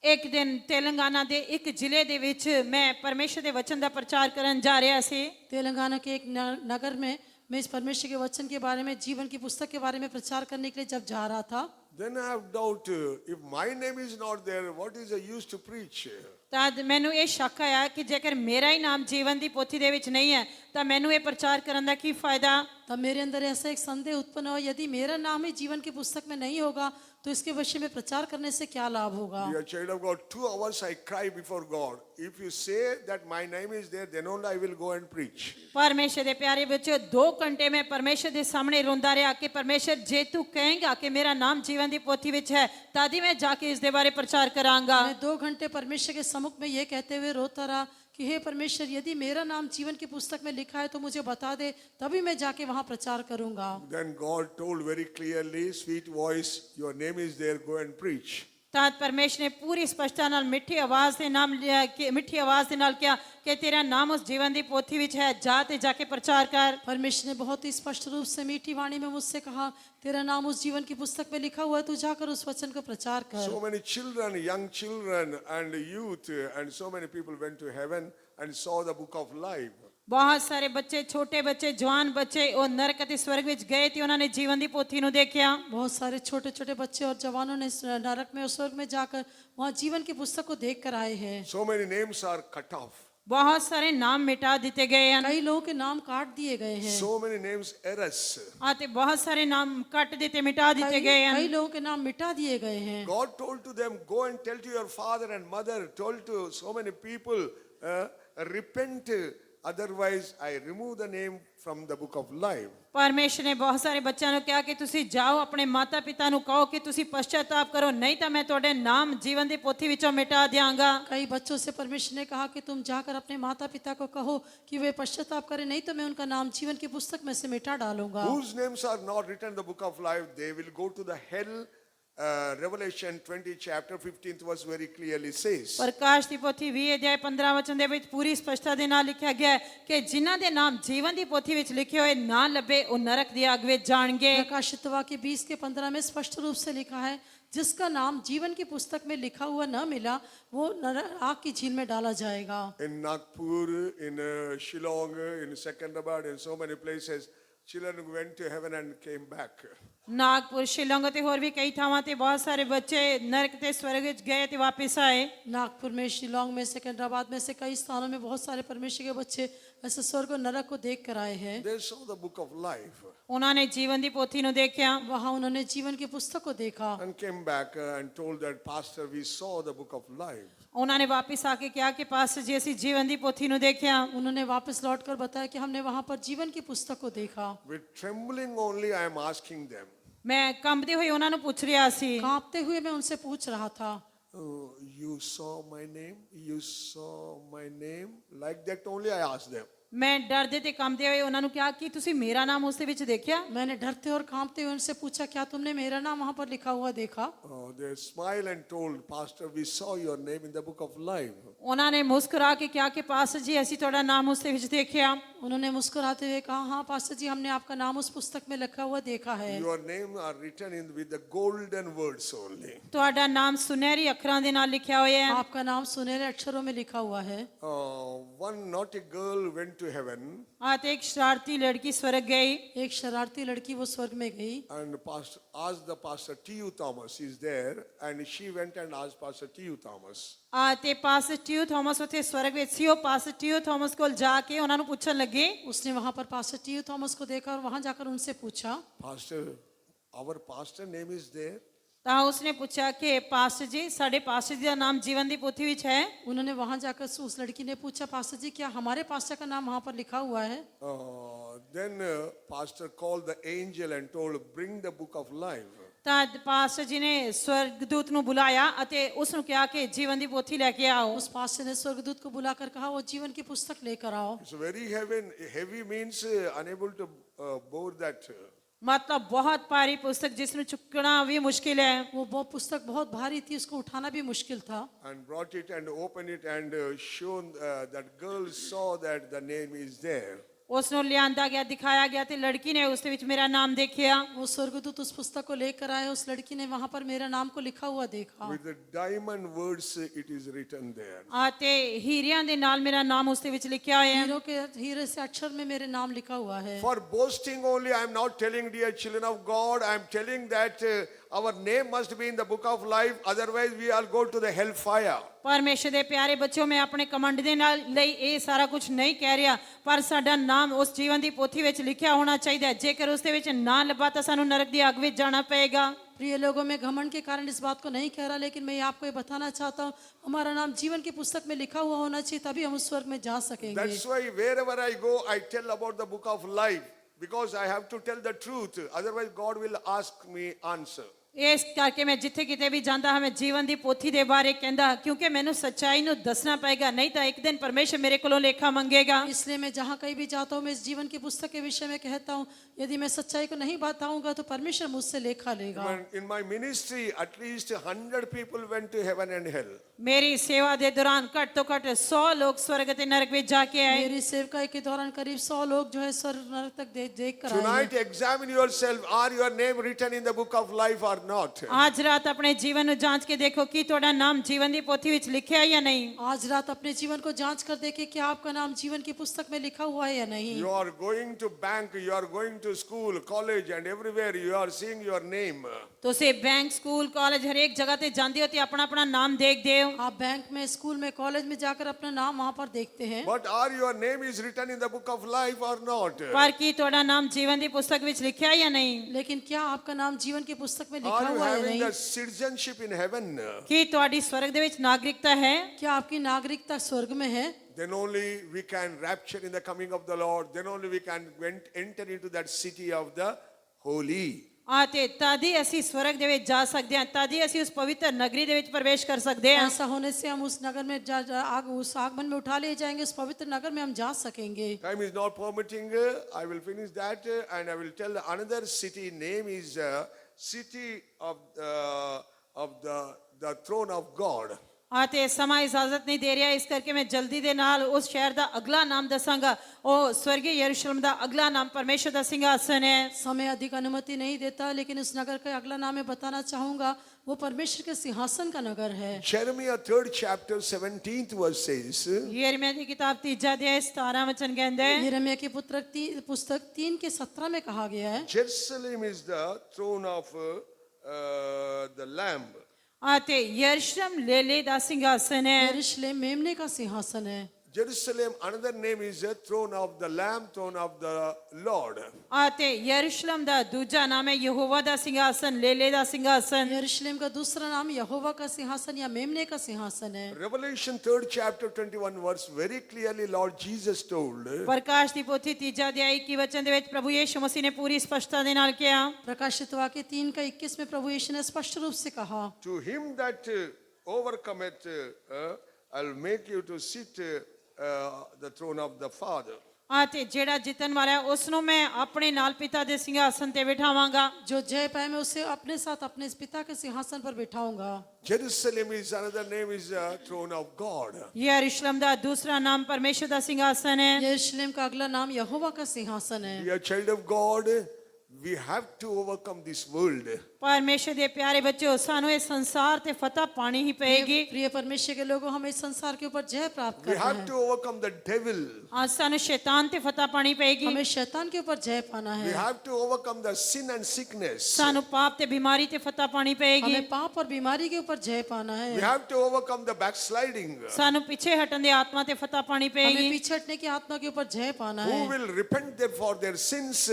ਇੱਕ ਦਿਨ ਤੇਲੰਗਾਨਾ ਦੇ ਇੱਕ ਜ਼ਿਲ੍ਹੇ ਦੇ ਵਿੱਚ ਮੈਂ ਪਰਮੇਸ਼ਰ ਦੇ ਵਚਨ ਦਾ ਪ੍ਰਚਾਰ ਕਰਨ ਜਾ ਰਿਹਾ ਸੀ। तेलंगाना के एक नगर में मैं इस परमेश्वर के वचन के बारे में, जीवन की पुस्तक के बारे में प्रचार करने के लिए जब जा रहा था, Then I have doubt, if my name is not there, what is the use to preach? ਤਦ ਮੈਨੂੰ ਇਹ ਸ਼ੱਕ ਆਇਆ ਕਿ ਜੇਕਰ ਮੇਰਾ ਹੀ ਨਾਮ ਜੀਵਨ ਦੀ ਪੋਥੀ ਦੇ ਵਿੱਚ ਨਹੀਂ ਹੈ ਤਾਂ ਮੈਨੂੰ ਇਹ ਪ੍ਰਚਾਰ ਕਰਨ ਦਾ ਕੀ ਫਾਇਦਾ। तब मेरे अंदर ऐसा एक संदेह उत्पन्न हुआ, यदि मेरा नाम ही जीवन की पुस्तक में नहीं होगा तो इसके विषय में प्रचार करने से क्या लाभ होगा। Dear child of God, 2 hours I cry before God. If you say that my name is there, then only I will go and preach. ਪਰਮੇਸ਼ਰ ਦੇ ਪਿਆਰੇ ਬੱਚਿਓ 2 ਘੰਟੇ ਮੈਂ ਪਰਮੇਸ਼ਰ ਦੇ ਸਾਹਮਣੇ ਰੋਂਦਾ ਰਿਹਾ ਕਿ ਪਰਮੇਸ਼ਰ ਜੇ ਤੂੰ ਕਹੇਂਗਾ ਕਿ ਮੇਰਾ ਨਾਮ ਜੀਵਨ ਦੀ ਪੋਥੀ ਵਿੱਚ ਹੈ ਤਦ ਹੀ ਮੈਂ ਜਾ ਕੇ ਇਸ ਦੇ ਬਾਰੇ ਪ੍ਰਚਾਰ ਕਰਾਂਗਾ। मैं 2 घंटे परमेश्वर के सम्मुख में ये कहते हुए रोता रहा कि हे परमेश्वर, यदि मेरा नाम जीवन की पुस्तक में लिखा है तो मुझे बता दे, तभी मैं जाके वहां प्रचार करूंगा। Then God told very clearly, sweet voice, your name is there, go and preach. ਤਦ ਪਰਮੇਸ਼ਰ ਨੇ ਪੂਰੀ ਸਪਸ਼ਟਤਾ ਨਾਲ ਮਿੱਠੀ ਆਵਾਜ਼ ਦੇ ਨਾਲ ਕਿਹਾ ਕਿ ਤੇਰਾ ਨਾਮ ਉਸ ਜੀਵਨ ਦੀ ਪੋਥੀ ਵਿੱਚ ਹੈ, ਜਾ ਤੇ ਜਾ ਕੇ ਪ੍ਰਚਾਰ ਕਰ। परमेश्वर ने बहुत ही स्पष्ट रूप से मीठी वाणी में मुझसे कहा, तेरा नाम उस जीवन की पुस्तक में लिखा हुआ है, तू जाकर उस वचन को प्रचार कर। So many children, young children and youth and so many people went to heaven and saw the book of life. ਬਹੁਤ ਸਾਰੇ ਬੱਚੇ, ਛੋਟੇ ਬੱਚੇ, ਜਵਾਨ ਬੱਚੇ ਉਹ ਨਰਕ ਅਤੇ ਸਵਰਗ ਵਿੱਚ ਗਏ ਤੇ ਉਹਨਾਂ ਨੇ ਜੀਵਨ ਦੀ ਪੋਥੀ ਨੂੰ ਦੇਖਿਆ। बहुत सारे छोटे छोटे बच्चे और जवानों ने नरक में और स्वर्ग में जाकर वहाँ जीवन की पुस्तक को देख कर आए हैं। So many names are cut off. ਬਹੁਤ ਸਾਰੇ ਨਾਮ ਮਿਟਾ ਦਿੱਤੇ ਗਏ ਹਨ कई लोगों के नाम काट दिए गए हैं। So many names erase. ਅਤੇ ਬਹੁਤ ਸਾਰੇ ਨਾਮ ਕੱਟ ਦਿੱਤੇ, ਮਿਟਾ ਦਿੱਤੇ ਗਏ कई ਹਨ। लोगों के नाम मिटा दिए गए हैं। God told to them, go and tell to your father and mother, told to so many people, repent, otherwise I remove the name from the book of life. ਪਰਮੇਸ਼ਰ ਨੇ ਬਹੁਤ ਸਾਰੇ ਬੱਚਿਆਂ ਨੂੰ ਕਿਹਾ ਕਿ ਤੁਸੀਂ ਜਾਓ ਆਪਣੇ ਮਾਤਾ ਪਿਤਾ ਨੂੰ ਕਹੋ ਕਿ ਤੁਸੀਂ ਪਛਤਾਪ ਕਰੋ, ਨਹੀਂ ਤਾਂ ਮੈਂ ਤੁਹਾਡੇ ਨਾਮ ਜੀਵਨ ਦੀ ਪੋਥੀ ਵਿੱਚੋਂ ਮਿਟਾ ਦਿਆਂਗਾ। कई बच्चों से परमेश्वर ने कहा कि तुम जाकर अपने माता पिता को कहो कि वे पश्चाताप करें, नहीं तो मैं उनका नाम जीवन की पुस्तक में से मिटा डालूंगा। Whose names are not written in the book of life, they will go to the hell. Revelation 20 chapter 15th verse very clearly says. ਪ੍ਰਕਾਸ਼ ਦੀ ਪੋਥੀ 20 ਅਧਿਆਇ 15 ਵਚਨ ਦੇ ਵਿੱਚ ਪੂਰੀ ਸਪਸ਼ਟਤਾ ਦੇ ਨਾਲ ਲਿਖਿਆ ਗਿਆ ਹੈ ਕਿ ਜਿਨ੍ਹਾਂ ਦੇ ਨਾਮ ਜੀਵਨ ਦੀ ਪੋਥੀ ਵਿੱਚ ਲਿਖੇ ਹੋਏ ਨਾ ਲੱਭੇ ਉਹ ਨਰਕ ਦੀ ਅੱਗ ਵਿੱਚ ਜਾਣਗੇ। प्रकाशित वाक्य 20 के 15 में स्पष्ट रूप से लिखा है, जिसका नाम जीवन की पुस्तक में लिखा हुआ न मिला वो आग की झील में डाला जाएगा। In Nagpur, in Shillong, in Secunderabad, in so many places, children went to heaven and came back. Nagpur, Shillong ਤੇ ਹੋਰ ਵੀ ਕਈ ਥਾਵਾਂ ਤੇ ਬਹੁਤ ਸਾਰੇ ਬੱਚੇ ਨਰਕ ਤੇ ਸਵਰਗ ਵਿੱਚ ਗਏ ਤੇ ਵਾਪਸ ਆਏ। नागपुर में, शिलोंग में, सिकंदराबाद में से कई स्थानों में बहुत सारे परमेश्वर के बच्चे ऐसे स्वर्ग और नरक को देख कर आए हैं। They saw the book of life ਉਹਨਾਂ ਨੇ ਜੀਵਨ ਦੀ ਪੋਥੀ ਨੂੰ ਦੇਖਿਆ वहाँ उन्होंने जीवन की पुस्तक को देखा and came back and told that, Pastor, we saw the book of life. ਉਹਨਾਂ ਨੇ ਵਾਪਸ ਆ ਕੇ ਕਿਹਾ ਕਿ ਪਾਸਟਰ ਜੀ ਅਸੀਂ ਜੀਵਨ ਦੀ ਪੋਥੀ ਨੂੰ ਦੇਖਿਆ। उन्होंने वापस लौटकर बताया कि हमने वहाँ पर जीवन की पुस्तक को देखा। With trembling only I am asking them, ਮੈਂ ਕੰਬਦੇ ਹੋਏ ਉਹਨਾਂ ਨੂੰ ਪੁੱਛ ਰਿਹਾ ਸੀ, कांपते हुए मैं उनसे पूछ रहा था, oh, you saw my name? You saw my name? Like that only I asked them. ਮੈਂ ਡਰਦੇ ਤੇ ਕੰਬਦੇ ਹੋਏ ਉਹਨਾਂ ਨੂੰ ਕਿਹਾ ਕਿ ਤੁਸੀਂ ਮੇਰਾ ਨਾਮ ਉਸ ਦੇ ਵਿੱਚ ਦੇਖਿਆ। मैंने डरते और कांपते हुए उनसे पूछा, क्या तुमने मेरा नाम वहाँ पर लिखा हुआ देखा? Oh, they smiled and told, Pastor, we saw your name in the book of life. ਉਹਨਾਂ ਨੇ ਮੁਸਕਰਾ ਕੇ ਕਿਹਾ ਕਿ ਪਾਸਟਰ ਜੀ ਅਸੀਂ ਤੁਹਾਡਾ ਨਾਮ ਉਸ ਦੇ ਵਿੱਚ ਦੇਖਿਆ। उन्होंने मुस्कुराते हुए कहा, हाँ पास्टर जी, हमने आपका नाम उस पुस्तक में लिखा हुआ देखा है। Your name are written in with the golden words only. ਤੁਹਾਡਾ ਨਾਮ ਸੁਨਹਿਰੀ ਅੱਖਰਾਂ ਦੇ ਨਾਲ ਲਿਖਿਆ ਹੋਇਆ ਹੈ। आपका नाम सुनहरे अक्षरों में लिखा हुआ है। One naughty girl went to heaven ਅਤੇ ਇੱਕ ਸ਼ਰਾਰਤੀ ਲੜਕੀ ਸਵਰਗ ਗਈ एक शरारती लड़की वो स्वर्ग में गई and asked the Pastor T.U. Thomas is there, and she went and asked Pastor T.U. Thomas. ਅਤੇ ਪਾਸਟਰ ਟਿਊ ਥਾਮਸ ਉੱਥੇ ਸਵਰਗ ਵਿੱਚ ਸੀ। ਉਹ ਪਾਸਟਰ ਟਿਊ ਥਾਮਸ ਕੋਲ ਜਾ ਕੇ ਉਹਨਾਂ ਨੂੰ ਪੁੱਛਣ ਲੱਗੇ, उसने वहां पर पास्टर टी थॉमस को देखा और वहां जाकर उनसे पूछा, Pastor, our pastor name is there. ਤਾਂ ਉਸਨੇ ਪੁੱਛਿਆ ਕਿ ਪਾਸਟਰ ਜੀ ਸਾਡੇ ਪਾਸਟਰ ਜੀ ਦਾ ਨਾਮ ਜੀਵਨ ਦੀ ਪੋਥੀ ਵਿੱਚ ਹੈ। उन्होंने वहां जाकर उस लड़की ने पूछा, पास्टर जी क्या हमारे पास्टर का नाम वहां पर लिखा हुआ है? Then Pastor called the angel and told, bring the book of life. ਤਾਂ ਪਾਸਟਰ ਜੀ ਨੇ ਸਵਰਗਦੂਤ ਨੂੰ ਬੁਲਾਇਆ ਅਤੇ ਉਸ ਨੂੰ ਕਿਹਾ ਕਿ ਜੀਵਨ ਦੀ ਪੋਥੀ ਲੈ ਕੇ ਆਓ। उस पास्टर ने स्वर्गदूत को बुलाकर कहा, वो जीवन की पुस्तक लेकर आओ। It's very heavy means unable to bore that. मतलब बहुत भारी पुस्तक जिसਨੂੰ चुकना भी मुश्किल है। वो पुस्तक बहुत भारी थी, उसको उठाना भी मुश्किल था। And brought it and opened it and shown that girl saw that the name is there. उसਨੂੰ लियांदा गया, दिखाया गया ਤੇ ਲੜਕੀ ਨੇ ਉਸ ਦੇ ਵਿੱਚ ਮੇਰਾ ਨਾਮ ਦੇਖਿਆ। वो स्वर्गदूत उस पुस्तक को लेकर आए, उस लड़की ने वहां पर मेरा नाम को लिखा हुआ देखा। With the diamond words it is written there. ਅਤੇ ਹੀਰਿਆਂ ਦੇ ਨਾਲ ਮੇਰਾ ਨਾਮ ਉਸ ਦੇ ਵਿੱਚ ਲਿਖਿਆ ਹੋਇਆ ਹੈ। हीरे से अक्षर में मेरे नाम लिखा हुआ है। For boasting only I am not telling, dear children of God, I am telling that our name must be in the book of life, otherwise we all go to the hellfire. ਪਰਮੇਸ਼ਰ ਦੇ ਪਿਆਰੇ ਬੱਚਿਓ, ਮੈਂ ਆਪਣੇ ਕਮੰਡ ਦੇ ਨਾਲ ਲਈ ਇਹ ਸਾਰਾ ਕੁਝ ਨਹੀਂ ਕਹਿ ਰਿਹਾ, ਪਰ ਸਾਡਾ ਨਾਮ ਉਸ ਜੀਵਨ ਦੀ ਪੋਥੀ ਵਿੱਚ ਲਿਖਿਆ ਹੋਣਾ ਚਾਹੀਦਾ ਹੈ। ਜੇਕਰ ਉਸ ਦੇ ਵਿੱਚ ਨਾ ਲੱਭਾ ਤਾਂ ਸਾਨੂੰ ਨਰਕ ਦੀ ਅੱਗ ਵਿੱਚ ਜਾਣਾ ਪਏਗਾ। प्रिय लोगों, में घमंड के कारण इस बात को नहीं कह रहा, लेकिन मैं आपको ये बताना चाहता हूँ, हमारा नाम जीवन की पुस्तक में लिखा हुआ होना चाहिए, तभी हम उस स्वर्ग में जा सकेंगे। That's why wherever I go I tell about the book of life, because I have to tell the truth, otherwise God will ask me answer. ਇਸ ਕਰਕੇ ਮੈਂ ਜਿੱਥੇ ਕਿਤੇ ਵੀ ਜਾਂਦਾ ਹਾਂ ਮੈਂ ਜੀਵਨ ਦੀ ਪੋਥੀ ਦੇ ਬਾਰੇ ਕਹਿੰਦਾ, ਕਿਉਂਕਿ ਮੈਨੂੰ ਸੱਚਾਈ ਨੂੰ ਦੱਸਣਾ ਪਏਗਾ, ਨਹੀਂ ਤਾਂ ਇੱਕ ਦਿਨ ਪਰਮੇਸ਼ਰ ਮੇਰੇ ਕੋਲੋਂ ਲੇਖਾ ਮੰਗੇਗਾ। इसलिए मैं जहाँ कहीं भी जाता हूँ, मैं इस जीवन की पुस्तक के विषय में कहता हूँ, यदि मैं सच्चाई को नहीं बताऊंगा तो परमेश्वर मुझसे लेखा लेगा। In my ministry at least 100 people went to heaven and hell. ਮੇਰੀ ਸੇਵਾ ਦੇ ਦੌਰਾਨ ਘੱਟ ਤੋਂ ਘੱਟ 100 ਲੋਕ ਸਵਰਗ ਅਤੇ ਨਰਕ ਵਿੱਚ ਜਾ ਕੇ ਆਏ। मेरी सेवकाई के दौरान करीब 100 लोग जो है स्वर्ग नरक तक देख कर आए हैं। Tonight examine yourself, are your name written in the book of life or not? ਅੱਜ ਰਾਤ ਆਪਣੇ ਜੀਵਨ ਨੂੰ ਜਾਂਚ ਕੇ ਦੇਖੋ ਕਿ ਤੁਹਾਡਾ ਨਾਮ ਜੀਵਨ ਦੀ ਪੋਥੀ ਵਿੱਚ ਲਿਖਿਆ ਹੈ ਜਾਂ ਨਹੀਂ। आज रात अपने जीवन को जांच कर देखें कि आपका नाम जीवन की पुस्तक में लिखा हुआ है या नहीं। You are going to bank, you are going to school, college, and everywhere you are seeing your name. ਤੁਸੀਂ ਬੈਂਕ ਸਕੂਲ ਕਾਲਜ ਹਰੇਕ ਜਗ੍ਹਾ ਤੇ ਜਾਂਦੇ ਹੋ ਤੇ ਆਪਣਾ ਆਪਣਾ ਨਾਮ ਦੇਖਦੇ ਹੋ। आप बैंक में, स्कूल में, कॉलेज में जाकर अपना नाम वहाँ पर देखते हैं। But are your name is written in the book of life or not? ਪਰ ਕੀ ਤੁਹਾਡਾ ਨਾਮ ਜੀਵਨ ਦੀ ਪੁਸਤਕ ਵਿੱਚ ਲਿਖਿਆ ਹੈ ਜਾਂ ਨਹੀਂ। लेकिन क्या आपका नाम जीवन की पुस्तक में लिखा Are you हुआ है या having नहीं? the citizenship in heaven? ਕੀ ਤੁਹਾਡੀ ਸਵਰਗ ਦੇ ਵਿੱਚ ਨਾਗਰਿਕਤਾ ਹੈ। क्या आपकी नागरिकता स्वर्ग में है? Then only we can rapture in the coming of the Lord. Then only we can enter into that city of the holy. ਤੇ ਤਦ ਹੀ ਅਸੀਂ ਸਵਰਗ ਦੇ ਵਿੱਚ ਜਾ ਸਕਦੇ ਹਾਂ, ਤਦ ਹੀ ਅਸੀਂ ਉਸ ਪਵਿੱਤਰ ਨਗਰੀ ਦੇ ਵਿੱਚ ਪ੍ਰਵੇਸ਼ ਕਰ ਸਕਦੇ ਹਾਂ। ऐसा होने से हम उस नगर में उस आगमन में उठा लिए जाएंगे, उस पवित्र नगर में हम जा सकेंगे। Time is not permitting. I will finish that and I will tell another city name is city of the throne of God. ਤੇ ਸਮਾਂ ਇਜਾਜ਼ਤ ਨਹੀਂ ਦੇ ਰਿਹਾ, ਇਸ ਕਰਕੇ ਮੈਂ ਜਲਦੀ ਦੇ ਨਾਲ ਉਸ ਸ਼ਹਿਰ ਦਾ ਅਗਲਾ ਨਾਮ ਦੱਸਾਂਗਾ। ਉਹ ਸਵਰਗੀ ਯਰੂਸ਼ਲਮ ਦਾ ਅਗਲਾ ਨਾਮ ਪਰਮੇਸ਼ਰ ਦਾ ਸਿੰਘਾਸਨ ਹੈ। समय अधिक अनुमति नहीं देता, लेकिन उस नगर का अगला नाम मैं बताना चाहूंगा, वो परमेश्वर के सिंहासन का नगर है। Jeremiah 3rd chapter 17th verse says, ਯਿਰਮੀਆ ਦੀ ਕਿਤਾਬ 3 ਅਧਿਆਇ 17 ਵਚਨ ਕਹਿੰਦਾ ਹੈ, यिर्मयाह की पुस्तक 3 के 17 में कहा गया है, Jerusalem is the throne of the Lamb. ਤੇ ਯਰੂਸ਼ਲਮ ਲੇਲੇ ਦਾ ਸਿੰਘਾਸਨ ਹੈ। यरूशलेम मेमने का सिंहासन है। Jerusalem, another name is the throne of the Lamb, throne of the Lord. ਤੇ ਯਰੂਸ਼ਲਮ ਦਾ ਦੂਜਾ ਨਾਮ ਹੈ ਯਹੋਵਾ ਦਾ ਸਿੰਘਾਸਨ, ਲੇਲੇ ਦਾ ਸਿੰਘਾਸਨ। यरूशलेम का दूसरा नाम यहोवा का सिंहासन या मेमने का सिंहासन है। Revelation 3rd chapter 21 verse very clearly Lord Jesus told, ਪ੍ਰਕਾਸ਼ ਦੀ ਪੋਥੀ 3 ਅਧਿਆਇ 21 ਵਚਨ ਦੇ ਵਿੱਚ ਪ੍ਰਭੂ ਯਿਸੂ ਮਸੀਹ ਨੇ ਪੂਰੀ ਸਪਸ਼ਟਤਾ ਦੇ ਨਾਲ ਕਿਹਾ, प्रकाशित वाक्य 3 का 21 में प्रभु यीशु ने स्पष्ट रूप से कहा, to him that overcometh, I'll make you to sit the throne of the Father. ਤੇ ਜਿਹੜਾ ਜਿੱਤਣ ਵਾਲਾ ਹੈ ਉਸ ਨੂੰ ਮੈਂ ਆਪਣੇ ਨਾਲ ਪਿਤਾ ਦੇ ਸਿੰਘਾਸਨ ਤੇ ਬਿਠਾਵਾਂਗਾ। जो जय पाए मैं उसे अपने साथ अपने इस पिता के सिंहासन पर बिठाऊंगा। Jerusalem is another name is the throne of God. यरूशलेम ਦਾ ਦੂਸਰਾ ਨਾਮ ਪਰਮੇਸ਼ਰ ਦਾ ਸਿੰਘਾਸਨ ਹੈ। यरूशलेम का अगला नाम यहोवा का सिंहासन है। Dear child of God, we have to overcome this world. ਪਰਮੇਸ਼ਰ ਦੇ ਪਿਆਰੇ ਬੱਚਿਓ, ਸਾਨੂੰ ਇਹ ਸੰਸਾਰ ਤੇ ਫਤਹ ਪਾਣੀ ਹੀ ਪਏਗੀ। प्रिय परमेश्वर के लोगों, हमें इस संसार के ऊपर जय प्राप्त We करना have है। to overcome the devil. ਅੱਜ ਸਾਨੂੰ ਸ਼ੈਤਾਨ ਤੇ ਫਤਹ ਪਾਣੀ ਪਏਗੀ। हमें शैतान के ऊपर जय पाना We है। have to overcome the sin and sickness. ਸਾਨੂੰ ਪਾਪ ਤੇ ਬਿਮਾਰੀ ਤੇ ਫਤਹ ਪਾਣੀ ਪਏਗੀ। हमें पाप और बीमारी के ऊपर जय पाना We है। have to overcome the backsliding. ਸਾਨੂੰ ਪਿੱਛੇ ਹਟਣ ਦੀ ਆਤਮਾ ਤੇ ਫਤਹ ਪਾਣੀ हमें ਪਏਗੀ। पीछे हटने की आत्मा के ऊपर जय पाना Who है। will repent for their sins,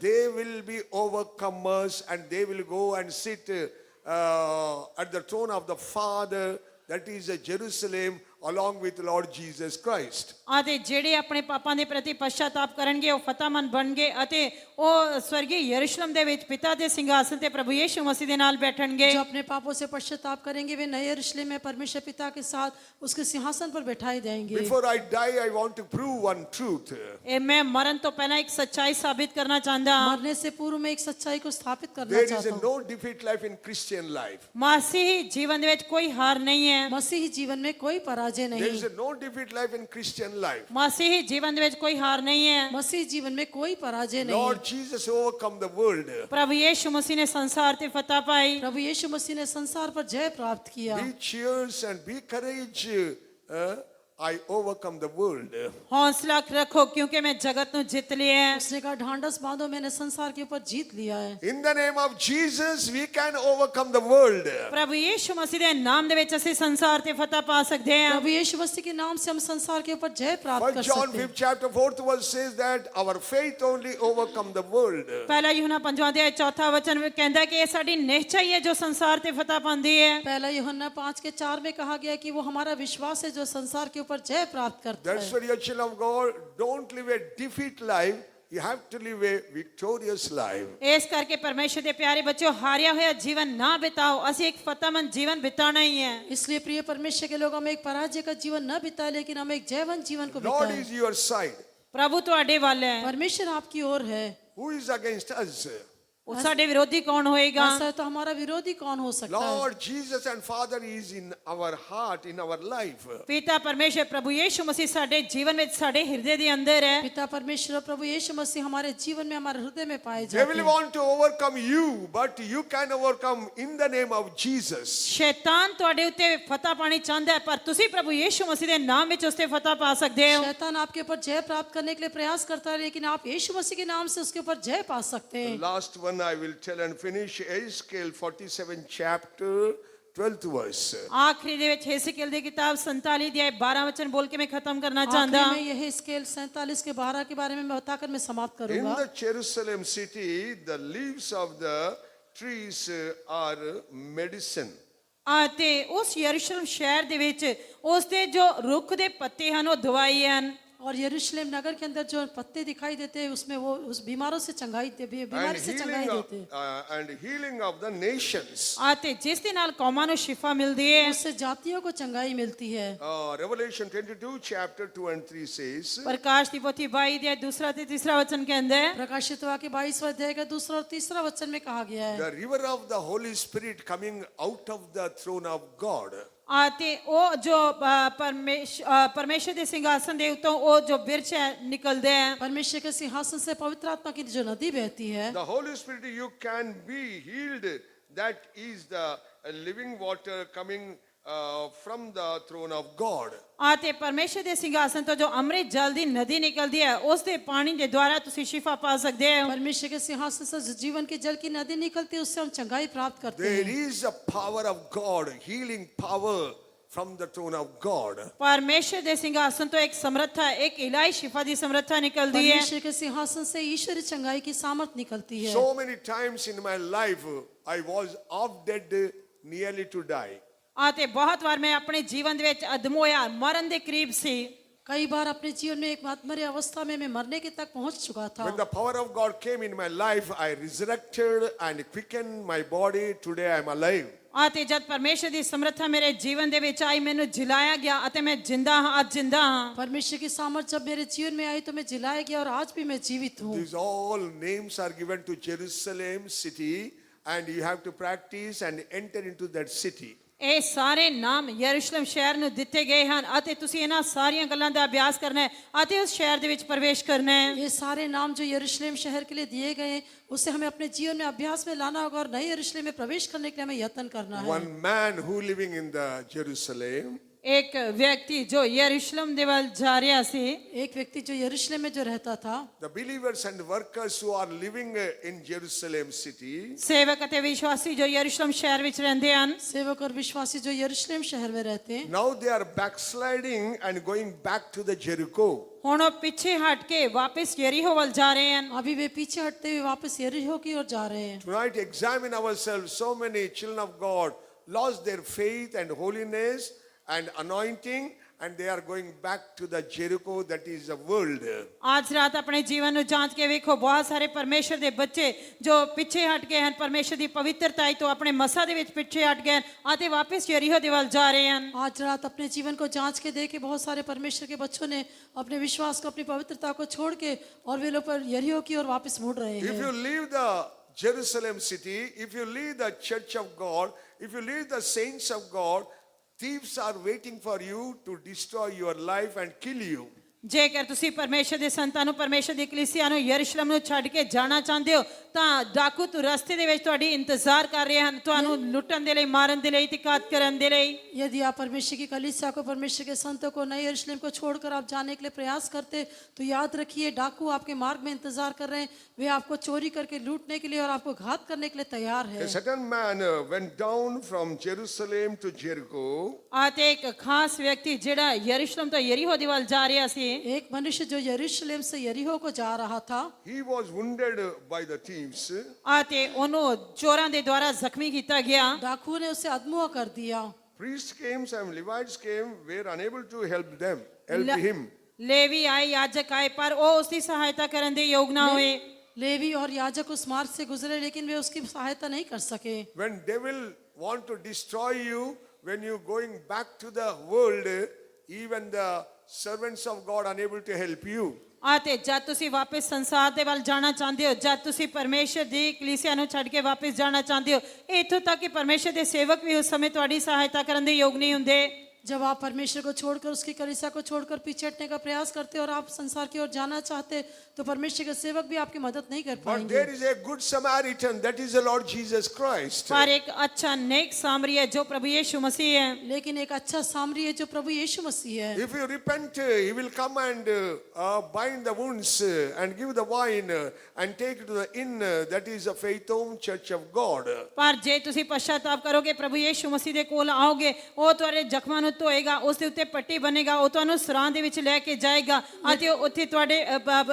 they will be overcomers and they will go and sit at the throne of the Father, that is Jerusalem, along with Lord Jesus Christ. ਅਤੇ ਜਿਹੜੇ ਆਪਣੇ ਪਾਪਾਂ ਦੇ ਪ੍ਰਤੀ ਪਛਤਾਪ ਕਰਨਗੇ ਉਹ ਫਤਹਮੰਦ ਬਣਨਗੇ ਅਤੇ ਉਹ ਸਵਰਗੀ ਯਰੂਸ਼ਲਮ ਦੇ ਵਿੱਚ ਪਿਤਾ ਦੇ ਸਿੰਘਾਸਨ ਤੇ ਪ੍ਰਭੂ ਯਿਸੂ ਮਸੀਹ ਦੇ ਨਾਲ ਬੈਠਣਗੇ। जो अपने पापों से पश्चाताप करेंगे वे नए यरूशलेम में परमेश्वर पिता के साथ उसके सिंहासन पर बैठाए जाएंगे। Before I die, I want to prove one truth. ਇਹ मैं ਮਰਨ ਤੋਂ ਪਹਿਲਾਂ ਇੱਕ ਸੱਚਾਈ ਸਾਬਿਤ ਕਰਨਾ ਚਾਹੁੰਦਾ ਹਾਂ। मरने से पूर्व में एक सच्चाई को स्थापित करना There is चाहता हूँ। no defeat life in Christian life. ਮਸੀਹੀ ਜੀਵਨ ਦੇ ਵਿੱਚ ਕੋਈ ਹਾਰ ਨਹੀਂ ਹੈ। मसीही जीवन में कोई पराजय There नहीं। is no defeat life in Christian life. ਮਸੀਹੀ ਜੀਵਨ ਦੇ ਵਿੱਚ ਕੋਈ ਹਾਰ ਨਹੀਂ ਹੈ। मसीही जीवन में कोई पराजय नहीं। Lord Jesus overcome the world. ਪ੍ਰਭੂ ਯਿਸੂ ਮਸੀਹ ਨੇ ਸੰਸਾਰ ਤੇ ਫਤਹ ਪਾਈ। प्रभु यीशु मसीह ने संसार पर जय प्राप्त किया। Be cheers and be courage. I overcome the world. हौसला रखो क्योंकि मैं जगत ਨੂੰ ਜਿੱਤ ਲਿਆ ਹੈ। उसने कहा ढांढस बांधो, मैंने संसार के ऊपर जीत लिया है। In the name of Jesus, we can overcome the world. ਪ੍ਰਭੂ ਯਿਸੂ ਮਸੀਹ ਦੇ ਨਾਮ ਦੇ ਵਿੱਚ ਅਸੀਂ ਸੰਸਾਰ ਤੇ ਫਤਹ ਪਾ ਸਕਦੇ ਹਾਂ। प्रभु यीशु मसीह के नाम से हम संसार के ऊपर जय प्राप्त 1 कर John सकते हैं। 5th chapter 4th verse says that our faith only overcome the world. ਪਹਿਲਾ ਯੂਹੰਨਾ 5ਵਾਂ ਅਧਿਆਇ 4 ਵਚਨ ਵਿੱਚ ਕਹਿੰਦਾ ਕਿ ਇਹ ਸਾਡੀ ਨਿਹਚਾ ਹੀ ਹੈ ਜੋ ਸੰਸਾਰ ਤੇ ਫਤਹ ਪਾਉਂਦੀ ਹੈ। पहला यूहन्ना 5 के 4 में कहा गया कि वो हमारा विश्वास है जो संसार के ऊपर जय प्राप्त करता That's है। why your children of God, don't live a defeat life. You have to live a victorious life. ਇਸ ਕਰਕੇ ਪਰਮੇਸ਼ਰ ਦੇ ਪਿਆਰੇ ਬੱਚਿਓ, ਹਾਰਿਆ ਹੋਇਆ ਜੀਵਨ ਨਾ ਬਿਤਾਓ। ਅਸੀਂ ਇੱਕ ਫਤਹਮੰਦ ਜੀਵਨ ਬਿਤਾਉਣਾ ਹੀ ਹੈ। इसलिए प्रिय परमेश्वर के लोग, हम एक पराजय का जीवन न बिताए, लेकिन हम एक जयवंत जीवन को Lord बिताएं। is your side. ਪ੍ਰਭੂ ਤੁਹਾਡੇ ਵੱਲ ਹੈ। परमेश्वर आपकी ओर है। Who is against us? ਉਹ ਸਾਡੇ ਵਿਰੋਧੀ ਕੌਣ ਹੋਏਗਾ? ऐसा है तो हमारा विरोधी कौन हो सकता है? Lord Jesus and Father is in our heart, in our life. ਪਿਤਾ ਪਰਮੇਸ਼ਰ ਪ੍ਰਭੂ ਯੀਸ਼ੂ ਮਸੀਹ ਸਾਡੇ ਜੀਵਨ ਵਿੱਚ ਸਾਡੇ ਹਿਰਦੇ ਦੇ ਅੰਦਰ ਹੈ। पिता परमेश्वर और प्रभु यीशु मसीह हमारे जीवन में, हमारे हृदय में पाए They जाते will हैं। want to overcome you, but you can overcome in the name of Jesus. ਸ਼ੈਤਾਨ ਤੁਹਾਡੇ ਉੱਤੇ ਫਤਹ ਪਾਣੀ ਚਾਹੁੰਦਾ ਹੈ, ਪਰ ਤੁਸੀਂ ਪ੍ਰਭੂ ਯੀਸ਼ੂ ਮਸੀਹ ਦੇ ਨਾਮ ਵਿੱਚ ਉਸ ਤੇ ਫਤਹ ਪਾ ਸਕਦੇ ਹੋ। शैतान आपके ऊपर जय प्राप्त करने के लिए प्रयास करता है, लेकिन आप यीशु मसीह के नाम से उसके ऊपर जय पा सकते हैं। Last one I will tell and finish. Ezekiel 47 chapter 12th verse. ਆਖਰੀ ਦੇ ਵਿੱਚ ਹਿਸਕੀਏਲ ਦੀ ਕਿਤਾਬ 47 ਅਧਿਆਇ 12 ਵਚਨ ਬੋਲ ਕੇ ਮੈਂ ਖਤਮ ਕਰਨਾ ਚਾਹੁੰਦਾ। आखिरी में यह स्केल 47 के 12 के बारे में मैं बताकर मैं समाप्त In करूंगा। the Jerusalem city, the leaves of the trees are medicine. ਅਤੇ ਉਸ ਯਰੂਸ਼ਲਮ ਸ਼ਹਿਰ ਦੇ ਵਿੱਚ ਉਸ ਦੇ ਜੋ ਰੁੱਖ ਦੇ ਪੱਤੇ ਹਨ ਉਹ ਦਵਾਈ ਹਨ। और यरूशलेम नगर के अंदर जो पत्ते दिखाई देते हैं उसमें वो उस बीमारों से चंगाई बीमारी से चंगाई देते हैं। And healing of the nations. ਅਤੇ ਜਿਸ ਦੇ ਨਾਲ ਕੌਮਾਂ ਨੂੰ ਸ਼ਿਫਾ ਮਿਲਦੀ ਹੈ। उससे जातियों को चंगाई मिलती है। Revelation 22 chapter 2 and 3 says, ਪ੍ਰਕਾਸ਼ ਦੀ ਪੋਥੀ 22 ਅਧਿਆਇ 2 ਤੇ 3 वचन ਕਹਿੰਦਾ ਹੈ, प्रकाशित वाक्य 22वां अध्याय का 2 और 3 वचन में कहा गया है, the river of the Holy Spirit coming out of the throne of God. ਅਤੇ ਉਹ ਜੋ ਪਰਮੇਸ਼ਰ ਦੇ ਸਿੰਘਾਸਨ ਦੇ ਉੱਤੋਂ ਉਹ ਜੋ ਬਿਰਛ ਹੈ ਨਿਕਲਦੇ ਹੈ। परमेश्वर के सिंहासन से पवित्र आत्मा की जो नदी बहती है, The Holy Spirit, you can be healed. That is the living water coming from the throne of God. ਅਤੇ ਪਰਮੇਸ਼ਰ ਦੇ ਸਿੰਘਾਸਨ ਤੋਂ ਜੋ ਅੰਮ੍ਰਿਤ ਜਲ ਦੀ ਨਦੀ ਨਿਕਲਦੀ ਹੈ ਉਸ ਦੇ ਪਾਣੀ ਦੇ ਦੁਆਰਾ ਤੁਸੀਂ ਸ਼ਿਫਾ ਪਾ ਸਕਦੇ ਹੋ। परमेश्वर के सिंहासन से जो जीवन के जल की नदी निकलती है उससे हम चंगाई प्राप्त करते There हैं। is a power of God, healing power from the throne of God. ਪਰਮੇਸ਼ਰ ਦੇ ਸਿੰਘਾਸਨ ਤੋਂ ਇੱਕ ਸਮਰੱਥਾ, ਇੱਕ ਇਲਾਹੀ ਸ਼ਿਫਾ ਦੀ ਸਮਰੱਥਾ ਨਿਕਲਦੀ ਹੈ। परमेश्वर के सिंहासन से ईश्वरीय चंगाई की सामर्थ निकलती है। So many times in my life, I was half dead, nearly to die. ਅਤੇ ਬਹੁਤ ਵਾਰ ਮੈਂ ਆਪਣੇ ਜੀਵਨ ਦੇ ਵਿੱਚ ਅਧਮੋਇਆ ਮਰਨ ਦੇ ਕਰੀਬ ਸੀ। कई बार अपने जीवन में एक आत्मर्य अवस्था में मैं मरने के तक पहुंच चुका था। When the power of God came in my life, I resurrected and quickened my body. Today I am alive. ਅਤੇ ਜਦ ਪਰਮੇਸ਼ਰ ਦੀ ਸਮਰੱਥਾ ਮੇਰੇ ਜੀਵਨ ਦੇ ਵਿੱਚ ਆਈ, ਮੈਨੂੰ ਜਿਲਾਇਆ ਗਿਆ ਅਤੇ ਮੈਂ ਜਿੰਦਾ ਹਾਂ, ਅੱਜ ਜਿੰਦਾ ਹਾਂ। परमेश्वर की सामर्थ जब मेरे जीवन में आई तो मैं जिलाया गया और आज भी मैं जीवित हूँ। These all names are given to Jerusalem city, and you have to practice and enter into that city. ਇਹ ਸਾਰੇ ਨਾਮ ਯਰੂਸ਼ਲਮ ਸ਼ਹਿਰ ਨੂੰ ਦਿੱਤੇ ਗਏ ਹਨ ਅਤੇ ਤੁਸੀਂ ਇਹਨਾਂ ਸਾਰੀਆਂ ਗੱਲਾਂ ਦਾ ਅਭਿਆਸ ਕਰਨਾ ਹੈ ਅਤੇ ਉਸ ਸ਼ਹਿਰ ਦੇ ਵਿੱਚ ਪ੍ਰਵੇਸ਼ ਕਰਨਾ ਹੈ। ये सारे नाम जो यरूशलेम शहर के लिए दिए गए हैं उससे हमें अपने जीवन में अभ्यास में लाना होगा और नए यरूशलेम में प्रवेश करने के लिए हमें यत्न करना है। One man who living in the Jerusalem, ਇੱਕ ਵਿਅਕਤੀ ਜੋ ਯਰੂਸ਼ਲਮ ਦੇ ਵੱਲ ਜਾ ਰਿਹਾ ਸੀ, एक व्यक्ति जो यरूशलेम में जो रहता था, the believers and workers who are living in Jerusalem city, ਸੇਵਕ ਅਤੇ ਵਿਸ਼ਵਾਸੀ ਜੋ ਯਰੂਸ਼ਲਮ ਸ਼ਹਿਰ ਵਿੱਚ ਰਹਿੰਦੇ ਹਨ, सेवक और विश्वासी जो यरूशलेम शहर में रहते हैं, now they are backsliding and going back to the Jericho. ਹੁਣ ਉਹ ਪਿੱਛੇ ਹਟ ਕੇ ਵਾਪਸ ਯਰੀਹੋ ਵੱਲ ਜਾ ਰਹੇ ਹਨ। अभी वे पीछे हटते हुए वापस यरीहो की ओर जा रहे हैं। Tonight examine ourselves. So many children of God lost their faith and holiness and anointing, and they are going back to the Jericho, that is the world. ਅੱਜ ਰਾਤ ਆਪਣੇ ਜੀਵਨ ਨੂੰ ਜਾਂਚ ਕੇ ਵੇਖੋ, ਬਹੁਤ ਸਾਰੇ ਪਰਮੇਸ਼ਰ ਦੇ ਬੱਚੇ ਜੋ ਪਿੱਛੇ ਹਟ ਗਏ ਹਨ, ਪਰਮੇਸ਼ਰ ਦੀ ਪਵਿੱਤਰਤਾ ਤੋਂ ਆਪਣੇ ਮਸਾ ਦੇ ਵਿੱਚ ਪਿੱਛੇ ਹਟ ਗਏ ਹਨ ਅਤੇ ਵਾਪਸ ਯਰੀਹੋ ਦੇ ਵੱਲ ਜਾ ਰਹੇ ਹਨ। आज रात अपने जीवन को जांच के देखे, बहुत सारे परमेश्वर के बच्चों ने अपने विश्वास को, अपनी पवित्रता को छोड़ के और वे लोग पर यरीहो की ओर वापस मुड़ रहे If हैं। you leave the Jerusalem city, if you leave the church of God, if you leave the saints of God, thieves are waiting for you to destroy your life and kill you. ਜੇਕਰ ਤੁਸੀਂ ਪਰਮੇਸ਼ਰ ਦੇ ਸੰਤਾਂ ਨੂੰ, ਪਰਮੇਸ਼ਰ ਦੀ ਕਲੀਸਿਆ ਨੂੰ, ਯਰੂਸ਼ਲਮ ਨੂੰ ਛੱਡ ਕੇ ਜਾਣਾ ਚਾਹੁੰਦੇ ਹੋ ਤਾਂ ਡਾਕੂ ਰਸਤੇ ਦੇ ਵਿੱਚ ਤੁਹਾਡੀ ਇੰਤਜ਼ਾਰ ਕਰ ਰਹੇ ਹਨ, ਤੁਹਾਨੂੰ ਲੁੱਟਣ ਦੇ ਲਈ, ਮਾਰਨ ਦੇ ਲਈ ਤੇ ਘਾਤ ਕਰਨ ਦੇ ਲਈ। यदि आप परमेश्वर की कलीसिया को, परमेश्वर के संतों को, नए यरूशलेम को छोड़कर आप जाने के लिए प्रयास करते तो याद रखिए, डाकू आपके मार्ग में इंतजार कर रहे हैं। वे आपको चोरी करके लूटने के लिए और आपको घात करने के लिए तैयार है। A certain man went down from Jerusalem to Jericho. ਅਤੇ ਇੱਕ ਖਾਸ ਵਿਅਕਤੀ ਜਿਹੜਾ ਯਰੂਸ਼ਲਮ ਤੋਂ ਯਰੀਹੋ ਦੇ ਵੱਲ ਜਾ ਰਿਹਾ ਸੀ, एक मनुष्य जो यरूशलेम से यरीहो को जा रहा था, He was wounded by the thieves. ਅਤੇ ਉਹਨੂੰ ਚੋਰਾਂ ਦੇ ਦੁਆਰਾ ਜ਼ਖਮੀ ਕੀਤਾ ਗਿਆ। डाकू ने उसे अधमुआ कर दिया। Priests came, some Levites came, were unable to help him. Levy ਆਏ, ਯਾਜਕ ਆਏ, ਪਰ ਉਹ ਉਸ ਦੀ ਸਹਾਇਤਾ ਕਰਨ ਦੇ ਯੋਗ ਨਾ ਹੋਏ। लेवी और याजक उस मार्ग से गुजरे लेकिन वे उसकी सहायता नहीं कर सके। When devil want to destroy you, when you going back to the world, even the servants of God unable to help you. ਅਤੇ ਜਦ ਤੁਸੀਂ ਵਾਪਸ ਸੰਸਾਰ ਦੇ ਵੱਲ ਜਾਣਾ ਚਾਹੁੰਦੇ ਹੋ, ਜਦ ਤੁਸੀਂ ਪਰਮੇਸ਼ਰ ਦੀ ਕਲੀਸਿਆ ਨੂੰ ਛੱਡ ਕੇ ਵਾਪਸ ਜਾਣਾ ਚਾਹੁੰਦੇ ਹੋ, ਇੱਥੋਂ ਤੱਕ ਕਿ ਪਰਮੇਸ਼ਰ ਦੇ ਸੇਵਕ ਵੀ ਉਸ ਸਮੇਂ ਤੁਹਾਡੀ ਸਹਾਇਤਾ ਕਰਨ ਦੇ ਯੋਗ ਨਹੀਂ ਹੁੰਦੇ। जब आप परमेश्वर को छोड़कर उसकी कलीसिया को छोड़कर पीछे हटने का प्रयास करते हो और आप संसार की ओर जाना चाहते, तो परमेश्वर के सेवक भी आपकी मदद नहीं कर But पाएंगे। there is a good Samaritan, that is the Lord Jesus Christ. पर एक अच्छा नेक सामरी है जो प्रभु यीशु मसीह है। लेकिन एक अच्छा सामरी है जो प्रभु यीशु मसीह है। If you repent, he will come and bind the wounds and give the wine and take it to the inn, that is the Faith Home Church of God. ਪਰ ਜੇ ਤੁਸੀਂ ਪਛਤਾਪ ਕਰੋਗੇ, ਪ੍ਰਭੂ ਯੀਸ਼ੂ ਮਸੀਹ ਦੇ ਕੋਲ ਆਓਗੇ, ਉਹ ਤੁਹਾਡੇ ਜ਼ਖਮਾਂ ਨੂੰ ਧੋਏਗਾ, ਉਸ ਦੇ ਉੱਤੇ ਪੱਟੀ ਬਣੇਗਾ, ਉਹ ਤੁਹਾਨੂੰ ਸਰਾਂ ਦੇ ਵਿੱਚ ਲੈ ਕੇ ਜਾਏਗਾ ਅਤੇ ਉੱਥੇ ਤੁਹਾਡੇ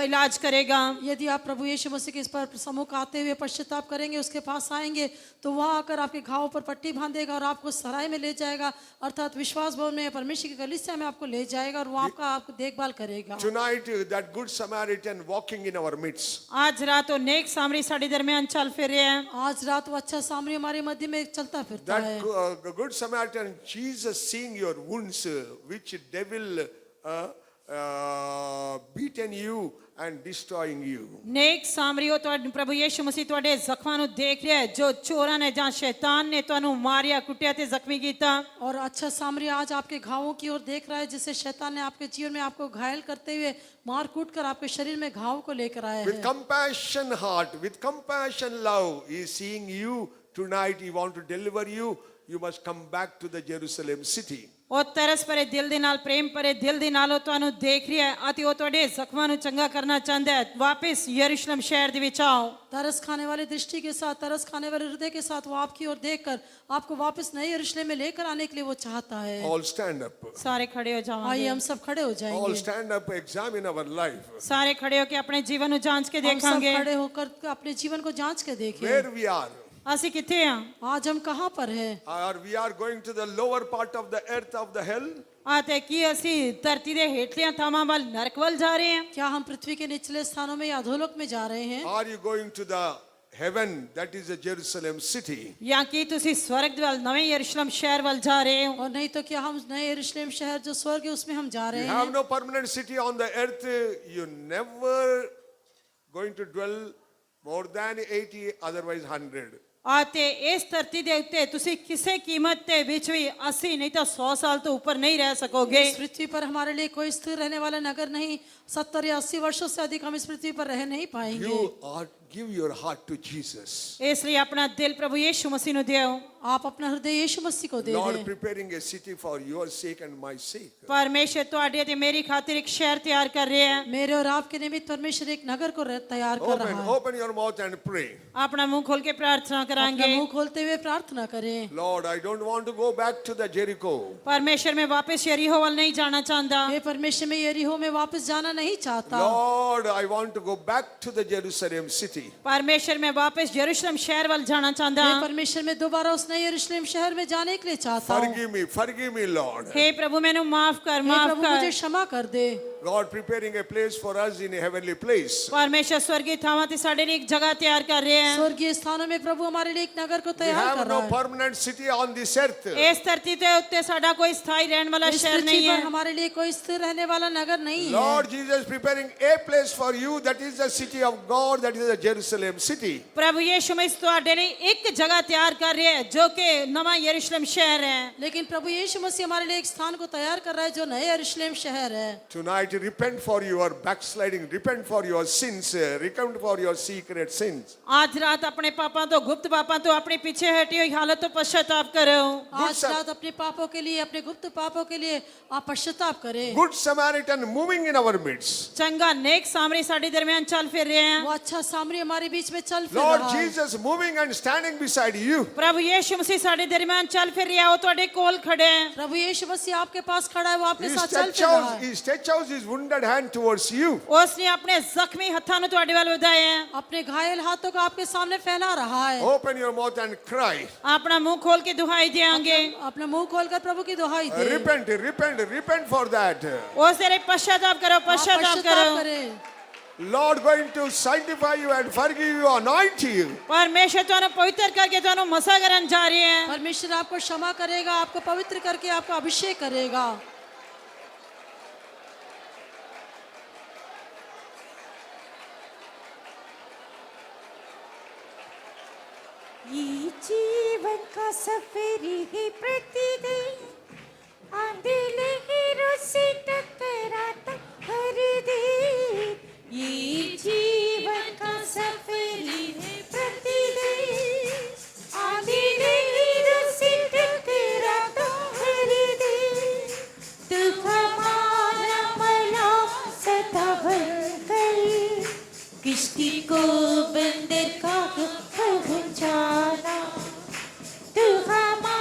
ਇਲਾਜ करेगा। यदि आप प्रभु यीशु मसीह के इस पर सम्मुख आते हुए पश्चाताप करेंगे, उसके पास आएंगे, तो वहाँ आकर आपके घावों पर पट्टी बांधेगा और आपको सराय में ले जाएगा, अर्थात विश्वास भवन में परमेश्वर की कलीसिया में आपको ले जाएगा और वो आपको देखभाल करेगा। Tonight, that good Samaritan walking in our midst. आज रात वो नेक सामरी साडे दरमियान चल फिर रहे हैं। आज रात वो अच्छा सामरी हमारे मध्य में चलता फिरता है। That good Samaritan, Jesus seeing your wounds, which devil beaten you and destroying you. नेक सामरी हो तो प्रभु यीशु मसीह ਤੁਹਾਡੇ ਜ਼ਖਮਾਂ ਨੂੰ ਦੇਖ ਰਿਹਾ ਹੈ, ਜੋ ਚੋਰਾਂ ਨੇ ਜਾਂ शैतान ने ਤੁਹਾਨੂੰ ਮਾਰਿਆ, ਕੁੱਟਿਆ ਤੇ ਜ਼ਖਮੀ ਕੀਤਾ। और अच्छा सामरी आज आपके घावों की ओर देख रहा है, जिससे शैतान ने आपके जीवन में आपको घायल करते हुए मार कूट कर आपके शरीर में घाव को लेकर आया With है। compassion heart, with compassion love, he is seeing you tonight. He want to deliver you. You must come back to the Jerusalem city. ਉਹ ਤਰਸ ਭਰੇ ਦਿਲ ਦੇ ਨਾਲ, ਪ੍ਰੇਮ ਭਰੇ ਦਿਲ ਦੇ ਨਾਲ ਉਹ ਤੁਹਾਨੂੰ ਦੇਖ ਰਿਹਾ ਹੈ ਅਤੇ ਉਹ ਤੁਹਾਡੇ ਜ਼ਖਮਾਂ ਨੂੰ ਚੰਗਾ ਕਰਨਾ ਚਾਹੁੰਦਾ ਹੈ। ਵਾਪਸ ਯਰੂਸ਼ਲਮ शहर ਦੇ ਵਿੱਚ आओ। तरस खाने वाले दृष्टि के साथ, तरस खाने वाले हृदय के साथ वो आपकी ओर देखकर आपको वापस नए यरूशलेम में लेकर आने के लिए वो चाहता है। All stand up. ਸਾਰੇ खड़े हो आइए जाओगे। हम सब खड़े हो All जाएंगे। stand up. Examine our life. ਸਾਰੇ खड़े होके अपने जीवन ਨੂੰ ਜਾਂਚ ਕੇ हम सब ਦੇਖਾਂਗੇ खड़े होकर अपने जीवन को जांच के देखें। Where we are. ਅਸੀਂ ਕਿੱਥੇ ਆ आज हम कहाँ पर हैं? Or we are going to the lower part of the earth of the hell. ਅਤੇ ਕੀ ਅਸੀਂ ਧਰਤੀ ਦੇ ਹੇਠਲੀਆਂ ਥਾਵਾਂ ਵੱਲ ਨਰਕ ਵੱਲ ਜਾ ਰਹੇ ਹਾਂ क्या हम पृथ्वी के निचले स्थानों में या अधोलोक में जा रहे हैं? Are you going to the heaven, that is the Jerusalem city? ਜਾਂ ਕੀ ਤੁਸੀਂ ਸਵਰਗ ਵੱਲ ਨਵੇਂ ਯਰੂਸ਼ਲਮ ਸ਼ਹਿਰ ਵੱਲ ਜਾ ਰਹੇ ਹੋ और नहीं तो क्या हम नए यरूशलेम शहर जो स्वर्ग है उसमें हम जा You रहे have हैं? no permanent city on the earth. You never going to dwell more than 80, otherwise 100. ਅਤੇ ਇਸ ਧਰਤੀ ਦੇ ਉੱਤੇ ਤੁਸੀਂ ਕਿਸੇ ਕੀਮਤ ਦੇ ਵਿੱਚ ਵੀ 80 ਨਹੀਂ ਤਾਂ 100 ਸਾਲ ਤੋਂ ਉੱਪਰ ਨਹੀਂ ਰਹਿ ਸਕੋਗੇ। इस पृथ्वी पर हमारे लिए कोई स्थिर रहने वाला नगर नहीं, 70 या 80 वर्षों से अधिक हम इस पृथ्वी पर रह नहीं पाएंगे। You are give your heart to Jesus. ਇਸ ਲਈ ਆਪਣਾ ਦਿਲ ਪ੍ਰਭੂ ਯੀਸ਼ੂ ਮਸੀਹ ਨੂੰ ਦਿਓ। आप अपना हृदय यीशु मसीह को दे Lord दें। preparing a city for your sake and my sake. ਪਰਮੇਸ਼ਰ ਤੁਹਾਡੇ ਤੇ ਮੇਰੀ ਖਾਤਰ ਇੱਕ ਸ਼ਹਿਰ ਤਿਆਰ ਕਰ ਰਿਹਾ ਹੈ। मेरे और आपके निमित्त परमेश्वर एक नगर को तैयार कर रहा है। Open your mouth and pray. ਆਪਣਾ ਮੂੰਹ ਖੋਲ ਕੇ ਪ੍ਰਾਰਥਨਾ अपना ਕਰਾਂਗੇ। मुंह खोलते हुए प्रार्थना करें। Lord, I don't want to go back to the Jericho. ਪਰਮੇਸ਼ਰ ਮੈਂ ਵਾਪਸ ਯਰੀਹੋ ਵੱਲ ਨਹੀਂ ਜਾਣਾ ਚਾਹੁੰਦਾ। हे परमेश्वर, मैं यरीहो में वापस जाना नहीं चाहता। Lord, I want to go back to the Jerusalem city. ਪਰਮੇਸ਼ਰ ਮੈਂ ਵਾਪਸ ਯਰੂਸ਼ਲਮ ਸ਼ਹਿਰ ਵੱਲ ਜਾਣਾ ਚਾਹੁੰਦਾ हे ਹਾਂ। परमेश्वर, मैं दोबारा उस नए यरूशलेम शहर में जाने के लिए चाहता हूँ। Forgive me, Lord. हे प्रभु ਮੈਨੂੰ ਮਾਫ ਕਰ, हे ਮਾਫ प्रभु, मुझे ਕਰ। क्षमा कर दे। Lord, preparing a place for us in a heavenly place. ਪਰਮੇਸ਼ਰ ਸਵਰਗੀ ਥਾਵਾਂ ਤੇ ਸਾਡੇ ਲਈ ਇੱਕ ਜਗ੍ਹਾ ਤਿਆਰ ਕਰ ਰਿਹਾ ਹੈ। स्वर्गीय स्थानों में प्रभु हमारे लिए एक नगर को We तैयार have कर no रहा है। permanent city on this earth. ਇਸ ਧਰਤੀ ਦੇ ਉੱਤੇ ਸਾਡਾ ਕੋਈ ਸਥਾਈ ਰਹਿਣ ਵਾਲਾ इस ਸ਼ਹਿਰ पृथ्वी ਨਹੀਂ पर ਹੈ। हमारे लिए कोई स्थिर रहने वाला नगर नहीं है। Lord Jesus preparing a place for you, that is the city of God, that is the Jerusalem city. ਪ੍ਰਭੂ ਯੀਸ਼ੂ ਮਸੀਹ ਤੁਹਾਡੇ ਲਈ ਇੱਕ ਜਗ੍ਹਾ ਤਿਆਰ ਕਰ ਰਿਹਾ ਹੈ ਜੋ ਕਿ ਨਵਾਂ ਯਰੂਸ਼ਲਮ ਸ਼ਹਿਰ ਹੈ। लेकिन प्रभु यीशु मसीह हमारे लिए एक स्थान को तैयार कर रहा है जो नए यरूशलेम शहर है। Tonight, repent for your backsliding, repent for your sins, repent for your secret sins. आज रात अपने पापों तो गुप्त पापों तो अपने पीछे हटी हुई हालत तो पश्चाताप करो। आज Sam- रात अपने पापों के लिए, अपने गुप्त पापों के लिए आप पश्चाताप करें। Good Samaritan moving in our midst. चंगा नेक सामरी साडे दरमियान चल फिर रहे हैं। वो अच्छा सामरी हमारे बीच में चल फिर Lord रहा है। Jesus moving and standing beside you. प्रभु यीशु मसीह साडे दरमियान चल फिर रहा है, वो ਤੁਹਾਡੇ ਕੋਲ खड़े हैं। प्रभु यीशु मसीह आपके पास खड़ा है, वो आपके He साथ चल फिर रहा है। stretch out his wounded hand towards you. उसने अपने जख्मी हत्थां ਨੂੰ ਤੁਹਾਡੇ ਵੱਲ ਵਧਾਇਆ ਹੈ। अपने घायल हाथों को आपके सामने फैला रहा है। Open your mouth and cry. अपना मुंह खोल के दुहाई देंगे। अपना मुंह खोलकर प्रभु की दुहाई दे। Repent for that. उससे पश्चाताप करो, आप पश्चाताप करो। करें। Lord going to sanctify you and forgive you, anoint you. परमेश्वर ਤੁਹਾਨੂੰ ਪਵਿੱਤਰ ਕਰਕੇ ਤੁਹਾਨੂੰ ਮਸਾ ਕਰਨ ਜਾ ਰਹੇ हैं। परमेश्वर आपको क्षमा करेगा, आपको पवित्र करके आपका अभिषेक करेगा। ಈ ಜೀವನ್ का सफर ही प्रतिदिन